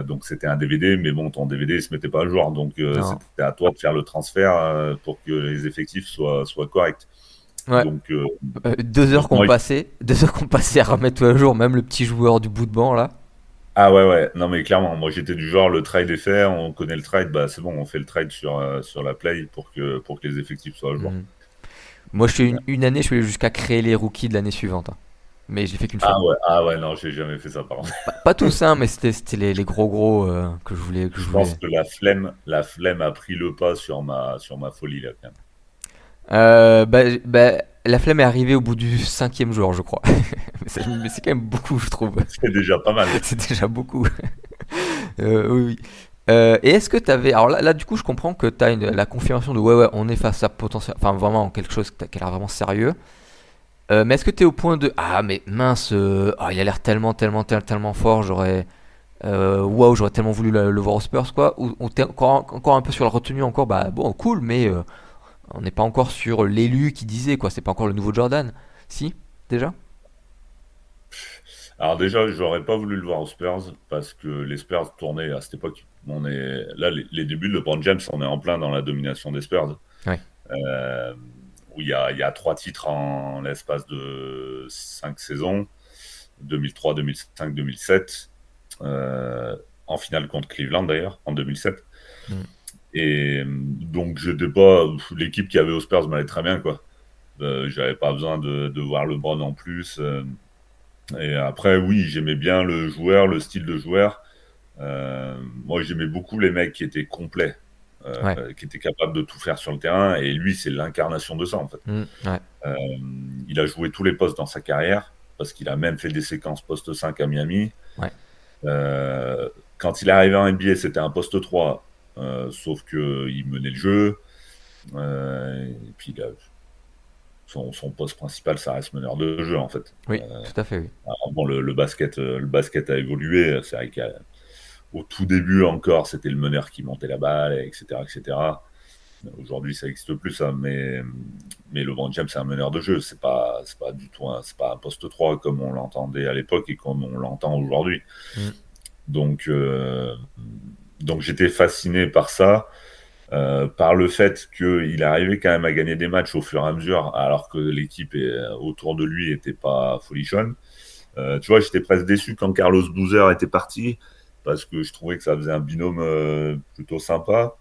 Speaker 4: Donc, c'était un DVD, mais bon, ton DVD ne se mettait pas à jour. Donc,
Speaker 3: Non.
Speaker 4: c'était à toi de faire le transfert pour que les effectifs soient corrects.
Speaker 3: Ouais.
Speaker 4: Donc,
Speaker 3: 2 heures
Speaker 4: donc
Speaker 3: qu'on
Speaker 4: moi,
Speaker 3: passait, 2 heures qu'on passait à remettre tout à jour, même le petit joueur du bout de banc là.
Speaker 4: ah ouais, ouais, non mais clairement, moi j'étais du genre, le trade est fait, on connaît le trade, bah c'est bon, on fait le trade sur la play pour que les effectifs soient à jour.
Speaker 3: Hmm. Moi, je suis une année, je suis allé jusqu'à créer les rookies de l'année suivante, hein. Mais je l'ai fait qu'une fois.
Speaker 4: Ah ouais, non, j'ai jamais fait ça par contre.
Speaker 3: Pas tous, hein, mais c'était les gros gros que je
Speaker 4: Je pense
Speaker 3: voulais.
Speaker 4: que la flemme a pris le pas sur ma folie là quand même.
Speaker 3: La flemme est arrivée au bout du 5e jour, je crois. Mais c'est quand même beaucoup, je trouve.
Speaker 4: C'est déjà pas mal.
Speaker 3: C'est déjà beaucoup. Oui, oui. Et est-ce que tu avais. Alors là, du coup, je comprends que tu as la confirmation de ouais, ouais, on est face à potentiel. Enfin, vraiment quelque chose qui a l'air vraiment sérieux. Mais est-ce que tu es au point de. Ah, mais mince, il a l'air tellement, tellement, tellement fort, Waouh, j'aurais tellement voulu le voir aux Spurs, quoi. Ou t'es encore un peu sur la retenue, encore, bah bon, cool, mais on n'est pas encore sur l'élu qui disait, quoi. C'est pas encore le nouveau Jordan. Si, déjà.
Speaker 4: Alors déjà, j'aurais pas voulu le voir aux Spurs parce que les Spurs tournaient à cette époque. Là, les débuts de LeBron James, on est en plein dans la domination des Spurs.
Speaker 3: Ouais.
Speaker 4: euh, où il y a 3 titres en l'espace de 5 saisons, 2003, 2005, 2007, en finale contre Cleveland d'ailleurs, en 2007.
Speaker 3: Mm.
Speaker 4: Et donc, j'étais pas. L'équipe qui avait aux Spurs m'allait très bien, quoi. J'avais pas besoin de voir LeBron en plus. Et après, oui, j'aimais bien le joueur, le style de joueur. Moi, j'aimais beaucoup les mecs qui étaient complets,
Speaker 3: Ouais.
Speaker 4: qui étaient capables de tout faire sur le terrain. Et lui, c'est l'incarnation de ça, en fait.
Speaker 3: Ouais.
Speaker 4: Euh, il a joué tous les postes dans sa carrière, parce qu'il a même fait des séquences poste 5 à Miami.
Speaker 3: Ouais.
Speaker 4: Quand il est arrivé en NBA, c'était un poste 3, sauf qu'il menait le jeu. Et puis, son poste principal, ça reste meneur de jeu, en fait.
Speaker 3: Oui, tout à fait, oui.
Speaker 4: Alors, bon, le basket a évolué. C'est vrai qu'au tout début encore, c'était le meneur qui montait la balle, etc., etc. Aujourd'hui, ça n'existe plus, ça, mais LeBron James, c'est un meneur de jeu. C'est pas du tout c'est pas un poste 3 comme on l'entendait à l'époque et comme on l'entend aujourd'hui.
Speaker 3: Mm.
Speaker 4: Donc, j'étais fasciné par ça, par le fait qu'il arrivait quand même à gagner des matchs au fur et à mesure, alors que l'équipe autour de lui n'était pas folichonne. Tu vois, j'étais presque déçu quand Carlos Boozer était parti, parce que je trouvais que ça faisait un binôme plutôt sympa.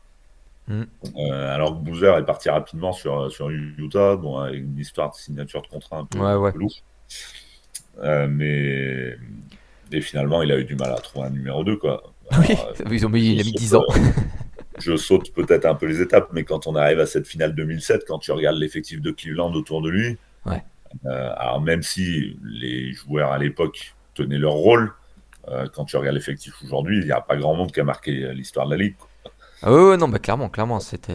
Speaker 3: Mm.
Speaker 4: Alors que Boozer est parti rapidement sur Utah, bon, avec une histoire de signature de contrat un peu,
Speaker 3: Ouais,
Speaker 4: un
Speaker 3: ouais.
Speaker 4: peu louche. Mais et finalement, il a eu du mal à trouver un numéro 2, quoi.
Speaker 3: Oui,
Speaker 4: Alors,
Speaker 3: il
Speaker 4: je
Speaker 3: a mis
Speaker 4: saute,
Speaker 3: 10 ans.
Speaker 4: je saute peut-être un peu les étapes, mais quand on arrive à cette finale 2007, quand tu regardes l'effectif de Cleveland autour de lui,
Speaker 3: Ouais.
Speaker 4: alors même si les joueurs à l'époque tenaient leur rôle, quand tu regardes l'effectif aujourd'hui, il n'y a pas grand monde qui a marqué l'histoire de la Ligue, quoi.
Speaker 3: Ah ouais, ouais, non, bah clairement, clairement, c'est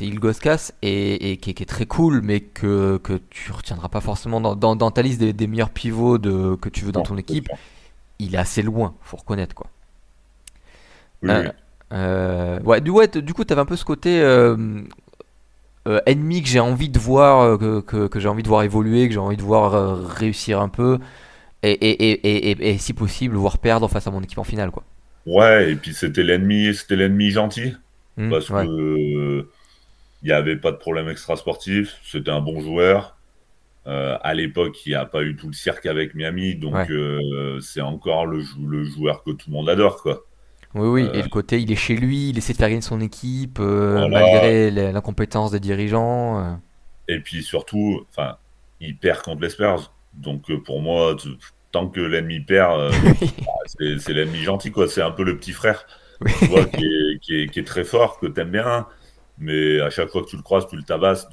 Speaker 3: Ilgauskas et qui est très cool, mais que tu retiendras pas forcément dans ta liste des meilleurs pivots que tu veux dans
Speaker 4: Non,
Speaker 3: ton
Speaker 4: c'est
Speaker 3: équipe.
Speaker 4: sûr.
Speaker 3: Il est assez loin, faut reconnaître, quoi.
Speaker 4: Oui,
Speaker 3: Euh,
Speaker 4: oui.
Speaker 3: du coup, t'avais un peu ce côté ennemi que j'ai envie de voir, que j'ai envie de voir évoluer, que j'ai envie de voir réussir un peu, et si possible, voir perdre face à mon équipe en finale, quoi.
Speaker 4: Ouais, et puis c'était l'ennemi gentil, parce que
Speaker 3: Ouais,
Speaker 4: il n'y avait pas de problème extrasportif, c'était un bon joueur. À l'époque, il n'y a pas eu tout le cirque avec Miami, donc
Speaker 3: ouais.
Speaker 4: c'est encore le joueur que tout le monde adore, quoi.
Speaker 3: Oui, oui, et
Speaker 4: Euh,
Speaker 3: le côté, il est chez lui, il essaie de faire gagner son équipe,
Speaker 4: voilà.
Speaker 3: malgré l'incompétence des dirigeants.
Speaker 4: Et puis surtout, enfin, il perd contre les Spurs, donc pour moi, tant que l'ennemi perd, c'est l'ennemi gentil, quoi. C'est un peu le petit frère,
Speaker 3: Oui,
Speaker 4: tu vois, qui est très fort, que t'aimes bien, mais à chaque fois que tu le croises, tu le tabasses,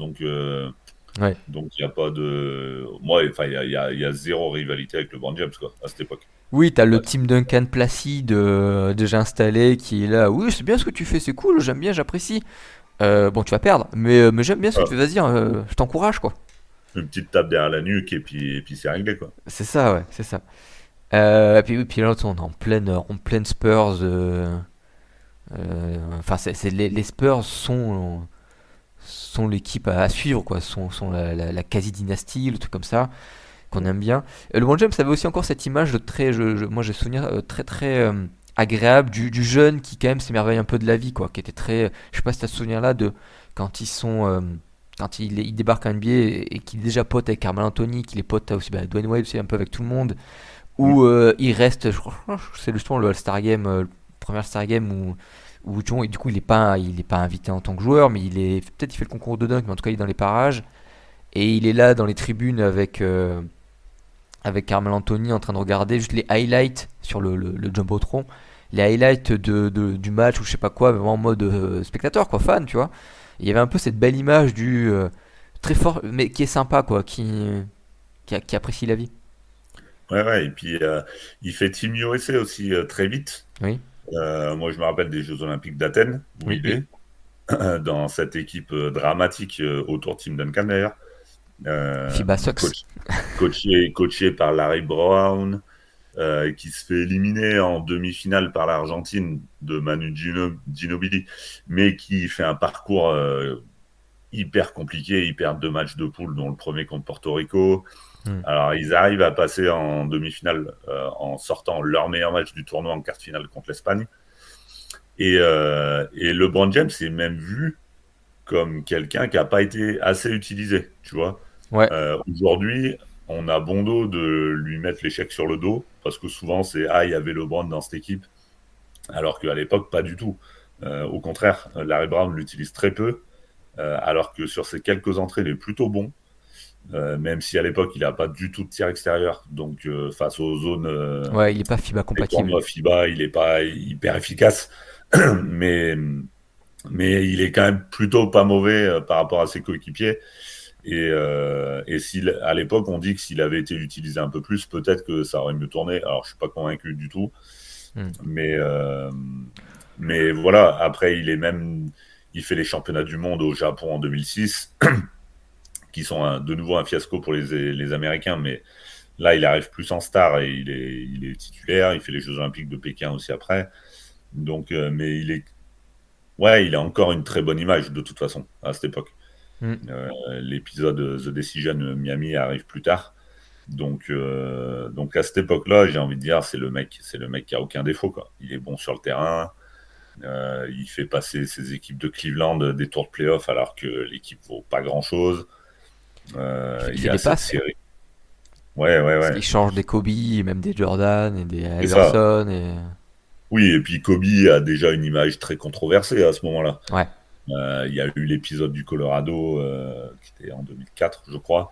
Speaker 3: ouais.
Speaker 4: donc il n'y a pas de. Moi, enfin, il y a zéro rivalité avec le LeBron James, quoi, à cette époque.
Speaker 3: Oui, t'as le
Speaker 4: Ouais,
Speaker 3: team Duncan Placide déjà installé qui est là. Oui, c'est bien ce que tu fais, c'est cool, j'aime bien, j'apprécie. Bon, tu vas perdre, mais j'aime bien ce que tu fais. Vas-y, je t'encourage, quoi.
Speaker 4: Une petite tape derrière la nuque et puis c'est réglé, quoi.
Speaker 3: C'est ça, ouais, c'est ça. Et puis, oui, puis là, on est en pleine Spurs. Enfin, les Spurs sont l'équipe à suivre, quoi. Sont la quasi-dynastie, le truc comme ça, qu'on aime bien. LeBron James avait aussi encore cette image de très, moi j'ai souvenir très très agréable du jeune qui quand même s'émerveille un peu de la vie, quoi, qui était très, je sais pas si tu as ce souvenir là de quand ils sont quand il débarque en NBA et qu'il est déjà pote avec Carmelo Anthony, qu'il est pote aussi Dwayne Wade aussi un peu avec tout le monde,
Speaker 4: Mm.
Speaker 3: où il reste, je crois, c'est justement le All-Star Game, le premier All-Star Game où du coup il est pas invité en tant que joueur, mais peut-être il fait le concours de dunk, mais en tout cas il est dans les parages et il est là dans les tribunes avec Carmel Anthony en train de regarder juste les highlights sur le Jumbotron, les highlights du match ou je sais pas quoi, mais vraiment en mode spectateur, quoi, fan, tu vois. Et il y avait un peu cette belle image du très fort, mais qui est sympa, quoi, qui apprécie la vie.
Speaker 4: Ouais, ouais, et puis il fait Team USA aussi très vite.
Speaker 3: Oui,
Speaker 4: Moi, je me rappelle des Jeux Olympiques d'Athènes, où
Speaker 3: oui,
Speaker 4: il
Speaker 3: oui.
Speaker 4: est, dans cette équipe dramatique autour de Tim Duncan d'ailleurs, euh,
Speaker 3: FIBA sucks.
Speaker 4: coach- coaché par Larry Brown, qui se fait éliminer en demi-finale par l'Argentine de Ginobili, mais qui fait un parcours hyper compliqué, il perd 2 matchs de poule, dont le premier contre Porto Rico.
Speaker 3: Hmm.
Speaker 4: Alors, ils arrivent à passer en demi-finale en sortant leur meilleur match du tournoi en quart de finale contre l'Espagne. Et LeBron James est même vu comme quelqu'un qui n'a pas été assez utilisé, tu vois.
Speaker 3: Ouais,
Speaker 4: Aujourd'hui, on a bon dos de lui mettre l'échec sur le dos, parce que souvent c'est «Ah, il y avait LeBron dans cette équipe», alors qu'à l'époque, pas du tout. Au contraire, Larry Brown l'utilise très peu, alors que sur ses quelques entrées, il est plutôt bon, même si à l'époque, il n'a pas du tout de tir extérieur. Donc, face aux zones
Speaker 3: ouais, il est pas FIBA
Speaker 4: des
Speaker 3: compatible.
Speaker 4: tournois FIBA, il n'est pas hyper efficace. mais, mais il est quand même plutôt pas mauvais par rapport à ses coéquipiers. Et à l'époque, on dit que s'il avait été utilisé un peu plus, peut-être que ça aurait mieux tourné. Alors, je suis pas convaincu du tout.
Speaker 3: Hmm.
Speaker 4: Mais, voilà, après, il fait les championnats du monde au Japon en 2006, qui sont de nouveau un fiasco pour les Américains. Mais là, il arrive plus en star et il est titulaire. Il fait les Jeux Olympiques de Pékin aussi après. Donc, mais ouais, il a encore une très bonne image de toute façon à cette époque.
Speaker 3: Hmm.
Speaker 4: L'épisode The Decision Miami arrive plus tard. Donc à cette époque-là, j'ai envie de dire, c'est le mec qui a aucun défaut, quoi. Il est bon sur le terrain. Il fait passer ses équipes de Cleveland des tours de playoff alors que l'équipe vaut pas grand-chose.
Speaker 3: Il
Speaker 4: Il
Speaker 3: fait
Speaker 4: y a
Speaker 3: des
Speaker 4: cette
Speaker 3: passes.
Speaker 4: série. Ouais, ouais, ouais.
Speaker 3: Il change des Kobe, même des Jordan et des
Speaker 4: C'est ça.
Speaker 3: Iverson et
Speaker 4: Oui, et puis Kobe a déjà une image très controversée à ce moment-là.
Speaker 3: ouais.
Speaker 4: Il y a eu l'épisode du Colorado qui était en 2004, je crois.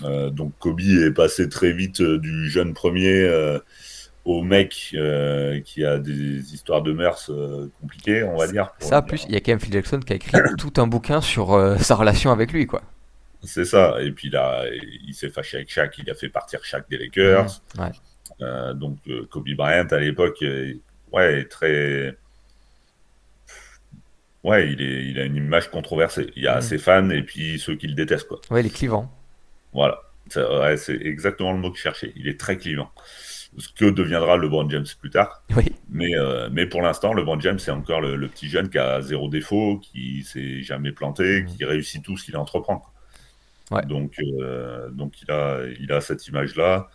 Speaker 4: Donc Kobe est passé très vite du jeune premier au mec qui a des histoires de mœurs compliquées, on va dire. Pour
Speaker 3: Ça,
Speaker 4: le
Speaker 3: en
Speaker 4: dire.
Speaker 3: plus, il y a quand même Phil Jackson qui a écrit tout un bouquin sur sa relation avec lui, quoi.
Speaker 4: C'est ça. Et puis là, il s'est fâché avec Shaq, il a fait partir Shaq des
Speaker 3: Hmm.
Speaker 4: Lakers.
Speaker 3: Ouais.
Speaker 4: Donc Kobe Bryant à l'époque, ouais, est très. Ouais, il a une image controversée. Il y a
Speaker 3: Hmm.
Speaker 4: ses fans et puis ceux qui le détestent, quoi.
Speaker 3: Ouais, il est clivant.
Speaker 4: Voilà. Ouais, c'est exactement le mot que je cherchais. Il est très clivant. Ce que deviendra LeBron James plus tard.
Speaker 3: Oui.
Speaker 4: Mais pour l'instant, LeBron James, c'est encore le petit jeune qui a zéro défaut, qui s'est jamais planté,
Speaker 3: Hmm.
Speaker 4: qui réussit tout ce qu'il entreprend, quoi.
Speaker 3: Ouais.
Speaker 4: Donc il a cette image-là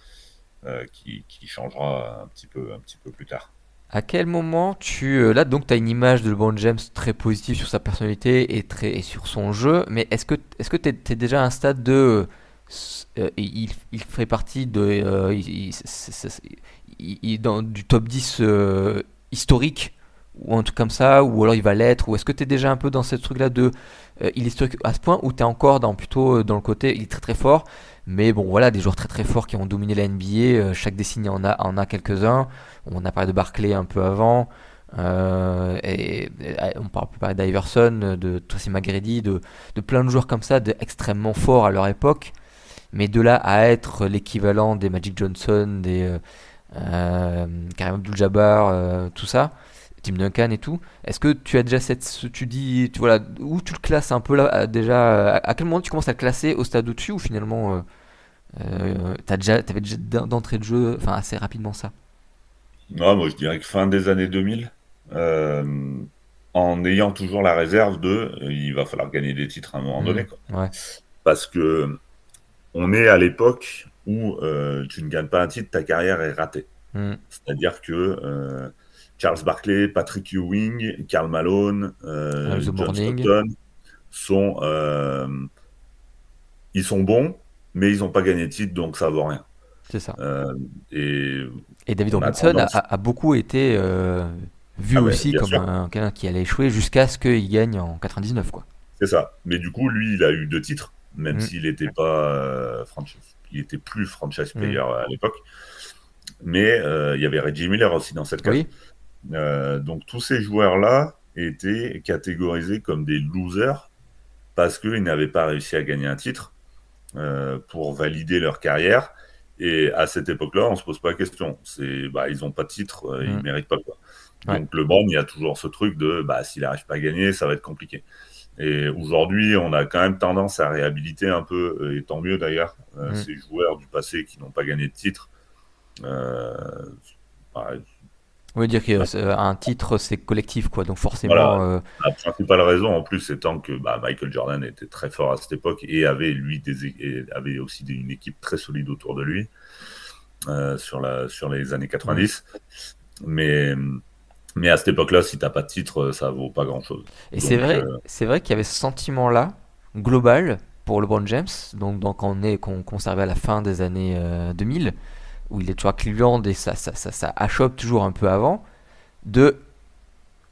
Speaker 4: qui changera un petit peu plus tard.
Speaker 3: À quel moment là donc tu as une image de LeBron James très positive sur sa personnalité et sur son jeu, mais est-ce que t'es déjà à un stade de il fait partie de du top 10 historique ou un truc comme ça, ou alors il va l'être, ou est-ce que tu es déjà un peu dans ce truc là de il est historique à ce point, ou tu es encore plutôt dans le côté il est très très fort, mais bon voilà, des joueurs très très forts qui ont dominé la NBA, chaque décennie en a quelques-uns. On a parlé de Barclay un peu avant, et on peut parler d'Iverson, de Tracy McGrady, de plein de joueurs comme ça, extrêmement forts à leur époque, mais de là à être l'équivalent des Magic Johnson, des Kareem Abdul-Jabbar, tout ça, Tim Duncan et tout. Est-ce que tu as déjà tu dis, voilà, où tu le classes un peu là, déjà, à quel moment tu commences à le classer au stade au-dessus ou finalement t'avais déjà d'entrée de jeu, enfin assez rapidement ça.
Speaker 4: Non, moi je dirais que fin des années 2000, euh, en ayant toujours la réserve de il va falloir gagner des titres à un moment
Speaker 3: Hmm,
Speaker 4: donné, quoi.
Speaker 3: ouais.
Speaker 4: Parce que on est à l'époque où tu ne gagnes pas un titre, ta carrière est ratée.
Speaker 3: Hmm.
Speaker 4: C'est-à-dire que Charles Barkley, Patrick Ewing, Karl Malone,
Speaker 3: The
Speaker 4: John
Speaker 3: Morning,
Speaker 4: Stockton sont, ils sont bons, mais ils n'ont pas gagné de titre, donc ça vaut rien.
Speaker 3: c'est ça.
Speaker 4: Euh, et
Speaker 3: Et David
Speaker 4: on a
Speaker 3: Robinson
Speaker 4: tendance,
Speaker 3: a beaucoup été vu
Speaker 4: ah ben,
Speaker 3: aussi
Speaker 4: bien
Speaker 3: comme
Speaker 4: sûr,
Speaker 3: quelqu'un qui allait échouer jusqu'à ce qu'il gagne en 99, quoi.
Speaker 4: c'est ça. Mais du coup, lui, il a eu 2 titres, même
Speaker 3: Hmm,
Speaker 4: s'il n'était pas il était plus franchise
Speaker 3: hmm.
Speaker 4: player à l'époque. Mais il y avait Reggie Miller aussi dans cette case.
Speaker 3: Oui,
Speaker 4: Donc tous ces joueurs-là étaient catégorisés comme des losers parce qu'ils n'avaient pas réussi à gagner un titre pour valider leur carrière. Et à cette époque-là, on se pose pas la question. C'est, bah, ils ont pas de titre,
Speaker 3: hmm,
Speaker 4: ils méritent pas quoi.
Speaker 3: ouais.
Speaker 4: Donc LeBron, il y a toujours ce truc de, bah, s'il n'arrive pas à gagner, ça va être compliqué. Et aujourd'hui, on a quand même tendance à réhabiliter un peu, et tant mieux d'ailleurs,
Speaker 3: Hmm.
Speaker 4: ces joueurs du passé qui n'ont pas gagné de titre. Euh, bah,
Speaker 3: On veut dire qu'un titre c'est collectif, quoi. Donc
Speaker 4: voilà.
Speaker 3: forcément,
Speaker 4: La principale raison, en plus, étant que bah, Michael Jordan était très fort à cette époque et avait, lui, et avait aussi une équipe très solide autour de lui sur les années
Speaker 3: hmm.
Speaker 4: 90. Mais, mais à cette époque-là, si t'as pas de titre, ça vaut pas grand-chose.
Speaker 3: Et
Speaker 4: Donc,
Speaker 3: c'est vrai qu'il y avait ce sentiment-là global pour LeBron James. Donc quand qu'on conservait à la fin des années 2000, où il est toujours à Cleveland et ça achoppe toujours un peu avant, de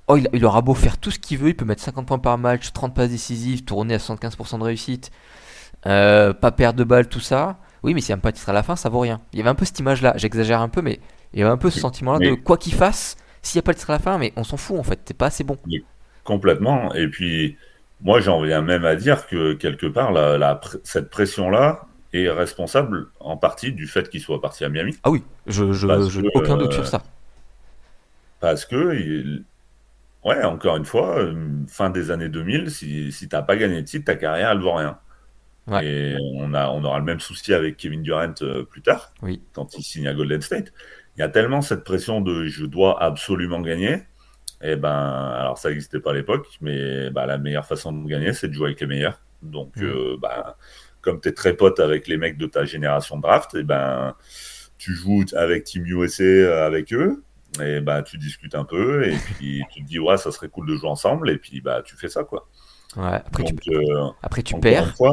Speaker 3: oh, il aura beau faire tout ce qu'il veut, il peut mettre 50 points par match, 30 passes décisives, tourner à 75% de réussite, pas perdre de balles, tout ça. Oui, mais s'il n'y a pas de titre à la fin, ça vaut rien. Il y avait un peu cette image-là, j'exagère un peu, mais il y avait un peu ce sentiment-là de
Speaker 4: mais,
Speaker 3: quoi qu'il fasse, s'il n'y a pas de titre à la fin, mais on s'en fout en fait, t'es pas assez bon.
Speaker 4: mais complètement. Et puis, moi, j'en viens même à dire que quelque part, cette pression-là est responsable en partie du fait qu'il soit parti à Miami.
Speaker 3: Ah oui,
Speaker 4: Parce
Speaker 3: je
Speaker 4: que,
Speaker 3: aucun doute sur ça.
Speaker 4: parce que ouais, encore une fois, fin des années 2000, si t'as pas gagné de titre, ta carrière, elle vaut rien.
Speaker 3: Ouais,
Speaker 4: Et on aura le même souci avec Kevin Durant plus tard,
Speaker 3: oui.
Speaker 4: quand il signe à Golden State. Il y a tellement cette pression de je dois absolument gagner. Et ben, alors ça n'existait pas à l'époque, mais bah, la meilleure façon de gagner, c'est de jouer avec les meilleurs. Donc,
Speaker 3: Mm.
Speaker 4: bah, comme tu es très pote avec les mecs de ta génération de draft, et ben, tu joues avec Team USA avec eux, et ben, tu discutes un peu, et puis tu te dis, ouais, ça serait cool de jouer ensemble, et puis bah, tu fais ça, quoi.
Speaker 3: Ouais,
Speaker 4: Donc,
Speaker 3: après tu
Speaker 4: encore une
Speaker 3: perds.
Speaker 4: fois,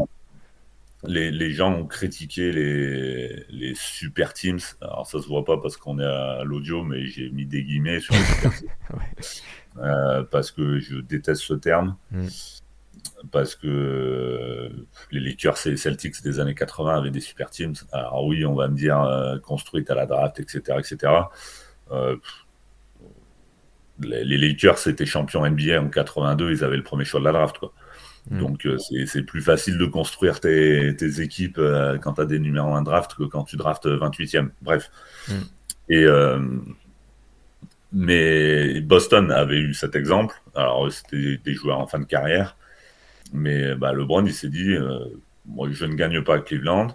Speaker 4: les gens ont critiqué les super teams. Alors, ça se voit pas parce qu'on est à l'audio, mais j'ai mis des guillemets sur les super teams.
Speaker 3: Ouais.
Speaker 4: Parce que je déteste ce terme,
Speaker 3: Mm.
Speaker 4: parce que les Lakers et les Celtics des années 80 avaient des super teams. Alors oui, on va me dire construites à la draft, etc., etc. Euh, les Lakers étaient champions NBA en 82, ils avaient le premier choix de la draft, quoi.
Speaker 3: Mm.
Speaker 4: Donc c'est plus facile de construire tes équipes quand tu as des numéros 1 draft que quand tu draftes 28e. Bref.
Speaker 3: Mm.
Speaker 4: Et mais Boston avait eu cet exemple. Alors c'était des joueurs en fin de carrière, mais bah, LeBron il s'est dit moi je ne gagne pas à Cleveland.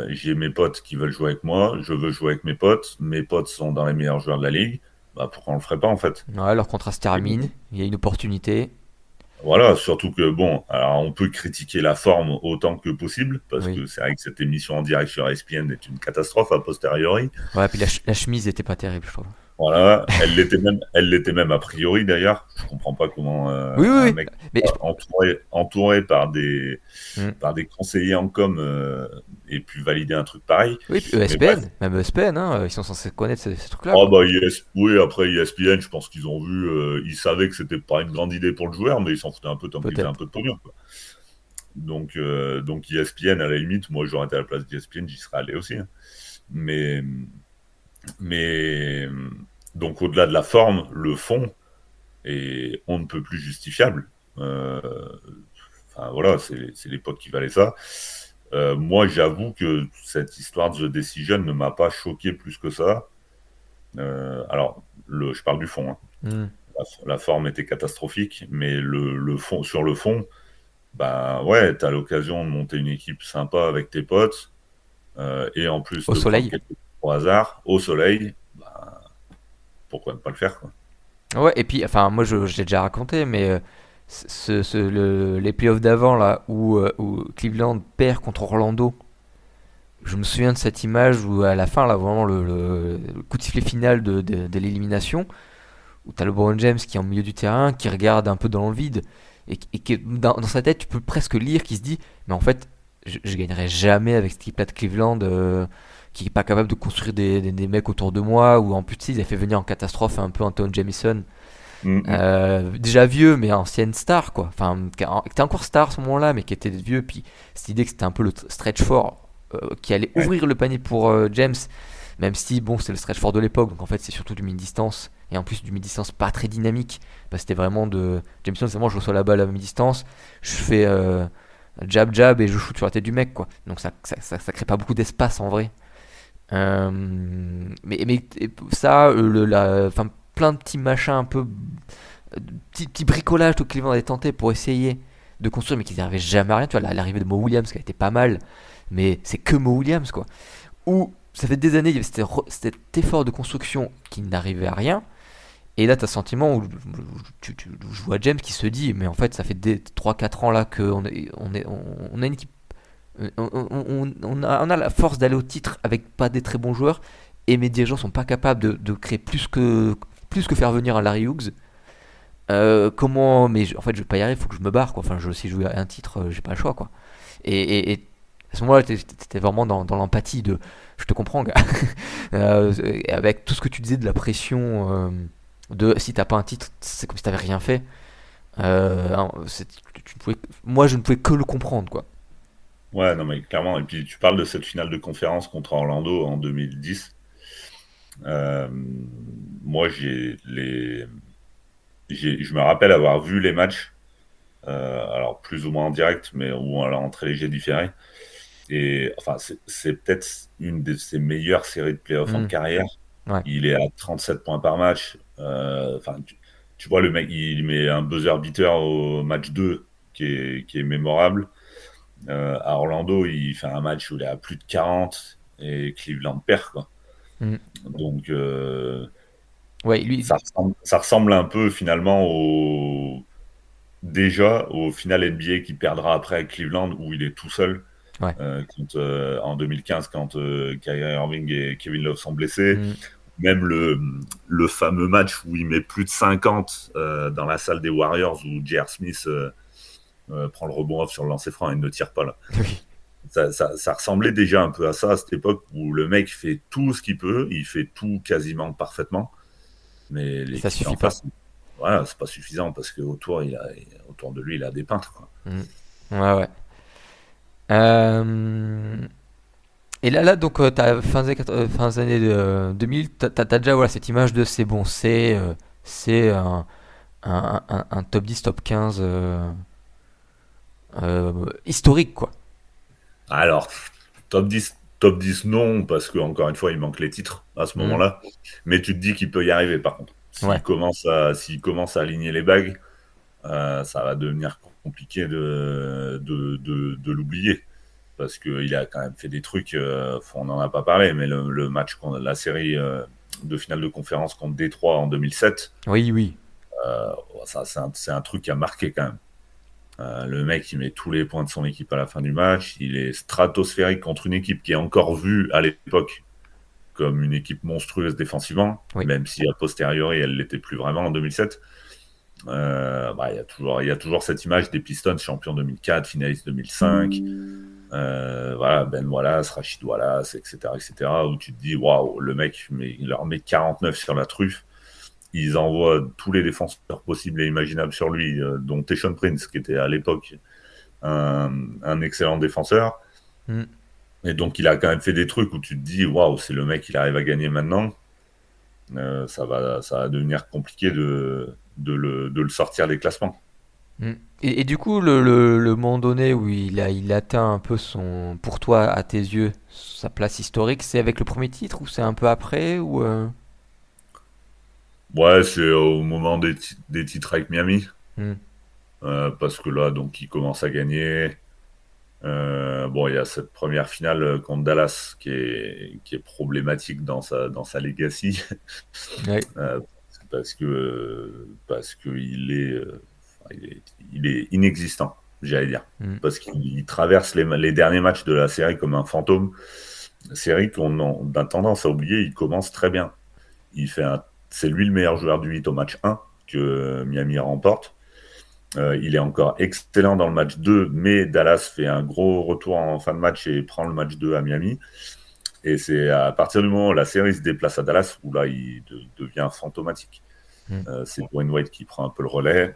Speaker 4: J'ai mes potes qui veulent jouer avec moi, je veux jouer avec mes potes. Mes potes sont dans les meilleurs joueurs de la ligue. Bah, pourquoi on le ferait pas en fait?
Speaker 3: Ouais, leur contrat se
Speaker 4: Et
Speaker 3: termine, il y a une opportunité.
Speaker 4: voilà, surtout que bon, alors on peut critiquer la forme autant que possible, parce
Speaker 3: Oui.
Speaker 4: que c'est vrai que cette émission en direct sur ESPN est une catastrophe a posteriori.
Speaker 3: Ouais, puis la chemise était pas terrible, je trouve.
Speaker 4: Voilà, elle l'était même a priori d'ailleurs. Je comprends pas comment
Speaker 3: Oui, oui,
Speaker 4: un
Speaker 3: oui.
Speaker 4: mec
Speaker 3: Mais
Speaker 4: entouré
Speaker 3: Mm.
Speaker 4: par des conseillers en com ait pu valider un truc pareil.
Speaker 3: Oui, puis
Speaker 4: Mais bref,
Speaker 3: ESPN, même ESPN, hein, ils sont censés connaître ces trucs-là,
Speaker 4: oh
Speaker 3: quoi.
Speaker 4: bah oui, après ESPN, je pense qu'ils ont vu, ils savaient que c'était pas une grande idée pour le joueur, mais ils s'en foutaient un peu tant qu'ils faisaient un
Speaker 3: Peut-être.
Speaker 4: peu de pognon, quoi. Donc ESPN, à la limite, moi j'aurais été à la place d'ESPN, j'y serais allé aussi, hein. Mais, mais donc au-delà de la forme, le fond est on ne peut plus justifiable. Euh, Enfin voilà, c'est les potes qui valaient ça. Moi, j'avoue que cette histoire de The Decision ne m'a pas choqué plus que ça. Alors, je parle du fond, hein.
Speaker 3: Hmm.
Speaker 4: La forme était catastrophique, mais le fond, sur le fond, bah ouais, t'as l'occasion de monter une équipe sympa avec tes potes, et en plus
Speaker 3: Au
Speaker 4: de prendre
Speaker 3: soleil.
Speaker 4: quelques au hasard, au soleil, bah, pourquoi ne pas le faire, quoi.
Speaker 3: Ouais, et puis, enfin, moi, j'ai déjà raconté, mais les playoffs d'avant, là, où Cleveland perd contre Orlando, je me souviens de cette image où, à la fin, là, vraiment, le coup de sifflet final de l'élimination, où t'as LeBron James qui est en milieu du terrain, qui regarde un peu dans le vide, et que dans sa tête, tu peux presque lire, qui se dit, mais en fait, je gagnerai jamais avec cette équipe-là de Cleveland, qui est pas capable de construire des mecs autour de moi, ou en plus, tu sais, ils avaient fait venir en catastrophe un peu Anton Jamison,
Speaker 4: Mm,
Speaker 3: déjà vieux, mais ancienne star, quoi. Enfin, qui était encore star à ce moment-là, mais qui était vieux. Puis cette idée que c'était un peu le stretch four qui allait
Speaker 4: ouais.
Speaker 3: ouvrir le panier pour James, même si, bon, c'est le stretch four de l'époque, donc en fait, c'est surtout du mi-distance. Et en plus, du mi-distance pas très dynamique. Parce que c'était vraiment de. Jameson, c'est vraiment, je reçois la balle à mi-distance, je fais jab jab et je shoot sur la tête du mec, quoi. Donc ça crée pas beaucoup d'espace en vrai. Mais ça, enfin, plein de petits machins un peu petits bricolages que Cleveland avait tenté pour essayer de construire, mais qui n'arrivaient jamais à rien. Tu vois, l'arrivée de Mo Williams qui a été pas mal, mais c'est que Mo Williams, quoi. Ou ça fait des années, il y avait cet effort de construction qui n'arrivait à rien. Et là, tu as ce sentiment où je vois James qui se dit, mais en fait, ça fait 3-4 ans là on a une équipe. On a la force d'aller au titre avec pas des très bons joueurs, et mes dirigeants sont pas capables de créer plus que faire venir un Larry Hughes. Comment, mais en fait, je vais pas y arriver, il faut que je me barre, quoi. Enfin, si je veux un titre, j'ai pas le choix, quoi. Et à ce moment-là, t'étais vraiment dans l'empathie de, je te comprends, gars. Avec tout ce que tu disais de la pression, de si t'as pas un titre, c'est comme si t'avais rien fait. Moi, je ne pouvais que le comprendre, quoi.
Speaker 4: Ouais, non, mais clairement. Et puis, tu parles de cette finale de conférence contre Orlando en 2010. Euh, Moi, je me rappelle avoir vu les matchs, alors plus ou moins en direct, mais ou alors en très léger différé. Et enfin, c'est peut-être une de ses meilleures séries de playoffs en
Speaker 3: Hmm,
Speaker 4: carrière.
Speaker 3: ouais.
Speaker 4: Il est à 37 points par match. Enfin, tu vois, le mec, il met un buzzer beater au match 2 qui est mémorable. À Orlando, il fait un match où il est à plus de 40 et Cleveland perd, quoi.
Speaker 3: Hmm.
Speaker 4: Donc,
Speaker 3: Ouais, lui,
Speaker 4: ça ressemble un peu finalement déjà au final NBA qui perdra après avec Cleveland où il est tout seul.
Speaker 3: ouais.
Speaker 4: En 2015, quand Kyrie Irving et Kevin Love sont blessés,
Speaker 3: Hmm.
Speaker 4: même le fameux match où il met plus de 50 dans la salle des Warriors où J.R. Smith prend le rebond off sur le lancer franc et ne tire pas là.
Speaker 3: Oui.
Speaker 4: Ça ressemblait déjà un peu à ça à cette époque où le mec fait tout ce qu'il peut, il fait tout quasiment parfaitement, mais
Speaker 3: Et ça
Speaker 4: l'équipe
Speaker 3: suffit
Speaker 4: en
Speaker 3: pas.
Speaker 4: face, voilà, c'est pas suffisant parce que autour de lui, il a des peintres, quoi.
Speaker 3: Hmm. Ouais, ouais. Euh, Et là, donc, t'as fin des années 2000, t'as déjà voilà, cette image de c'est bon, c'est un top 10, top 15 historique, quoi.
Speaker 4: Alors, top dix non, parce que encore une fois, il manque les titres à ce
Speaker 3: Hmm.
Speaker 4: moment-là. Mais tu te dis qu'il peut y arriver par contre.
Speaker 3: Ouais,
Speaker 4: S'il commence à aligner les bagues, ça va devenir compliqué de l'oublier. Parce qu'il a quand même fait des trucs, on n'en a pas parlé, mais le match, la série de finale de conférence contre Détroit en 2007,
Speaker 3: oui, oui.
Speaker 4: ça, c'est un truc qui a marqué quand même. Le mec, il met tous les points de son équipe à la fin du match. Il est stratosphérique contre une équipe qui est encore vue à l'époque comme une équipe monstrueuse défensivement,
Speaker 3: Oui.
Speaker 4: même si a posteriori, elle l'était plus vraiment en 2007. Il y a toujours cette image des Pistons champions 2004, finalistes 2005. Voilà, Ben Wallace, Rachid Wallace, etc., où tu te dis, waouh, le mec, il leur met 49 sur la truffe. Ils envoient tous les défenseurs possibles et imaginables sur lui, dont Tayshaun Prince, qui était à l'époque un excellent défenseur.
Speaker 3: Hmm.
Speaker 4: Et donc, il a quand même fait des trucs où tu te dis, waouh, c'est le mec, il arrive à gagner maintenant. Ça va devenir compliqué de le sortir des classements.
Speaker 3: Hmm. Et du coup, le moment donné où il atteint un peu pour toi, à tes yeux, sa place historique, c'est avec le premier titre ou c'est un peu après ou
Speaker 4: Ouais, c'est au moment des titres avec Miami.
Speaker 3: Hmm.
Speaker 4: Parce que là, donc, il commence à gagner. Bon, il y a cette première finale contre Dallas qui est problématique dans sa legacy.
Speaker 3: Ouais.
Speaker 4: Euh, parce que enfin, il est inexistant, j'allais dire.
Speaker 3: Hmm.
Speaker 4: Parce qu'il traverse les derniers matchs de la série comme un fantôme. Série qu'on a tendance à oublier, il commence très bien. C'est lui le meilleur joueur du 8 au match 1 que Miami remporte. Il est encore excellent dans le match 2, mais Dallas fait un gros retour en fin de match et prend le match 2 à Miami. Et c'est à partir du moment où la série se déplace à Dallas où là, devient fantomatique.
Speaker 3: Hmm.
Speaker 4: C'est Dwayne Wade qui prend un peu le relais.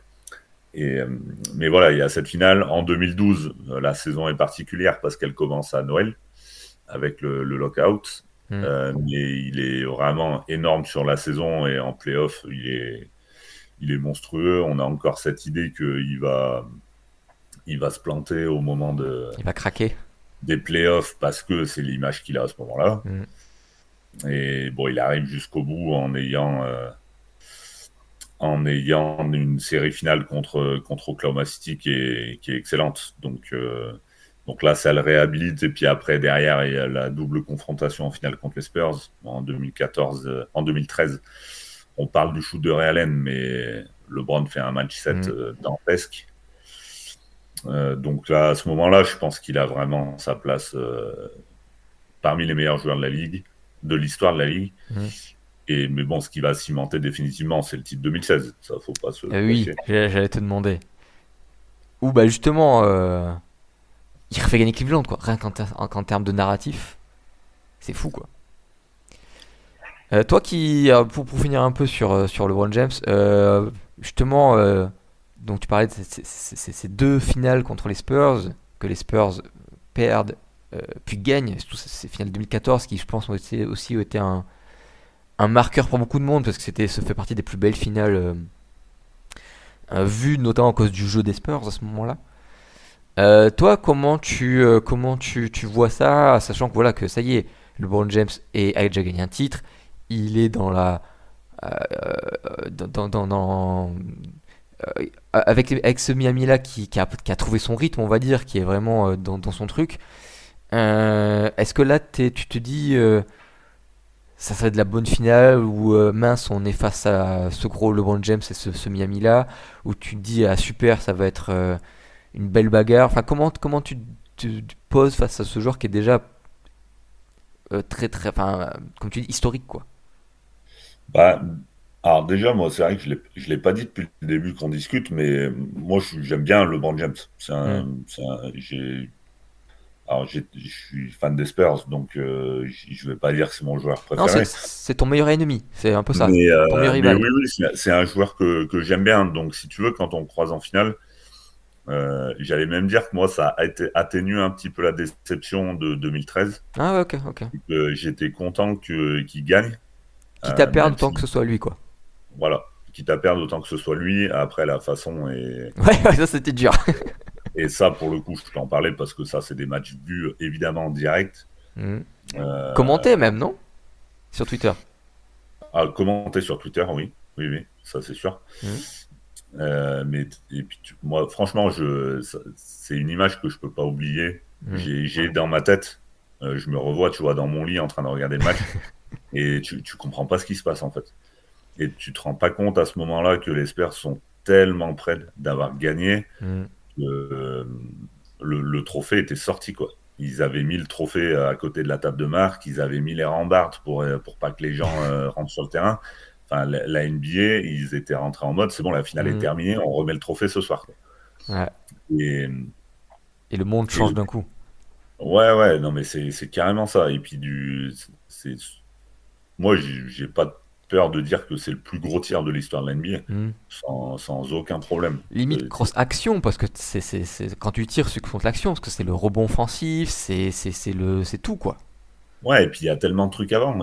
Speaker 4: Mais voilà, il y a cette finale. En 2012, la saison est particulière parce qu'elle commence à Noël avec le lockout.
Speaker 3: Hmm.
Speaker 4: Mais il est vraiment énorme sur la saison et en playoff, il est monstrueux. On a encore cette idée il va se planter au moment
Speaker 3: Il va craquer.
Speaker 4: des playoffs parce que c'est l'image qu'il a à ce moment-là.
Speaker 3: Hmm.
Speaker 4: Et bon, il arrive jusqu'au bout en ayant une série finale contre Oklahoma City qui est excellente. Donc là, ça le réhabilite. Et puis après, derrière, il y a la double confrontation en finale contre les Spurs en 2013. On parle du shoot de Ray Allen, mais LeBron fait un match 7 dantesque. Donc là, à ce moment-là, je pense qu'il a vraiment sa place parmi les meilleurs joueurs de la Ligue, de l'histoire de la Ligue.
Speaker 3: Hmm.
Speaker 4: Mais bon, ce qui va cimenter définitivement, c'est le titre 2016. Ça, faut pas se le
Speaker 3: Oui,
Speaker 4: cacher.
Speaker 3: j'allais te demander. Ou bah justement, il refait gagner Cleveland, quoi. Rien qu'en termes de narratif, c'est fou, quoi. Toi qui, pour finir un peu sur LeBron James, justement, donc tu parlais de ces deux finales contre les Spurs, que les Spurs perdent, puis gagnent, surtout ces finales 2014 qui, je pense, aussi été un marqueur pour beaucoup de monde, parce que ça fait partie des plus belles finales vues, notamment à cause du jeu des Spurs à ce moment-là. Toi, comment tu vois ça, sachant que voilà que ça y est, LeBron James a déjà gagné un titre, il est avec ce Miami là qui a trouvé son rythme, on va dire, qui est vraiment dans son truc. Est-ce que là tu te dis ça serait de la bonne finale ou mince on est face à ce gros LeBron James et ce Miami là, ou tu te dis ah super ça va être une belle bagarre. Enfin, comment tu poses face à ce joueur qui est déjà très très, enfin, comme tu dis, historique quoi.
Speaker 4: Bah, alors déjà, moi, c'est vrai que je l'ai pas dit depuis le début qu'on discute, mais moi, j'aime bien LeBron James.
Speaker 3: Hmm.
Speaker 4: Je suis fan des Spurs, donc je vais pas dire que c'est mon joueur
Speaker 3: Non, c'est
Speaker 4: préféré.
Speaker 3: c'est ton meilleur ennemi, c'est un peu ça,
Speaker 4: Mais,
Speaker 3: ton meilleur
Speaker 4: mais
Speaker 3: rival.
Speaker 4: oui, oui, c'est un joueur que j'aime bien. Donc, si tu veux, quand on croise en finale, j'allais même dire que moi, ça a été atténué un petit peu la déception de 2013.
Speaker 3: Ah ouais, ok, ok.
Speaker 4: J'étais content qu'il gagne,
Speaker 3: Quitte à perdre
Speaker 4: même
Speaker 3: autant que
Speaker 4: si,
Speaker 3: ce soit lui quoi.
Speaker 4: voilà, quitte à perdre autant que ce soit lui. Après, la façon est.
Speaker 3: Ouais, ouais, ça c'était dur.
Speaker 4: Et ça, pour le coup, je peux en parler parce que ça, c'est des matchs vus évidemment en direct.
Speaker 3: Hmm. Commenté
Speaker 4: Euh,
Speaker 3: même, non? Sur Twitter.
Speaker 4: à commenter sur Twitter, oui, oui, oui, ça c'est sûr.
Speaker 3: Hmm.
Speaker 4: Et puis, moi, franchement, c'est une image que je peux pas oublier.
Speaker 3: Hmm.
Speaker 4: J'ai dans ma tête, je me revois, tu vois, dans mon lit en train de regarder le match, et tu comprends pas ce qui se passe en fait. Et tu te rends pas compte à ce moment-là que les Spurs sont tellement près d'avoir gagné
Speaker 3: Hmm.
Speaker 4: que le trophée était sorti, quoi. Ils avaient mis le trophée à côté de la table de marque, ils avaient mis les rambardes pour pas que les gens rentrent sur le terrain. Enfin, la NBA, ils étaient rentrés en mode, c'est bon, la finale est
Speaker 3: Hmm.
Speaker 4: terminée, on remet le trophée ce soir, quoi.
Speaker 3: Ouais.
Speaker 4: Et,
Speaker 3: Et le monde change
Speaker 4: et
Speaker 3: d'un coup.
Speaker 4: ouais, ouais, non, mais c'est carrément ça. Et puis, c'est, moi, j'ai pas peur de dire que c'est le plus gros tir de l'histoire de la NBA,
Speaker 3: Hmm.
Speaker 4: sans aucun problème.
Speaker 3: Limite
Speaker 4: C'est-
Speaker 3: cross action parce que quand tu tires c'est contre l'action parce que c'est le rebond offensif, c'est tout quoi.
Speaker 4: Ouais, et puis il y a tellement de trucs avant,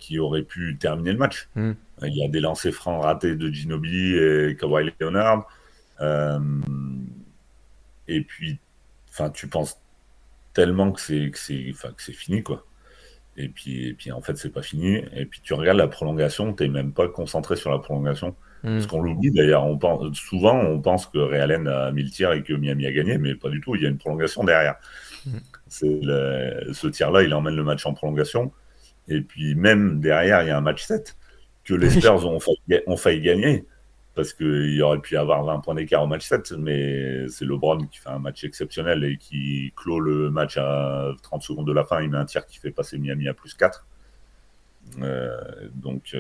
Speaker 4: qui auraient pu terminer le match.
Speaker 3: Hmm.
Speaker 4: Il y a des lancers francs ratés de Ginobili et Kawhi Leonard. Euh, et puis, enfin, tu penses tellement enfin, que c'est fini, quoi. Et puis en fait, c'est pas fini. Et puis tu regardes la prolongation, t'es même pas concentré sur la prolongation.
Speaker 3: Hmm.
Speaker 4: Parce qu'on l'oublie d'ailleurs. Souvent, on pense que Real Allen a mis le tir et que Miami a gagné, mais pas du tout. Il y a une prolongation derrière.
Speaker 3: Hmm.
Speaker 4: Ce tir-là, il emmène le match en prolongation. Et puis même derrière, il y a un match 7 que les
Speaker 3: Oui.
Speaker 4: Spurs ont failli gagner. Parce qu'il aurait pu y avoir 20 points d'écart au match 7, mais c'est LeBron qui fait un match exceptionnel et qui clôt le match à 30 secondes de la fin. Il met un tir qui fait passer Miami à plus 4. Donc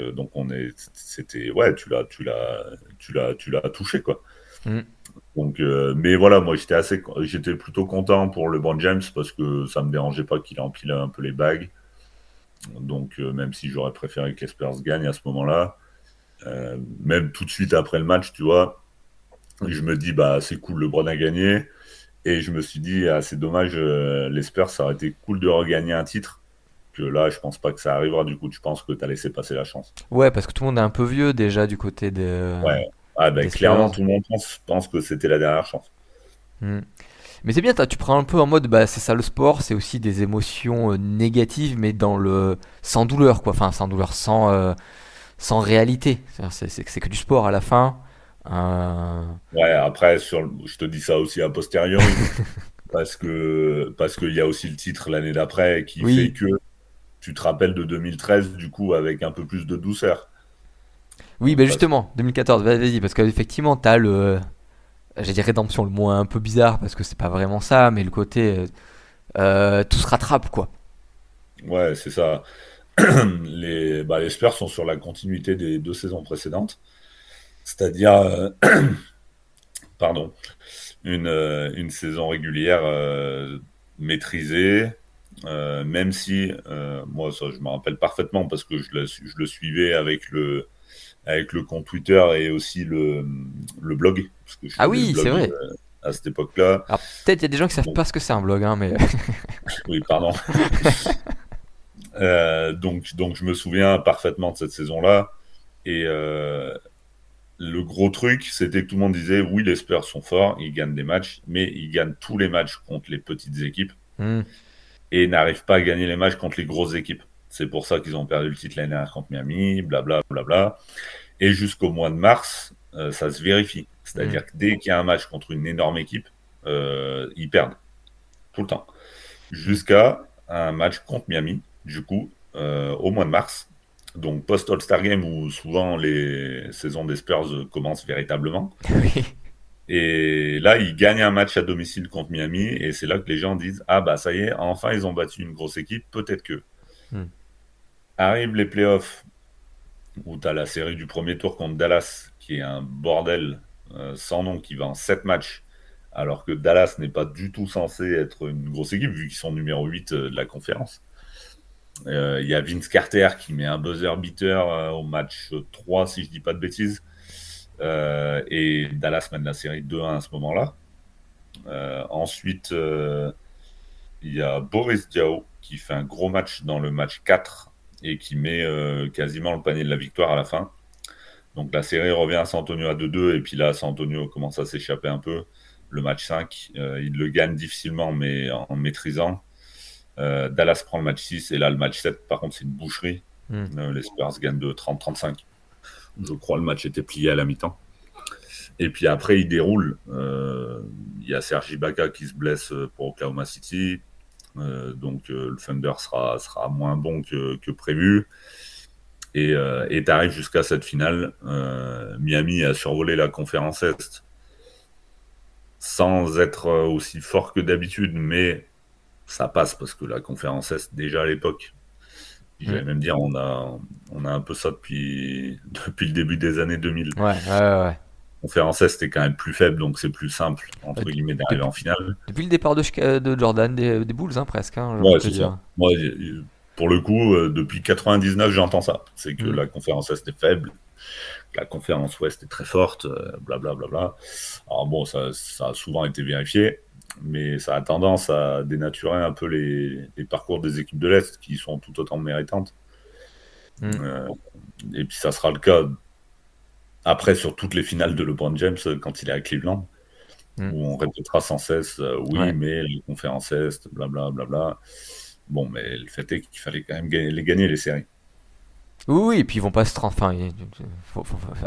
Speaker 4: c'était, ouais, tu l'as touché, quoi.
Speaker 3: Hmm.
Speaker 4: Donc, mais voilà, moi j'étais plutôt content pour LeBron James parce que ça me dérangeait pas qu'il empile un peu les bagues. Donc, même si j'aurais préféré que les Spurs gagnent à ce moment-là, même tout de suite après le match, tu vois, je me dis, bah, c'est cool, LeBron a gagné. Et je me suis dit, ah, c'est dommage, les Spurs, ça aurait été cool de regagner un titre. Que là, je pense pas que ça arrivera. Du coup, je pense que tu as laissé passer la chance.
Speaker 3: Ouais, parce que tout le monde est un peu vieux déjà du côté
Speaker 4: Ouais. Ah, ben,
Speaker 3: des Spurs.
Speaker 4: clairement, tout le monde pense que c'était la dernière chance.
Speaker 3: Hmm. Mais c'est bien, tu prends un peu en mode, bah, c'est ça le sport, c'est aussi des émotions négatives, mais dans le sans douleur, quoi. Enfin, sans douleur, sans réalité. C'est que du sport à la fin. Euh,
Speaker 4: Ouais, après, je te dis ça aussi a posteriori, parce qu'il y a aussi le titre l'année d'après qui fait
Speaker 3: Oui,
Speaker 4: que tu te rappelles de 2013, du coup, avec un peu plus de douceur.
Speaker 3: oui, bah
Speaker 4: Parce
Speaker 3: justement, 2014, vas-y, parce qu'effectivement, t'as j'ai dit rédemption, le mot est un peu bizarre parce que c'est pas vraiment ça, mais le côté tout se rattrape, quoi.
Speaker 4: ouais, c'est ça. Les Spurs sont sur la continuité des 2 saisons précédentes, c'est-à-dire, pardon, une saison régulière maîtrisée, même si, moi, ça, je me rappelle parfaitement parce que je le suivais avec le compte Twitter et aussi le blog, parce que je
Speaker 3: Ah
Speaker 4: faisais le
Speaker 3: oui, c'est
Speaker 4: blog
Speaker 3: vrai.
Speaker 4: à cette époque-là.
Speaker 3: Alors peut-être il y a des gens qui savent
Speaker 4: Donc,
Speaker 3: pas ce que c'est un blog, hein, mais
Speaker 4: oui, pardon. Donc, je me souviens parfaitement de cette saison-là. Et le gros truc, c'était que tout le monde disait, oui, les Spurs sont forts, ils gagnent des matchs, mais ils gagnent tous les matchs contre les petites équipes
Speaker 3: Hmm.
Speaker 4: et n'arrivent pas à gagner les matchs contre les grosses équipes. C'est pour ça qu'ils ont perdu le titre l'année dernière contre Miami, blabla, blabla. Et jusqu'au mois de mars, ça se vérifie.
Speaker 3: Hmm.
Speaker 4: C'est-à-dire que dès qu'il y a un match contre une énorme équipe, ils perdent tout le temps.
Speaker 3: Hmm.
Speaker 4: Jusqu'à un match contre Miami, du coup, au mois de mars. Donc post-All-Star Game où souvent les saisons des Spurs commencent véritablement.
Speaker 3: Oui.
Speaker 4: Et là, ils gagnent un match à domicile contre Miami et c'est là que les gens disent, ah bah ça y est, enfin ils ont battu une grosse équipe, peut-être que.
Speaker 3: Hmm.
Speaker 4: Arrivent les playoffs où tu as la série du premier tour contre Dallas, qui est un bordel sans nom, qui va en 7 matchs, alors que Dallas n'est pas du tout censé être une grosse équipe, vu qu'ils sont numéro 8 de la conférence. Il y a Vince Carter qui met un buzzer beater au match 3, si je dis pas de bêtises. Et Dallas mène la série 2-1 à ce moment-là. Ensuite, il y a Boris Diaw qui fait un gros match dans le match 4 et qui met quasiment le panier de la victoire à la fin. Donc la série revient à San Antonio à 2-2 et puis là, San Antonio commence à s'échapper un peu. Le match 5, il le gagne difficilement mais en maîtrisant. Dallas prend le match 6 et là, le match 7, par contre, c'est une boucherie.
Speaker 3: Hmm.
Speaker 4: Les Spurs gagnent de 30-35. Je crois le match était plié à la mi-temps. Et puis après, il déroule. Il y a Serge Ibaka qui se blesse pour Oklahoma City. Donc le Thunder sera moins bon que prévu. Et tu arrives jusqu'à cette finale. Miami a survolé la conférence Est sans être aussi fort que d'habitude, mais ça passe parce que la conférence Est, déjà à l'époque,
Speaker 3: Hmm.
Speaker 4: j'allais même dire, on a un peu ça depuis le début des années 2000.
Speaker 3: Ouais, ouais, ouais, ouais.
Speaker 4: Conférence Est est quand même plus faible, donc c'est plus simple,
Speaker 3: Bah,
Speaker 4: entre guillemets, d'arriver
Speaker 3: depuis,
Speaker 4: en finale.
Speaker 3: depuis le départ de Jordan, des Bulls, hein, presque, hein, j'ai envie de
Speaker 4: Ouais,
Speaker 3: te
Speaker 4: c'est ça.
Speaker 3: dire.
Speaker 4: Moi, pour le coup, depuis 99, j'entends ça. C'est que
Speaker 3: Hmm.
Speaker 4: la conférence Est est faible, que la conférence Ouest est très forte, blablabla. Bla, bla, bla. Alors bon, ça a souvent été vérifié, mais ça a tendance à dénaturer un peu les parcours des équipes de l'Est, qui sont tout autant méritantes.
Speaker 3: Hmm.
Speaker 4: Euh, et puis ça sera le cas après sur toutes les finales de LeBron James quand il est à Cleveland,
Speaker 3: Hmm.
Speaker 4: où on répétera sans cesse oui,
Speaker 3: Ouais.
Speaker 4: mais les conférences Est, blablabla. Bla, bla. Bon, mais le fait est qu'il fallait quand même les gagner, les séries.
Speaker 3: Oui, oui, et puis ils vont pas se enfin,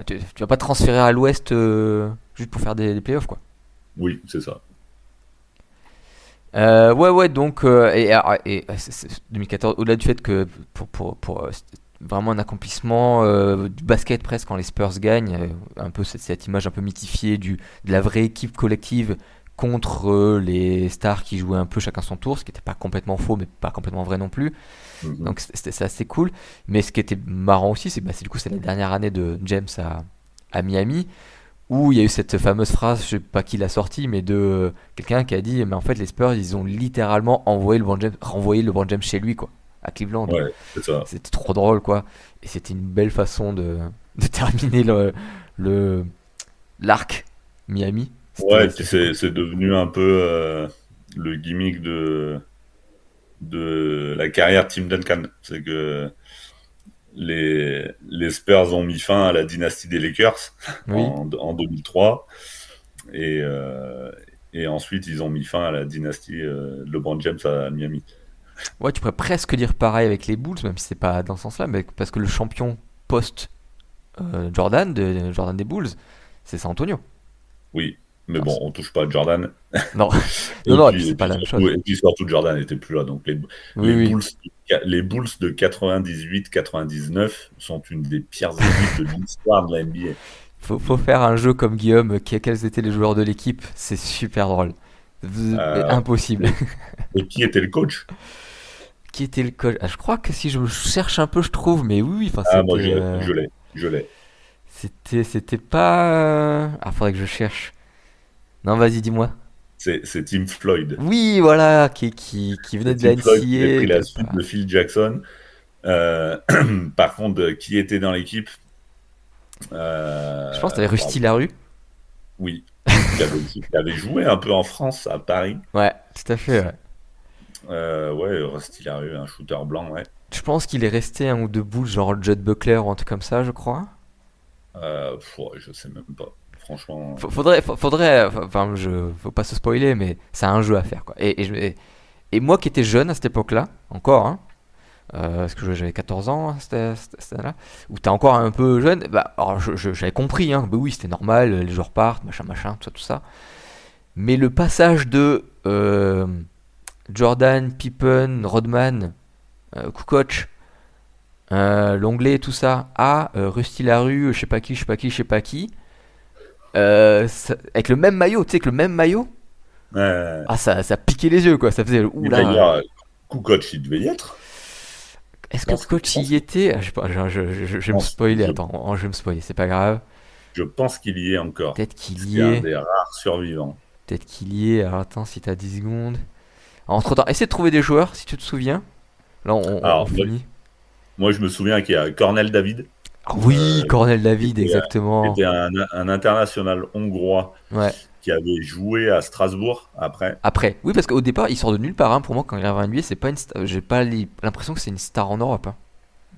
Speaker 3: tu vas pas transférer à l'Ouest juste pour faire des playoffs, quoi.
Speaker 4: Oui, c'est ça.
Speaker 3: Ouais, ouais, donc, 2014, au-delà du fait que c'était vraiment un accomplissement du basket presque quand les Spurs gagnent, un peu cette image un peu mythifiée de la vraie équipe collective contre les stars qui jouaient un peu chacun son tour, ce qui n'était pas complètement faux, mais pas complètement vrai non plus.
Speaker 4: Mhm.
Speaker 3: Donc c'est assez cool. Mais ce qui était marrant aussi, c'est que du coup, c'est la dernière année de James à Miami, où il y a eu cette fameuse phrase, je sais pas qui l'a sortie, mais de quelqu'un qui a dit, mais en fait les Spurs, ils ont littéralement renvoyé LeBron James chez lui, quoi, à Cleveland.
Speaker 4: Ouais, c'est ça.
Speaker 3: C'était trop drôle, quoi. Et c'était une belle façon de terminer le l'arc Miami.
Speaker 4: Ouais, puis
Speaker 3: C'était cool.
Speaker 4: c'est devenu un peu le gimmick de la carrière Tim Duncan. C'est que les Spurs ont mis fin à la dynastie des Lakers
Speaker 3: Oui.
Speaker 4: en 2003 et, euh, et ensuite ils ont mis fin à la dynastie LeBron James à Miami.
Speaker 3: Ouais, tu pourrais presque dire pareil avec les Bulls, même si c'est pas dans ce sens-là, mais parce que le champion post Jordan des Bulls, c'est San Antonio.
Speaker 4: Oui, mais
Speaker 3: Enfin,
Speaker 4: bon, on touche pas à Jordan.
Speaker 3: non, non, non, et puis c'est pas la même chose.
Speaker 4: Et puis surtout Jordan n'était plus là. Donc
Speaker 3: Oui,
Speaker 4: les
Speaker 3: oui.
Speaker 4: Bulls, les Bulls de 98-99 sont une des pires équipes de l'histoire de la NBA.
Speaker 3: Faut faire un jeu comme Guillaume, quels étaient les joueurs de l'équipe, c'est super drôle.
Speaker 4: Euh,
Speaker 3: Impossible.
Speaker 4: et, et qui était le coach?
Speaker 3: Qui était le coach? Ah, je crois que si je me cherche un peu, je trouve, mais oui, oui, enfin,
Speaker 4: Ah, moi je l'ai.
Speaker 3: c'était pas. Ah, faudrait que je cherche. Non, vas-y, dis-moi.
Speaker 4: C'est Tim Floyd.
Speaker 3: Oui, voilà, qui venait
Speaker 4: C'est
Speaker 3: de la
Speaker 4: Tim Floyd qui avait
Speaker 3: NCAA,
Speaker 4: pris la suite de Phil Jackson. Euh, Par contre, qui était dans l'équipe?
Speaker 3: je pense que t'avais
Speaker 4: Pardon.
Speaker 3: Rusty Larue.
Speaker 4: Oui, qui avait joué un peu en France, à Paris.
Speaker 3: Ouais, tout à fait, ouais.
Speaker 4: Ouais, Rusty Larue, un shooter blanc, ouais.
Speaker 3: Je pense qu'il est resté un ou deux bouts, genre Judd Buckler ou un truc comme ça, je crois.
Speaker 4: Ouais, je sais même pas. Franchement,
Speaker 3: Enfin, faut pas se spoiler, mais c'est un jeu à faire, quoi. Et moi qui étais jeune à cette époque-là, encore, hein, parce que j'avais 14 ans à cette année-là, où t'es encore un peu jeune, bah, alors j'avais compris, hein, bah oui, c'était normal, les joueurs partent, machin, machin, tout ça, tout ça. Mais le passage de Jordan, Pippen, Rodman, Kukoc, Longley, tout ça, à Rusty Larue, je sais pas qui, je sais pas qui, je sais pas qui, avec le même maillot, tu sais, avec le même maillot,
Speaker 4: euh,
Speaker 3: ah, ça piquait les yeux, quoi, ça faisait,
Speaker 4: et
Speaker 3: oula,
Speaker 4: d'ailleurs, Kukoc, il devait y être.
Speaker 3: est-ce que
Speaker 4: Je
Speaker 3: Kukoc
Speaker 4: pense,
Speaker 3: y était? Ah, je sais pas, je vais me spoiler,
Speaker 4: je,
Speaker 3: attends, je vais me spoiler, c'est pas grave,
Speaker 4: je pense qu'il y est encore.
Speaker 3: peut-être qu'il
Speaker 4: C'est
Speaker 3: y
Speaker 4: un
Speaker 3: est,
Speaker 4: des rares survivants.
Speaker 3: peut-être qu'il y est, alors attends, si t'as 10 secondes, entre temps, essaie de trouver des joueurs, si tu te souviens, là on
Speaker 4: Alors,
Speaker 3: finit.
Speaker 4: moi, je me souviens qu'il y a Cornel David,
Speaker 3: Ah oui, Cornel
Speaker 4: qui
Speaker 3: David,
Speaker 4: était, qui
Speaker 3: exactement,
Speaker 4: était un international hongrois
Speaker 3: ouais.
Speaker 4: qui avait joué à Strasbourg après.
Speaker 3: Après, oui, parce qu'au départ, il sort de nulle part. Hein. Pour moi, quand il arrive en NBA, c'est pas une j'ai pas l'impression que c'est une star en Europe. Hein.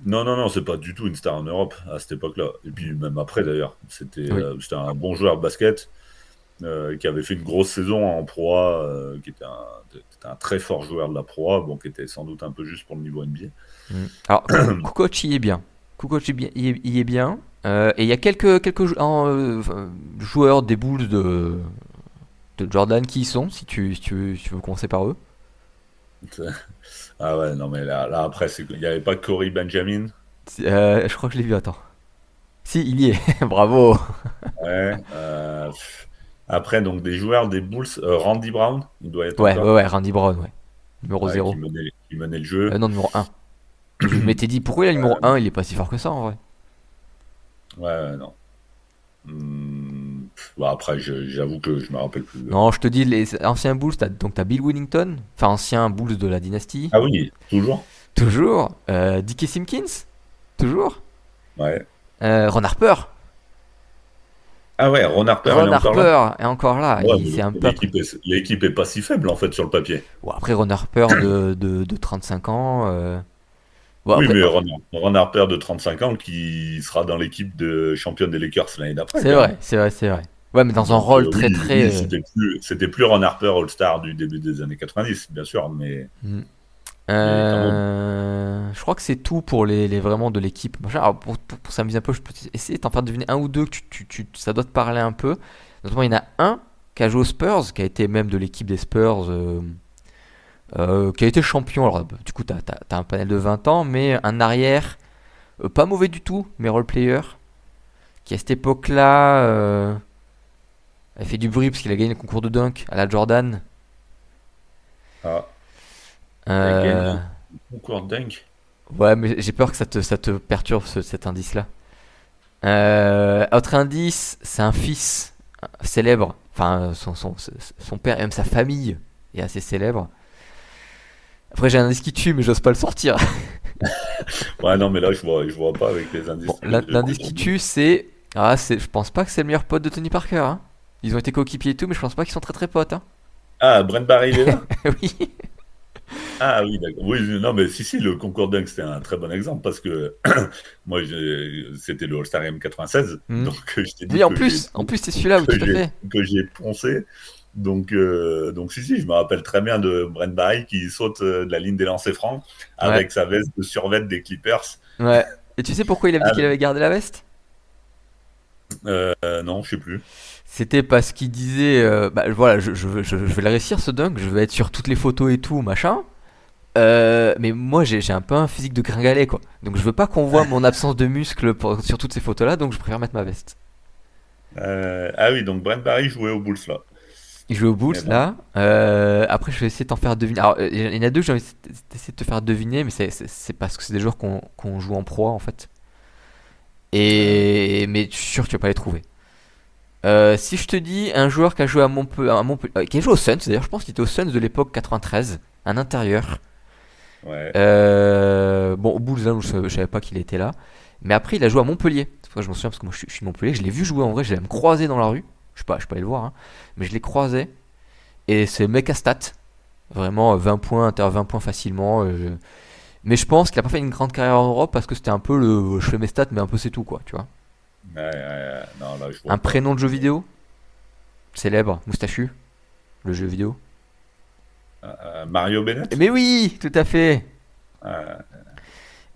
Speaker 4: Non, non, non, c'est pas du tout une star en Europe à cette époque-là. Et puis même après d'ailleurs,
Speaker 3: Oui.
Speaker 4: c'était un bon joueur de basket qui avait fait une grosse saison en Pro A, était un très fort joueur de la Pro A, bon, qui était sans doute un peu juste pour le niveau NBA.
Speaker 3: Mm. Alors, Kukoc y est bien. Kukoc y est bien. Et il y a quelques joueurs des Bulls de Jordan qui y sont, si tu veux commencer par eux.
Speaker 4: Ah ouais, non mais là après, il n'y avait pas Corey Benjamin.
Speaker 3: Je crois que je l'ai vu, attends. Si, il y est. Bravo.
Speaker 4: Ouais. Après, donc des joueurs des Bulls, Randy Brown, il doit être
Speaker 3: Ouais, ouais,
Speaker 4: encore,
Speaker 3: ouais, Randy Brown, ouais. Numéro
Speaker 4: ouais,
Speaker 3: 0.
Speaker 4: qui menait le jeu.
Speaker 3: Non, numéro 1. Je m'étais dit, pourquoi il a le numéro 1? Il est pas si fort que ça, en vrai.
Speaker 4: Ouais, ouais, non. Bon, après, j'avoue que je me rappelle plus.
Speaker 3: Non, je te dis, les anciens Bulls, donc t'as Bill Wellington, enfin ancien Bulls de la dynastie,
Speaker 4: Ah oui, toujours?
Speaker 3: toujours. Dickie Simpkins, toujours.
Speaker 4: Ouais.
Speaker 3: Ron Harper,
Speaker 4: Ah ouais, Ron Harper, il est
Speaker 3: Ron
Speaker 4: encore là?
Speaker 3: Harper est encore là.
Speaker 4: Ouais,
Speaker 3: C'est un
Speaker 4: mais
Speaker 3: peu après.
Speaker 4: l'équipe est pas si faible en fait sur le papier.
Speaker 3: Bon, après Ron Harper de 35 ans. Bon,
Speaker 4: Oui,
Speaker 3: après,
Speaker 4: mais Ron Harper de 35 ans qui sera dans l'équipe de championne des Lakers l'année d'après
Speaker 3: c'est
Speaker 4: quand même.
Speaker 3: vrai, c'est vrai, c'est vrai. Ouais, mais dans un
Speaker 4: Donc
Speaker 3: rôle très
Speaker 4: oui,
Speaker 3: très.
Speaker 4: c'était plus Ron Harper All-Star du début des années 90, bien sûr, mais
Speaker 3: Hmm.
Speaker 4: quand même.
Speaker 3: Je crois que c'est tout pour les vraiment de l'équipe. Machin. Alors, pour s'amuser un peu, je peux essayer de t'en faire deviner un ou deux que ça doit te parler un peu. Notamment, il y en a un qui a joué aux Spurs, qui a été même de l'équipe des Spurs, qui a été champion. Alors, du coup, t'as un panel de 20 ans, mais un arrière pas mauvais du tout, mais role player, qui à cette époque-là a fait du bruit parce qu'il a gagné le concours de dunk à la Jordan.
Speaker 4: Ah, il a gagné
Speaker 3: Euh,
Speaker 4: le concours de dunk.
Speaker 3: ouais, mais j'ai peur que ça te perturbe cet indice-là. Autre indice, c'est un fils célèbre. Enfin, son père et même sa famille est assez célèbre. Après, j'ai un indice qui tue, mais j'ose pas le sortir.
Speaker 4: Ouais, non, mais là, je vois pas avec les indices
Speaker 3: Bon,
Speaker 4: que
Speaker 3: l'indice qui tue, c'est. Je pense pas que c'est le meilleur pote de Tony Parker. Hein. Ils ont été coéquipiers et tout, mais je pense pas qu'ils sont très très potes. Hein.
Speaker 4: Ah, Brent Barry, il est là?
Speaker 3: Oui.
Speaker 4: Ah oui, d'accord. Oui, non, mais si, le concours dunk, c'était un très bon exemple parce que moi, c'était le All-Star Game 96,
Speaker 3: Hmm.
Speaker 4: donc je t'ai dit
Speaker 3: Oui, en plus, c'est celui-là, oui,
Speaker 4: que
Speaker 3: tout à
Speaker 4: j'ai
Speaker 3: fait.
Speaker 4: que j'ai poncé. Donc si, je me rappelle très bien de Brent Barry qui saute de la ligne des lancers francs
Speaker 3: Ouais,
Speaker 4: avec sa veste de survêt des Clippers.
Speaker 3: ouais. Et tu sais pourquoi il avait dit
Speaker 4: Ah,
Speaker 3: qu'il avait gardé la veste?
Speaker 4: non, je sais plus.
Speaker 3: C'était parce qu'il disait, voilà, je vais le réussir ce dunk, je vais être sur toutes les photos et tout, machin. Mais moi j'ai un peu un physique de gringalet quoi. Donc je veux pas qu'on voit mon absence de muscles sur toutes ces photos là, donc je préfère mettre ma veste.
Speaker 4: Ah oui, donc Brent Barry jouait aux Bulls là.
Speaker 3: Il joue aux Bulls
Speaker 4: Eh ben,
Speaker 3: là. Après je vais essayer de t'en faire deviner. Alors il y en a deux que j'ai envie d'essayer de te faire deviner, mais c'est parce que c'est des joueurs qu'on joue en pro en fait. Mais je suis sûr que tu vas pas les trouver. Si je te dis un joueur qui a joué qui a joué aux Suns d'ailleurs, je pense qu'il était aux Suns de l'époque 93, un intérieur.
Speaker 4: ouais.
Speaker 3: Bon, au Bulls, là, je savais pas qu'il était là. Mais après, il a joué à Montpellier. C'est pour ça que je m'en souviens parce que moi je suis de Montpellier. Je l'ai vu jouer en vrai, je l'ai même croisé dans la rue. Je suis pas allé le voir, hein, mais je l'ai croisé. Et c'est mec à stats. Vraiment 20 points, inter 20 points facilement. Mais je pense qu'il a pas fait une grande carrière en Europe parce que c'était un peu le. Je fais mes stats, mais un peu c'est tout quoi, tu vois.
Speaker 4: Ouais, non, là, je
Speaker 3: Un
Speaker 4: vois pas.
Speaker 3: prénom de jeu vidéo célèbre, moustachu, le jeu vidéo.
Speaker 4: Mario Bennett?
Speaker 3: Mais oui, tout à fait.
Speaker 4: Euh,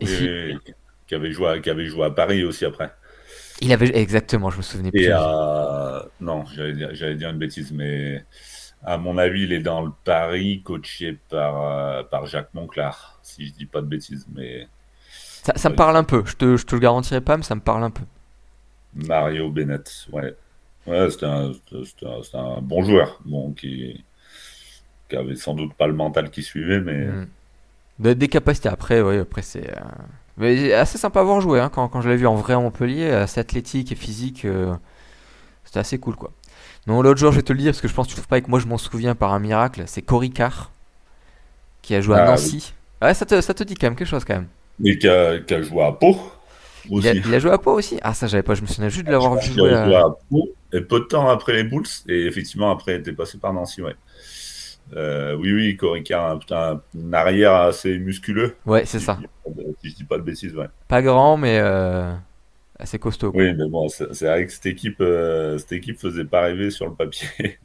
Speaker 3: Et
Speaker 4: oui,
Speaker 3: si.
Speaker 4: oui, oui. Qui avait joué à Paris aussi après.
Speaker 3: Il avait. Exactement, je me souvenais
Speaker 4: Et
Speaker 3: plus.
Speaker 4: non, j'allais dire une bêtise, mais à mon avis, il est dans le Paris, coaché par Jacques Monclar, si je dis pas de bêtises. Mais
Speaker 3: Ça me
Speaker 4: il me
Speaker 3: parle un
Speaker 4: semble.
Speaker 3: peu. Je te le garantirai pas, mais ça me parle un peu.
Speaker 4: Mario Bennett, ouais. Ouais, c'était un bon joueur, bon, qui avait sans doute pas le mental qui suivait, mais
Speaker 3: Hmm. Des capacités après, oui, après c'est. Mais assez sympa à voir jouer, hein, quand je l'ai vu en vrai à Montpellier, assez athlétique et physique, c'était assez cool quoi. Non, l'autre jour je vais te le dire parce que je pense que tu trouves pas et que moi je m'en souviens par un miracle, c'est Cory Carr qui a joué à
Speaker 4: ah oui.
Speaker 3: Nancy. Ouais, ça te dit quand même quelque chose quand même.
Speaker 4: Mais qui a joué à Pau aussi.
Speaker 3: Il a joué à Pau aussi? Ah, ça j'avais pas, je me souviens juste de
Speaker 4: Je
Speaker 3: l'avoir
Speaker 4: pense
Speaker 3: vu
Speaker 4: qu'il
Speaker 3: jouer
Speaker 4: a joué
Speaker 3: à.
Speaker 4: à Pau, et peu de temps après les Bulls, et effectivement, après, il était passé par Nancy, ouais. Oui, oui, Corica, un arrière assez musculeux,
Speaker 3: Ouais, c'est ça.
Speaker 4: si je dis pas de bêtises, ouais.
Speaker 3: Pas grand, mais assez costaud quoi.
Speaker 4: Oui, mais bon, c'est vrai que cette équipe faisait pas rêver sur le papier.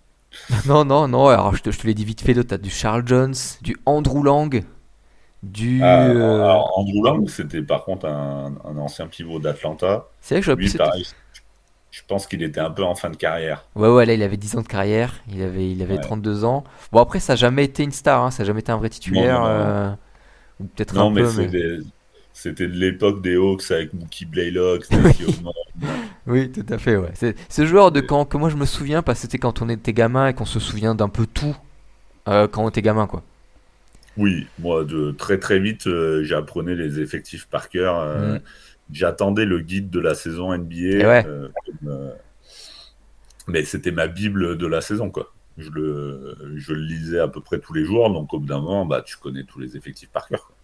Speaker 3: Non, non, non, alors je te l'ai dit vite fait, d'autres, t'as du Charles Jones, du Andrew Lang, du.
Speaker 4: Alors, Andrew Lang, c'était par contre un ancien pivot d'Atlanta.
Speaker 3: C'est vrai que j'aurais pu
Speaker 4: Lui,
Speaker 3: citer.
Speaker 4: pareil, je pense qu'il était un peu en fin de carrière.
Speaker 3: Ouais, ouais, là, il avait 10 ans de carrière, il avait
Speaker 4: Ouais.
Speaker 3: 32 ans. Bon, après, ça n'a jamais été une star, hein, ça n'a jamais été un vrai
Speaker 4: Non,
Speaker 3: titulaire,
Speaker 4: non, non.
Speaker 3: ou peut-être un
Speaker 4: Non, mais
Speaker 3: peu, mais.
Speaker 4: c'était de l'époque des Hawks avec Mookie Blaylock, Stacey
Speaker 3: Oui,
Speaker 4: Osman.
Speaker 3: oui, tout à fait, ouais. C'est ce joueur de quand que moi je me souviens, parce que c'était quand on était gamin et qu'on se souvient d'un peu tout quand on était gamin, quoi.
Speaker 4: Oui, moi, de très très vite, j'apprenais les effectifs par cœur.
Speaker 3: Hmm.
Speaker 4: J'attendais le guide de la saison
Speaker 3: Et
Speaker 4: NBA,
Speaker 3: ouais,
Speaker 4: mais c'était ma bible de la saison, quoi. Je le lisais à peu près tous les jours, donc au bout d'un moment, bah, tu connais tous les effectifs par cœur, quoi.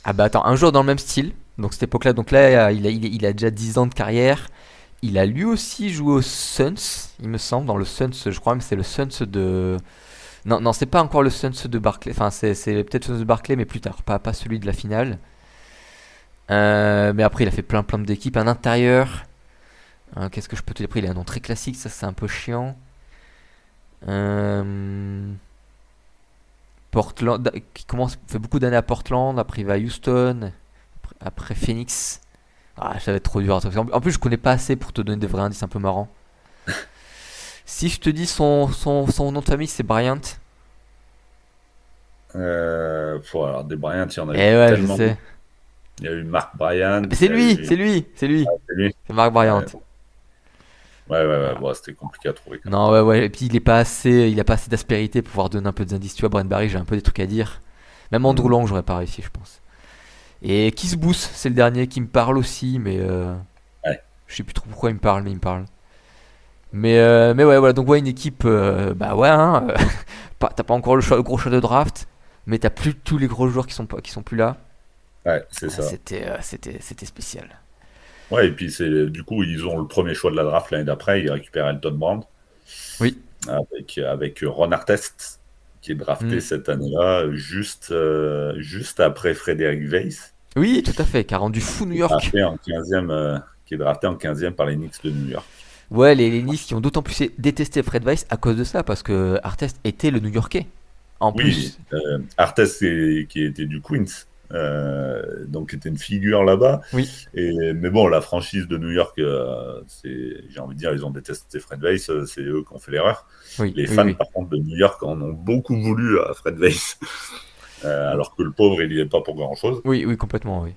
Speaker 3: ah bah attends, un joueur dans le même style, donc cette époque-là, donc là, il a déjà 10 ans de carrière. Il a lui aussi joué aux Suns, il me semble, dans le Suns, je crois même que c'est le Suns de. Non, non, c'est pas encore le Suns de Barclay. Enfin, c'est peut-être le Suns de Barclay, mais plus tard, pas celui de la finale. Mais après, il a fait plein d'équipes. Un intérieur. Qu'est-ce que je peux te dire? Après, il a un nom très classique, ça c'est un peu chiant. Euh, Portland, qui fait beaucoup d'années à Portland, après il va à Houston, après Phoenix. Ah, ça va être trop dur. En plus, je connais pas assez pour te donner des vrais indices un peu marrants. Si je te dis son nom de famille, c'est Bryant.
Speaker 4: Alors des Bryant, il y en a
Speaker 3: Eh
Speaker 4: eu
Speaker 3: ouais, je
Speaker 4: tellement.
Speaker 3: sais.
Speaker 4: Il y a eu Mark Bryant,
Speaker 3: Mais
Speaker 4: il y a eu.
Speaker 3: c'est lui.
Speaker 4: C'est lui.
Speaker 3: C'est Mark Bryant.
Speaker 4: Ouais, ouais,
Speaker 3: Voilà.
Speaker 4: bon, c'était compliqué à trouver quand même.
Speaker 3: Non, ouais. Et puis il a pas assez d'aspérité pour pouvoir donner un peu d'indices. Tu vois, Brent Barry, j'ai un peu des trucs à dire. Même Andrew
Speaker 4: Mhm.
Speaker 3: Lang, j'aurais pas réussi, je pense. Et Keith Booth, c'est le dernier qui me parle aussi, mais
Speaker 4: Ouais,
Speaker 3: je sais plus trop pourquoi il me parle, mais il me parle. Mais ouais, voilà, donc ouais, une équipe, bah ouais, hein, t'as pas encore le gros choix de draft, mais t'as plus tous les gros joueurs qui sont plus là.
Speaker 4: ouais, c'est ça.
Speaker 3: C'était spécial.
Speaker 4: Ouais, et puis du coup, ils ont le premier choix de la draft l'année d'après, ils récupèrent Elton Brand
Speaker 3: Oui.
Speaker 4: avec Ron Artest, qui est drafté
Speaker 3: Hmm.
Speaker 4: cette année-là, juste après Frédéric Weiss,
Speaker 3: Oui, tout à fait, qui a rendu fou New
Speaker 4: qui est
Speaker 3: York.
Speaker 4: drafté en 15e, par les Knicks de New York.
Speaker 3: Ouais, les Nice qui ont d'autant plus détesté Fred Weiss à cause de ça, parce que Artest était le New-Yorkais. En
Speaker 4: Oui,
Speaker 3: plus.
Speaker 4: Artest qui était du Queens, donc était une figure là-bas.
Speaker 3: Oui.
Speaker 4: Mais bon, la franchise de New York, j'ai envie de dire, ils ont détesté Fred Weiss, c'est eux qui ont fait l'erreur.
Speaker 3: Oui,
Speaker 4: Les
Speaker 3: oui,
Speaker 4: fans,
Speaker 3: oui.
Speaker 4: par contre, de New York en ont beaucoup voulu à Fred Weiss, alors que le pauvre, il n'y est pas pour grand-chose.
Speaker 3: Oui, oui, complètement, oui.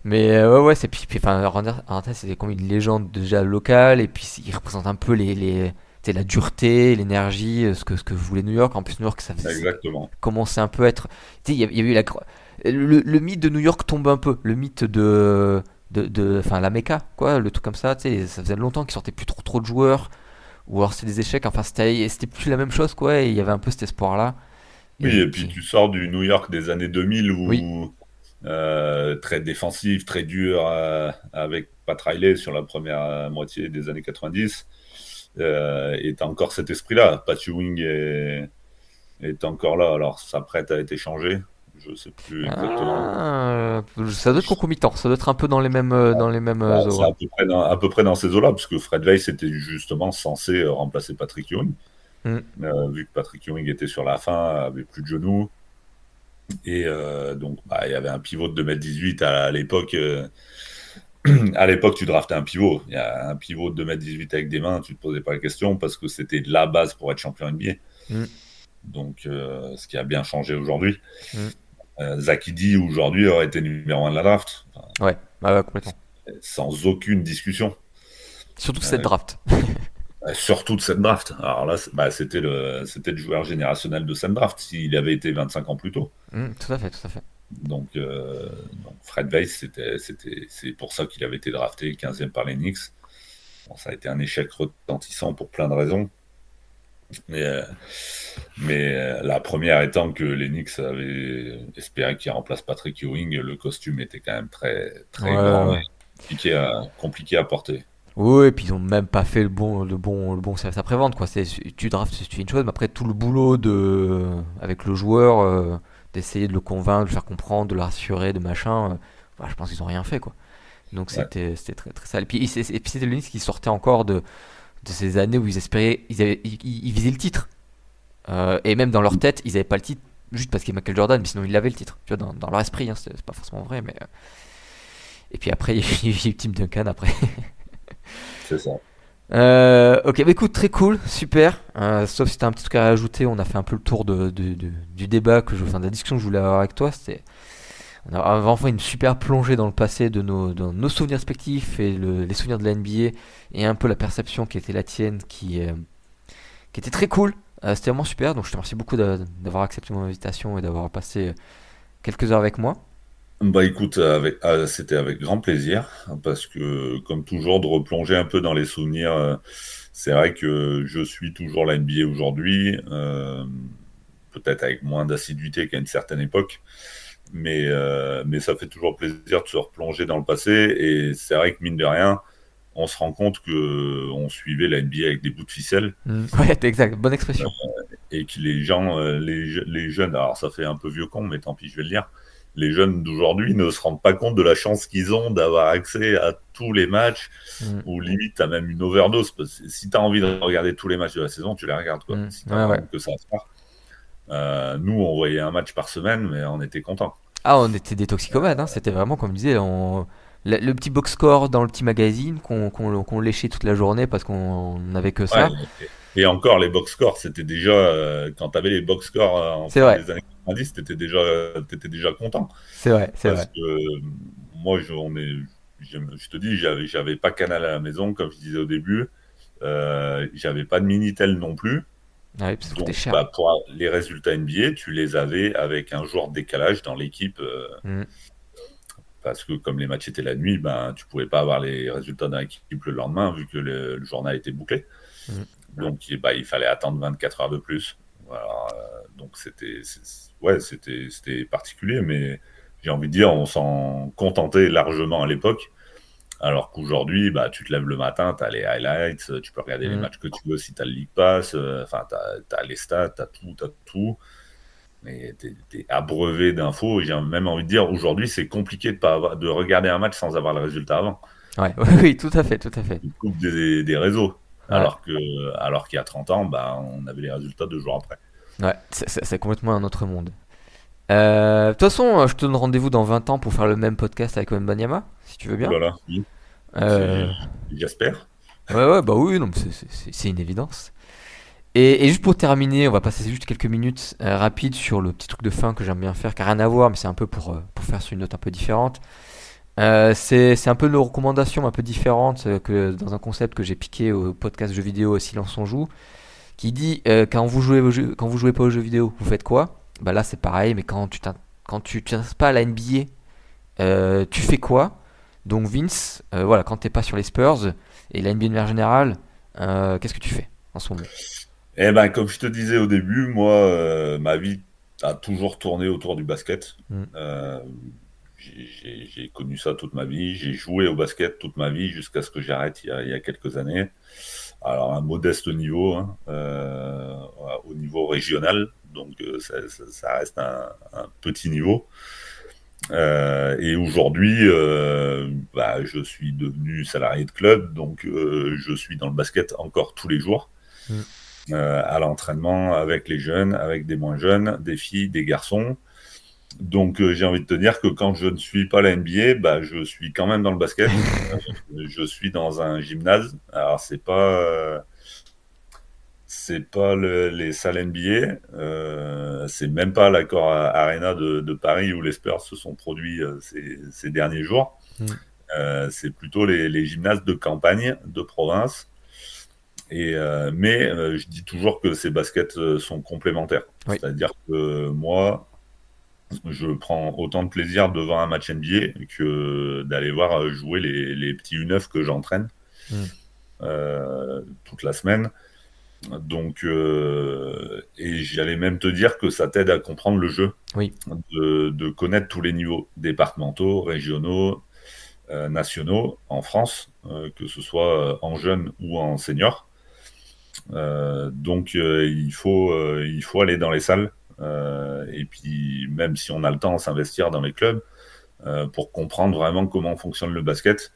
Speaker 3: Mais ouais, enfin, Artest, c'est comme une légende déjà locale, et puis il représente un peu tu sais, la dureté, l'énergie, ce que voulait New York. En plus, New York, ça
Speaker 4: Exactement.
Speaker 3: commençait un peu à être. Tu sais, il y avait eu le mythe de New York tombe un peu. Le mythe enfin, la Mecca, quoi, le truc comme ça. Tu sais, ça faisait longtemps qu'il sortait plus trop de joueurs, ou alors c'était des échecs. Enfin, c'était plus la même chose, quoi, et il y avait un peu cet espoir-là.
Speaker 4: Oui,
Speaker 3: Et
Speaker 4: et puis
Speaker 3: puis,
Speaker 4: tu sors du New York des années 2000
Speaker 3: oui,
Speaker 4: où très défensif, très dur, avec Pat Riley sur la première moitié des années 90. Et t'as encore cet esprit-là. Pat Ewing est encore là. Alors, sa prête a été changée. Je sais plus exactement.
Speaker 3: ça doit être concomitant. Ça doit être un peu dans les mêmes
Speaker 4: Bah,
Speaker 3: eaux,
Speaker 4: c'est
Speaker 3: ouais.
Speaker 4: à peu près dans ces eaux-là, parce que Fred Weiss était justement censé remplacer Patrick Ewing,
Speaker 3: Mm.
Speaker 4: vu que Patrick Ewing était sur la fin, avait plus de genoux. Et donc, bah, il y avait un pivot de 2,18 m à l'époque. À l'époque, tu draftais un pivot. Il y a un pivot de 2,18 m avec des mains, tu te posais pas la question parce que c'était de la base pour être champion NBA.
Speaker 3: Mm.
Speaker 4: Donc, ce qui a bien changé aujourd'hui.
Speaker 3: Mm.
Speaker 4: Zakidi, aujourd'hui, aurait été numéro 1 de la draft, enfin,
Speaker 3: Ouais, ouais, complètement.
Speaker 4: sans aucune discussion.
Speaker 3: Surtout cette
Speaker 4: Euh,
Speaker 3: draft.
Speaker 4: Surtout de cette draft. Alors là, c'était le joueur générationnel de cette draft s'il avait été 25 ans plus tôt.
Speaker 3: Tout à fait, tout à fait.
Speaker 4: Donc Fred Weiss, c'est pour ça qu'il avait été drafté 15e par les Knicks. Bon, ça a été un échec retentissant pour plein de raisons. Mais, euh, mais la première étant que les Knicks avaient espéré qu'il remplace Patrick Ewing, le costume était quand même très,
Speaker 3: Ouais,
Speaker 4: très grand
Speaker 3: ouais.
Speaker 4: et compliqué à porter.
Speaker 3: Oui, et puis ils ont même pas fait le bon service après-vente, quoi. Tu draftes, c'est une chose, mais après tout le boulot avec le joueur, d'essayer de le convaincre, de le faire comprendre, de le rassurer, de machin, bah, je pense qu'ils ont rien fait, quoi. Donc
Speaker 4: Ouais.
Speaker 3: c'était très, très sale. Et puis c'était le Knicks qui sortait encore de ces années où ils espéraient, ils visaient le titre. Et même dans leur tête, ils avaient pas le titre juste parce qu'il y a Michael Jordan, mais sinon ils l'avaient le titre. Tu vois, dans leur esprit, hein, c'est pas forcément vrai, mais. Et puis après, il y a eu Tim Duncan après.
Speaker 4: C'est ça.
Speaker 3: Ok, bah écoute, très cool, super. Sauf si t'as un petit truc à rajouter, on a fait un peu le tour du débat enfin, de la discussion que je voulais avoir avec toi. On a enfin une super plongée dans le passé dans nos souvenirs respectifs et les souvenirs de la NBA et un peu la perception qui était la tienne qui était très cool. C'était vraiment super, donc je te remercie beaucoup d'avoir accepté mon invitation et d'avoir passé quelques heures avec moi.
Speaker 4: Bah écoute, c'était avec grand plaisir, parce que comme toujours, de replonger un peu dans les souvenirs, c'est vrai que je suis toujours la NBA aujourd'hui, peut-être avec moins d'assiduité qu'à une certaine époque, mais ça fait toujours plaisir de se replonger dans le passé, et c'est vrai que mine de rien, on se rend compte que on suivait la NBA avec des bouts de ficelle,
Speaker 3: Ouais, exact, bonne expression.
Speaker 4: et que les gens, les jeunes, alors ça fait un peu vieux con, mais tant pis, je vais le dire, les jeunes d'aujourd'hui ne se rendent pas compte de la chance qu'ils ont d'avoir accès à tous les matchs,
Speaker 3: Mm,
Speaker 4: ou limite, t'as même une overdose. Parce que si t'as envie de regarder tous les matchs de la saison, tu les regardes, quoi. Si t'as
Speaker 3: ouais, ouais.
Speaker 4: vraiment que ça à faire. Nous, on voyait un match par semaine, mais on était content.
Speaker 3: Ah, on était des toxicomanes, hein. C'était vraiment, comme je disais, le petit box score dans le petit magazine qu'on léchait toute la journée parce qu'on n'avait que
Speaker 4: Ouais,
Speaker 3: ça.
Speaker 4: et encore, les box scores, c'était déjà, quand tu avais les box scores en
Speaker 3: C'est
Speaker 4: fin
Speaker 3: vrai,
Speaker 4: des années 90, t'étais déjà content.
Speaker 3: c'est vrai, c'est
Speaker 4: Parce
Speaker 3: vrai.
Speaker 4: que moi, je te dis, j'avais pas Canal à la maison, comme je disais au début. J'avais pas de Minitel non plus.
Speaker 3: Ah oui, parce que ça coûtait
Speaker 4: Donc,
Speaker 3: cher.
Speaker 4: bah, pour les résultats NBA, tu les avais avec un jour de décalage dans l'équipe.
Speaker 3: Mm.
Speaker 4: Parce que comme les matchs étaient la nuit, ben, tu pouvais pas avoir les résultats dans l'équipe le lendemain, vu que le journal était bouclé.
Speaker 3: Mm.
Speaker 4: Donc, bah, il fallait attendre 24 heures de plus. Voilà, donc, ouais, c'était particulier, mais j'ai envie de dire, on s'en contentait largement à l'époque. Alors qu'aujourd'hui, bah, tu te lèves le matin, tu as les highlights, tu peux regarder les
Speaker 3: Mm.
Speaker 4: matchs que tu veux si tu as le League Pass, enfin, tu as les stats, tu as tout, tu as tout. Mais tu es abreuvé d'infos. J'ai même envie de dire, aujourd'hui, c'est compliqué de regarder un match sans avoir le résultat avant.
Speaker 3: Ouais, oui, oui, tout à fait, tout à fait.
Speaker 4: Tu coupes des réseaux.
Speaker 3: Ouais,
Speaker 4: Alors qu'il y a 30 ans, bah, on avait les résultats 2 jours après.
Speaker 3: ouais, c'est complètement un autre monde. De toute façon, je te donne rendez-vous dans 20 ans pour faire le même podcast avec Wembanyama, si tu veux
Speaker 4: Oh
Speaker 3: bien.
Speaker 4: là là, oui,
Speaker 3: Euh,
Speaker 4: j'espère.
Speaker 3: ouais, ouais, bah oui, non, mais c'est une évidence. Et juste pour terminer, on va passer juste quelques minutes rapides sur le petit truc de fin que j'aime bien faire, qui n'a rien à voir, mais c'est un peu pour faire sur une note un peu différente. C'est un peu nos recommandations un peu différentes que dans un concept que j'ai piqué au podcast jeux vidéo Silence on joue, qui dit quand vous jouez pas aux jeux vidéo, vous faites quoi? Bah là c'est pareil, mais quand tu t'intéresses pas à la NBA, tu fais quoi? Donc Vince, voilà, quand t'es pas sur les Spurs et la NBA de manière générale, qu'est-ce que tu fais en ce moment?
Speaker 4: Eh ben, comme je te disais au début, moi, ma vie a toujours tourné autour du basket.
Speaker 3: Hmm.
Speaker 4: Euh, j'ai connu ça toute ma vie. J'ai joué au basket toute ma vie jusqu'à ce que j'arrête il y a quelques années. Alors, un modeste niveau, hein, au niveau régional. Donc, ça reste un petit niveau. Et aujourd'hui, bah, je suis devenu salarié de club. Donc, je suis dans le basket encore tous les jours.
Speaker 3: Hmm.
Speaker 4: À l'entraînement avec les jeunes, avec des moins jeunes, des filles, des garçons. Donc j'ai envie de te dire que quand je ne suis pas la NBA, bah, je suis quand même dans le basket. Je suis dans un gymnase. Alors c'est pas les salles NBA, c'est même pas l'Accor Arena de Paris où les Spurs se sont produits ces derniers jours.
Speaker 3: Hmm.
Speaker 4: C'est plutôt les gymnases de campagne, de province. Mais je dis toujours que ces baskets sont complémentaires.
Speaker 3: Oui.
Speaker 4: C'est-à-dire que moi, je prends autant de plaisir devant un match NBA que d'aller voir jouer les petits U9 que j'entraîne
Speaker 3: Hmm.
Speaker 4: toute la semaine. Donc, et j'allais même te dire que ça t'aide à comprendre le jeu,
Speaker 3: Oui.
Speaker 4: de connaître tous les niveaux départementaux, régionaux, nationaux en France, que ce soit en jeune ou en senior. Donc il faut aller dans les salles et puis même si on a le temps, s'investir dans les clubs pour comprendre vraiment comment fonctionne le basket.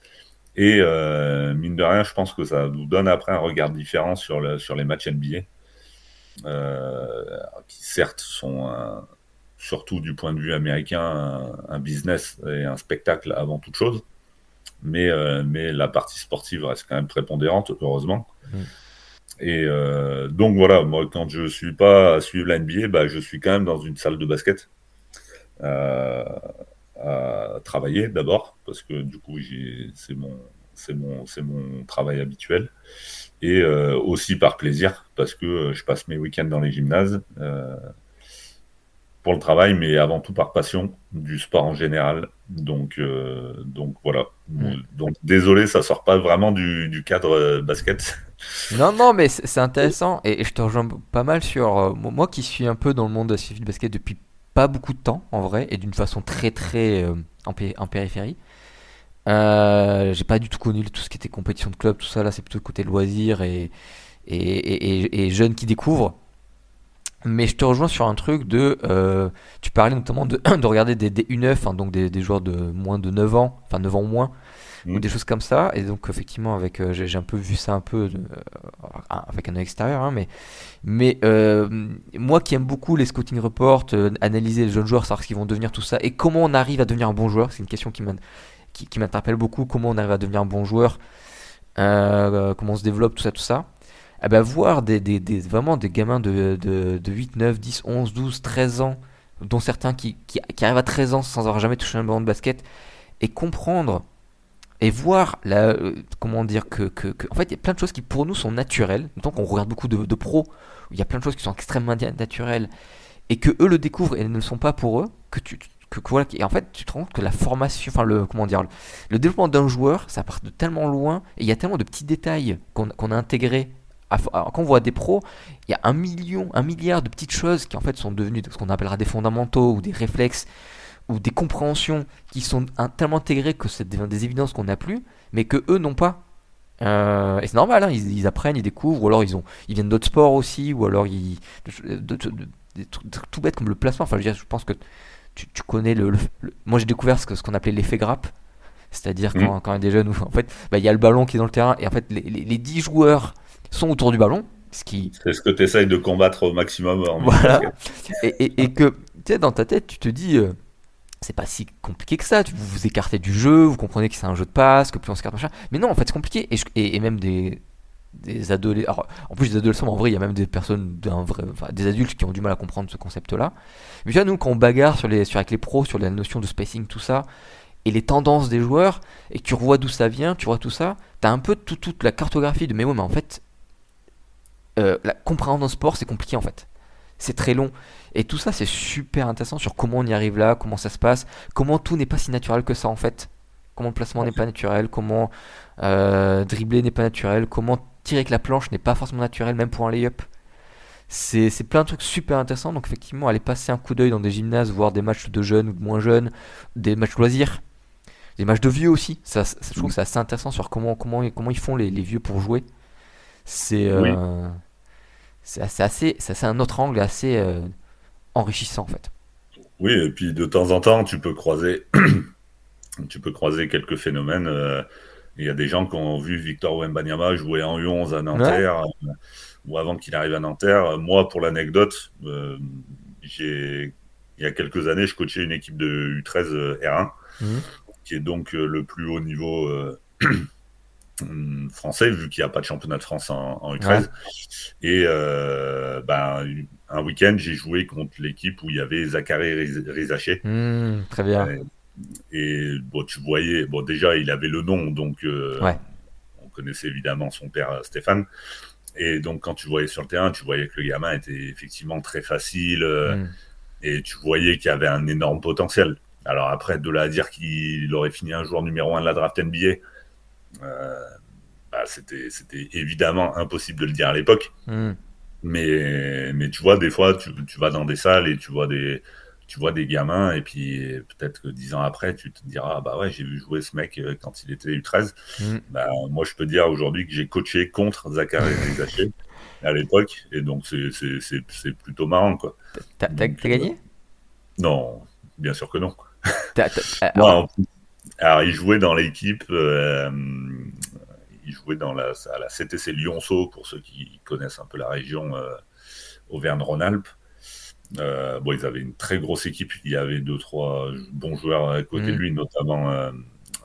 Speaker 4: Et mine de rien, je pense que ça nous donne après un regard différent sur les matchs NBA, qui certes sont surtout du point de vue américain un business et un spectacle avant toute chose, mais la partie sportive reste quand même prépondérante, heureusement.
Speaker 3: Mm.
Speaker 4: Et donc voilà, moi quand je suis pas à suivre la NBA, bah, je suis quand même dans une salle de basket euh, à travailler d'abord, parce que du coup c'est mon travail habituel, et aussi par plaisir, parce que je passe mes week-ends dans les gymnases pour le travail, mais avant tout par passion du sport en général. Donc voilà.
Speaker 3: Mm.
Speaker 4: Donc désolé, ça sort pas vraiment du cadre basket.
Speaker 3: Non, non, mais c'est intéressant et je te rejoins pas mal sur moi qui suis un peu dans le monde de la basket depuis pas beaucoup de temps en vrai et d'une façon très très en périphérie. J'ai pas du tout connu tout ce qui était compétition de club, tout ça là, c'est plutôt le côté loisir et jeunes qui découvrent. Mais je te rejoins sur un truc tu parlais notamment de regarder des U9, hein, donc des joueurs de moins de 9 ans, enfin 9 ans ou moins, ou des choses comme ça. Et donc effectivement, j'ai un peu vu ça un peu avec un œil extérieur, hein, mais moi qui aime beaucoup les scouting reports, analyser les jeunes joueurs, savoir ce qu'ils vont devenir, tout ça, et comment on arrive à devenir un bon joueur, c'est une question qui m'interpelle beaucoup. Comment on arrive à devenir un bon joueur, comment on se développe, tout ça, tout ça. Eh ben, voir vraiment des gamins de 8, 9, 10, 11, 12, 13 ans, dont certains qui arrivent à 13 ans sans avoir jamais touché un ballon de basket, et comprendre et voir comment dire en fait il y a plein de choses qui pour nous sont naturelles, tant qu'on regarde beaucoup de pros, où il y a plein de choses qui sont extrêmement naturelles, et que eux le découvrent et ne le sont pas pour eux, voilà, et en fait tu te rends compte que la formation, enfin comment dire, le développement d'un joueur, ça part de tellement loin, et il y a tellement de petits détails qu'on a intégrés. Quand on voit des pros, il y a un milliard de petites choses qui en fait sont devenues ce qu'on appellera des fondamentaux ou des réflexes ou des compréhensions qui sont tellement intégrées que c'est des évidences qu'on n'a plus, mais que eux n'ont pas. Et c'est normal, hein, ils apprennent, ils découvrent, ou alors ils viennent d'autres sports aussi, ou alors des trucs tout bêtes comme le placement. Enfin, je pense que tu connais moi j'ai découvert ce qu'on appelait l'effet grappe. C'est-à-dire quand il y a des jeunes où en fait il y a le ballon qui est dans le terrain et en fait les 10 joueurs sont autour du ballon,
Speaker 4: c'est ce que tu essayes de combattre au maximum en
Speaker 3: voilà. Et que tu sais, dans ta tête tu te dis c'est pas si compliqué que ça, vous vous écartez du jeu, vous comprenez que c'est un jeu de passe, que plus on s'écarte machin, mais non en fait c'est compliqué, et même des adolescents, alors, en plus des adolescents, en vrai il y a même des personnes des adultes qui ont du mal à comprendre ce concept là, mais tu vois, nous quand on bagarre avec les pros sur la notion de spacing, tout ça, et les tendances des joueurs, et que tu revois d'où ça vient, tu vois tout ça, t'as un peu toute la cartographie de mais ouais mais en fait la compréhension d'un sport c'est compliqué en fait, c'est très long, et tout ça c'est super intéressant sur comment on y arrive là, comment ça se passe, comment tout n'est pas si naturel que ça en fait, comment le placement n'est pas naturel, comment dribbler n'est pas naturel, comment tirer avec la planche n'est pas forcément naturel même pour un lay-up. C'est plein de trucs super intéressants, donc effectivement aller passer un coup d'œil dans des gymnases, voir des matchs de jeunes ou de moins jeunes, des matchs loisirs, des matchs de vieux aussi, je trouve que c'est assez intéressant sur comment ils font les vieux pour jouer. C'est
Speaker 4: Oui.
Speaker 3: c'est assez un autre angle assez enrichissant en fait.
Speaker 4: Oui, et puis de temps en temps, tu peux croiser quelques phénomènes. Il y a des gens qui ont vu Victor Wembanyama jouer en U11 à
Speaker 3: Ouais.
Speaker 4: Nanterre, ou avant qu'il arrive à Nanterre. Moi, pour l'anecdote, il y a quelques années, je coachais une équipe de U13 R1,
Speaker 3: Mhm.
Speaker 4: qui est donc le plus haut niveau français, vu qu'il n'y a pas de championnat de France en
Speaker 3: Ouais.
Speaker 4: U13. Et un week-end, j'ai joué contre l'équipe où il y avait Zachary Rizaché.
Speaker 3: Très bien.
Speaker 4: Et bon, tu voyais, bon, déjà, il avait le nom, donc
Speaker 3: Ouais.
Speaker 4: on connaissait évidemment son père Stéphane. Et donc, quand tu voyais sur le terrain, tu voyais que le gamin était effectivement très facile,
Speaker 3: Mhm.
Speaker 4: et tu voyais qu'il avait un énorme potentiel. Alors après, de là à dire qu'il aurait fini un joueur numéro 1 de la draft NBA, euh, c'était évidemment impossible de le dire à l'époque.
Speaker 3: Mhm.
Speaker 4: Mais tu vois, des fois, tu vas dans des salles et tu vois des gamins, et puis peut-être que 10 ans après, tu te diras, ah bah ouais, j'ai vu jouer ce mec quand il était U13.
Speaker 3: Mhm.
Speaker 4: Bah, moi, je peux dire aujourd'hui que j'ai coaché contre Zachary Rizaché à l'époque, et donc c'est plutôt marrant, quoi. Donc,
Speaker 3: T'as gagné?
Speaker 4: non, bien sûr que non. Non,
Speaker 3: Alors,
Speaker 4: alors, il jouait dans l'équipe, il jouait à la CTC Lyonceau, pour ceux qui connaissent un peu la région Auvergne-Rhône-Alpes. Bon, ils avaient une très grosse équipe. Il y avait deux, trois bons joueurs à côté de
Speaker 3: mhm.
Speaker 4: lui, notamment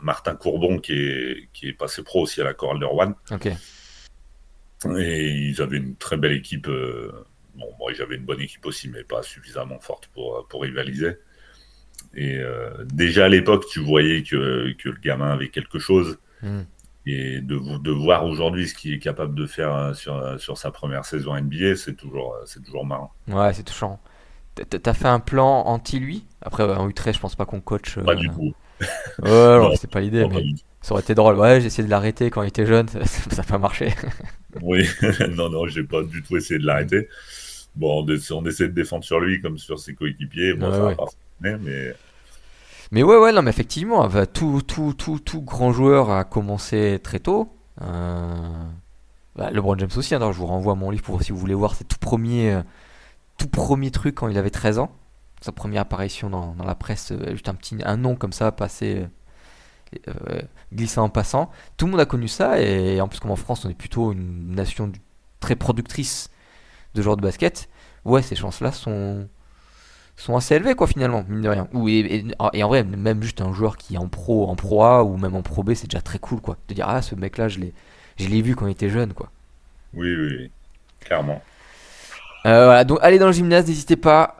Speaker 4: Martin Courbon, qui est passé pro aussi à la Chorale de Rouen.
Speaker 3: Ok.
Speaker 4: Et ils avaient une très belle équipe. Bon, moi, j'avais une bonne équipe aussi, mais pas suffisamment forte pour rivaliser. Et déjà à l'époque, tu voyais que le gamin avait quelque chose.
Speaker 3: Mhm.
Speaker 4: Et de voir aujourd'hui ce qu'il est capable de faire sur sa première saison NBA, c'est toujours marrant.
Speaker 3: Ouais, c'est touchant. T'as fait un plan anti-lui? Après, en U13, je pense pas qu'on coach.
Speaker 4: Pas du tout.
Speaker 3: Ouais, non,
Speaker 4: Non,
Speaker 3: c'est pas l'idée,
Speaker 4: non, pas
Speaker 3: mais
Speaker 4: du tout.
Speaker 3: ça aurait été drôle. Ouais, j'ai essayé de l'arrêter quand il était jeune, ça a pas marché.
Speaker 4: Oui, non, non, j'ai pas du tout essayé de
Speaker 3: Mm.
Speaker 4: l'arrêter. Bon, on essaie de défendre sur lui comme sur ses coéquipiers. Bon,
Speaker 3: Ouais,
Speaker 4: ça va
Speaker 3: ouais.
Speaker 4: pas fonctionner, mais
Speaker 3: Mais ouais, non, mais effectivement, enfin, tout grand joueur a commencé très tôt. LeBron James aussi, hein, d'ailleurs, je vous renvoie à mon livre pour si vous voulez voir ses tout premier truc quand il avait 13 ans. Sa première apparition dans la presse, juste un nom comme ça passé. glisser en passant. Tout le monde a connu ça, et en plus, comme en France, on est plutôt une nation très productrice de joueurs de basket, ouais, ces chances-là sont assez élevées, quoi, finalement, mine de rien. Et en vrai, même juste un joueur qui est en Pro A ou même en Pro B, c'est déjà très cool, quoi. De dire, ah, ce mec-là, je l'ai vu quand il était jeune, quoi.
Speaker 4: Oui, oui, oui, clairement.
Speaker 3: Voilà, donc allez dans le gymnase, n'hésitez pas.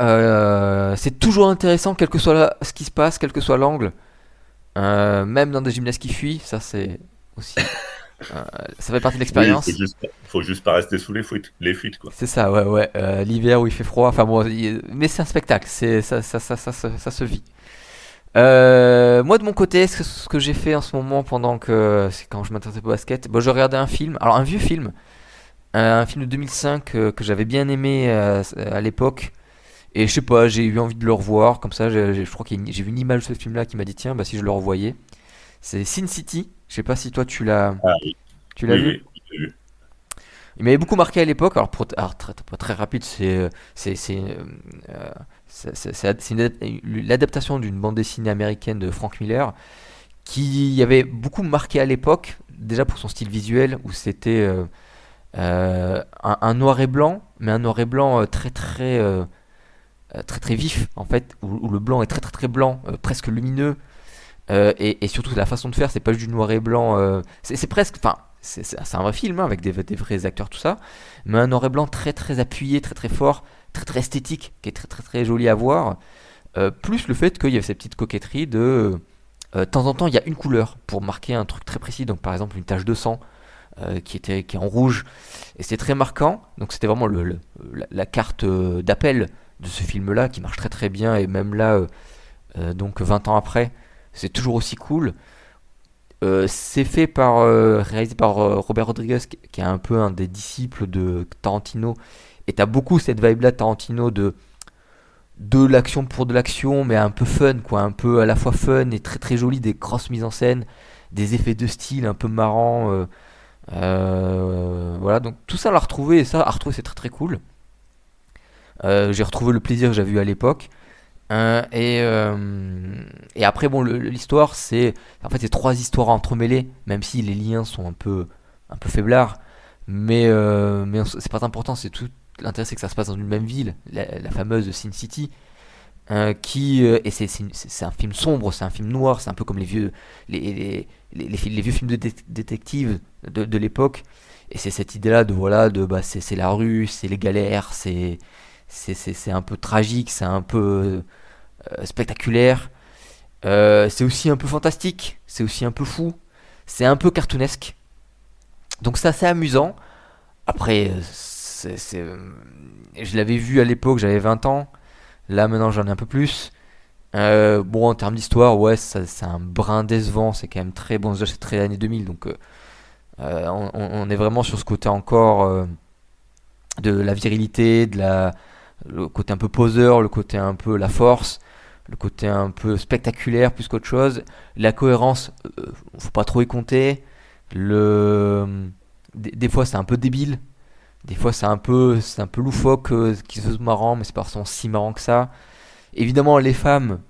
Speaker 3: C'est toujours intéressant, quel que soit ce qui se passe, quel que soit l'angle. Même dans des gymnases qui fuient, ça c'est aussi. euh, Ça fait partie de
Speaker 4: Oui,
Speaker 3: l'expérience.
Speaker 4: faut juste pas rester sous les fuites, quoi.
Speaker 3: C'est ça, ouais, ouais. L'hiver où il fait froid, enfin bon, mais c'est un spectacle, ça se vit. Moi de mon côté, ce que j'ai fait en ce moment pendant que c'est quand je m'intéressais au basket, bon, je regardais un film, alors un vieux film, un film de 2005 que j'avais bien aimé à l'époque. Et je sais pas, j'ai eu envie de le revoir, comme ça, je crois que j'ai vu une image de ce film-là qui m'a dit tiens, bah si je le revoyais. C'est Sin City, je sais pas si toi
Speaker 4: Ah oui,
Speaker 3: tu l'as
Speaker 4: oui,
Speaker 3: vu.
Speaker 4: oui, j'ai vu.
Speaker 3: Il m'avait beaucoup marqué à l'époque, alors très rapide, l'adaptation d'une bande dessinée américaine de Frank Miller, qui avait beaucoup marqué à l'époque, déjà pour son style visuel, où c'était un noir et blanc, mais un noir et blanc très très vif en fait, où le blanc est très très très blanc, presque lumineux, et surtout la façon de faire, c'est pas juste du noir et blanc, c'est presque, enfin c'est un vrai film hein, avec des vrais acteurs tout ça, mais un noir et blanc très très appuyé, très très fort, très très esthétique, qui est très très très joli à voir, plus le fait qu'il y avait cette petite coquetterie de temps en temps il y a une couleur pour marquer un truc très précis, donc par exemple une tache de sang qui est en rouge, et c'est très marquant, donc c'était vraiment la carte d'appel de ce film là qui marche très très bien, et même là donc 20 ans après c'est toujours aussi cool. C'est réalisé par Robert Rodriguez, qui est un peu un des disciples de Tarantino, et t'as beaucoup cette vibe là Tarantino de l'action pour de l'action, mais un peu fun, quoi, un peu à la fois fun et très très joli, des grosses mises en scène, des effets de style un peu marrants, voilà, donc tout ça à retrouver, et ça à retrouver c'est très très cool. J'ai retrouvé le plaisir que j'avais eu à l'époque. Et après, bon, l'histoire, en fait, c'est trois histoires entremêlées, même si les liens sont un peu faiblards. Mais c'est pas important, c'est tout. L'intérêt, c'est que ça se passe dans une même ville, la fameuse Sin City, et c'est un film sombre, c'est un film noir, c'est un peu comme les vieux films de détectives de l'époque. Et c'est cette idée-là de voilà, bah, c'est la rue, c'est les galères, c'est un peu tragique, c'est un peu spectaculaire. C'est aussi un peu fantastique, c'est aussi un peu fou, c'est un peu cartoonesque. Donc c'est assez amusant. Après, je l'avais vu à l'époque, j'avais 20 ans. Là maintenant j'en ai un peu plus. Bon, en termes d'histoire, ouais, c'est un brin décevant, c'est quand même très bon. Déjà, c'est très années 2000, donc on est vraiment sur ce côté encore de la virilité, le côté un peu poseur, le côté un peu la force, le côté un peu spectaculaire plus qu'autre chose. La cohérence, faut pas trop y compter. Des fois c'est un peu débile, des fois c'est un peu loufoque, qui se marrant, mais c'est pas forcément si marrant que ça. Évidemment les femmes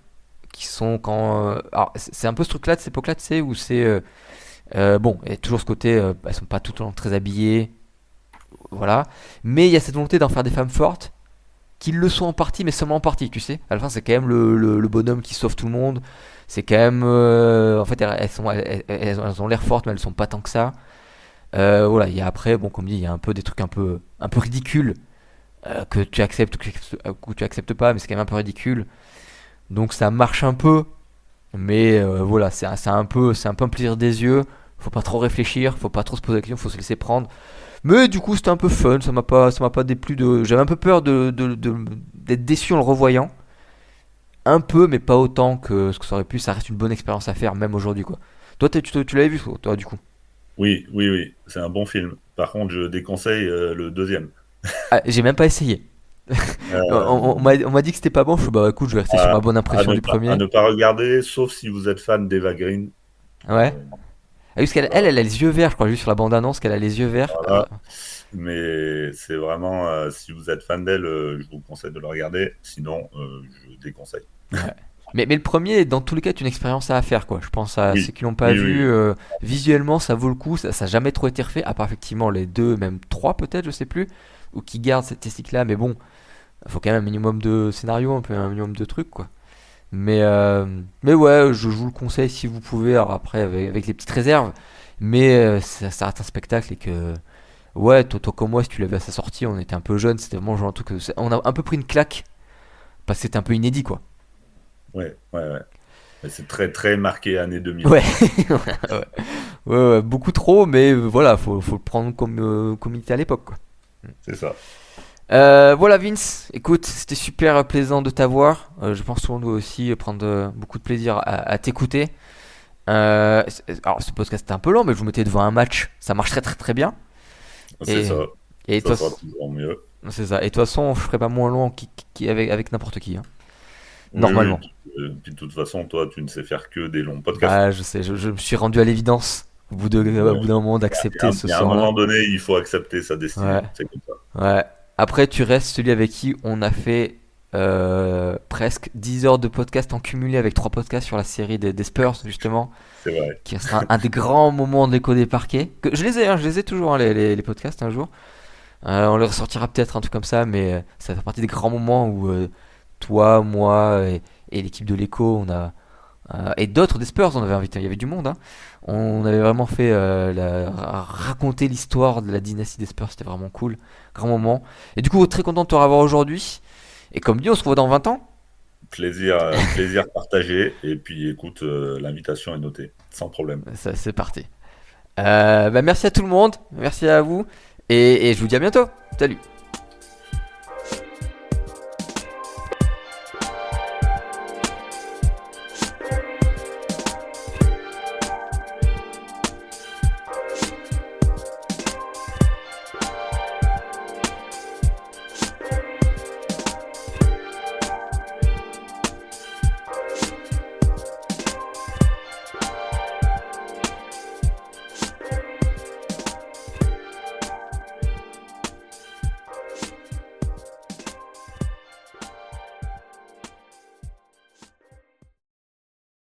Speaker 3: qui sont quand, alors c'est un peu ce truc là de cette époque là, tu sais, où bon, il y a toujours ce côté, elles sont pas tout le temps très habillées, voilà, mais il y a cette volonté d'en faire des femmes fortes qu'ils le sont en partie, mais seulement en partie, tu sais. À la fin, c'est quand même le bonhomme qui sauve tout le monde. C'est quand même. En fait, elles ont l'air fortes, mais elles sont pas tant que ça. Voilà, il y a après, bon, comme dit, il y a un peu des trucs un peu ridicules, que tu acceptes ou que tu acceptes pas, mais c'est quand même un peu ridicule. Donc ça marche un peu, mais voilà, c'est un peu un plaisir des yeux. Faut pas trop réfléchir, faut pas trop se poser la question, faut se laisser prendre. Mais du coup, c'était un peu fun, ça m'a pas déplu de. J'avais un peu peur d'être déçu en le revoyant. Un peu, mais pas autant que ce que ça aurait pu. Ça reste une bonne expérience à faire, même aujourd'hui, quoi. Toi, tu l'avais vu, toi, du coup?
Speaker 4: Oui, oui, oui, c'est un bon film. Par contre, je déconseille le deuxième.
Speaker 3: Ah, j'ai même pas essayé. On m'a dit que c'était pas bon. Je suis bah écoute, je vais rester sur
Speaker 4: à,
Speaker 3: ma bonne
Speaker 4: à
Speaker 3: impression
Speaker 4: ne
Speaker 3: du
Speaker 4: pas, à
Speaker 3: premier.
Speaker 4: ne pas regarder, sauf si vous êtes fan d'Eva Green.
Speaker 3: Ouais.
Speaker 4: Euh,
Speaker 3: Ah, parce qu'elle, elle a les yeux verts, je crois, juste sur la bande-annonce qu'elle a les yeux verts.
Speaker 4: voilà. Mais c'est vraiment, si vous êtes fan d'elle, je vous conseille de le regarder. Sinon, je déconseille.
Speaker 3: Ouais. Mais le premier, dans tous les cas, est une expérience à faire, quoi. Je pense à
Speaker 4: Oui,
Speaker 3: ceux qui l'ont pas
Speaker 4: oui, oui,
Speaker 3: vu.
Speaker 4: oui.
Speaker 3: Visuellement, ça vaut le coup. Ça a jamais trop été refait, à part effectivement les deux, même trois peut-être, je sais plus, ou qui gardent cette esthétique-là. Mais bon, il faut quand même un minimum de scénario, un minimum de trucs, quoi. Mais, euh, mais ouais, je vous le conseille si vous pouvez. Alors après, avec les petites réserves. Mais ça reste un spectacle et que. Ouais, toi comme moi, si tu l'avais à sa sortie, on était un peu jeunes. C'était vraiment genre un truc. On a un peu pris une claque parce que c'était un peu inédit, quoi.
Speaker 4: Ouais, ouais, ouais. Mais c'est très, très marqué année 2000.
Speaker 3: Ouais, ouais, ouais, beaucoup trop, mais voilà, faut le prendre comme il était à l'époque, quoi.
Speaker 4: C'est ça.
Speaker 3: Voilà Vince, écoute, c'était super plaisant de t'avoir. Je pense qu'on doit aussi prendre beaucoup de plaisir à t'écouter. Alors ce podcast était un peu long, mais je vous mettais devant un match, ça marche très très très bien.
Speaker 4: C'est
Speaker 3: Et,
Speaker 4: ça.
Speaker 3: et
Speaker 4: Ça
Speaker 3: toi,
Speaker 4: sera toujours mieux.
Speaker 3: c'est ça. Et de toute façon, je ferai pas moins long avec n'importe qui, hein.
Speaker 4: Oui, oui.
Speaker 3: Normalement.
Speaker 4: Puis de toute façon, toi, tu ne sais faire que des longs podcasts.
Speaker 3: Bah, je sais, je me suis rendu à l'évidence au
Speaker 4: Ouais.
Speaker 3: bout d'un moment
Speaker 4: Il y a
Speaker 3: d'accepter ce
Speaker 4: il y a un
Speaker 3: sort-là.
Speaker 4: moment donné, il faut accepter sa destinée.
Speaker 3: Ouais.
Speaker 4: C'est comme ça.
Speaker 3: Ouais. Après, tu restes celui avec qui on a fait presque 10 heures de podcast en cumulé avec 3 podcasts sur la série des Spurs, justement,
Speaker 4: C'est vrai.
Speaker 3: qui sera un des grands moments de l'écho des parquets. Que, je les ai toujours, hein, les podcasts, un jour. On les ressortira peut-être, un truc comme ça, mais ça fait partie des grands moments où toi, moi et l'équipe de l'écho, et d'autres des Spurs, on avait invité, il y avait du monde, hein. On avait vraiment fait raconter l'histoire de la dynastie des Spurs, c'était vraiment cool, grand moment. Et du coup, très content de te revoir aujourd'hui. Et comme dit, on se revoit dans 20 ans.
Speaker 4: Plaisir, plaisir partagé. Et puis, écoute, l'invitation est notée, sans problème.
Speaker 3: Ça, c'est parti. Bah, merci à tout le monde, merci à vous, et je vous dis à bientôt. Salut.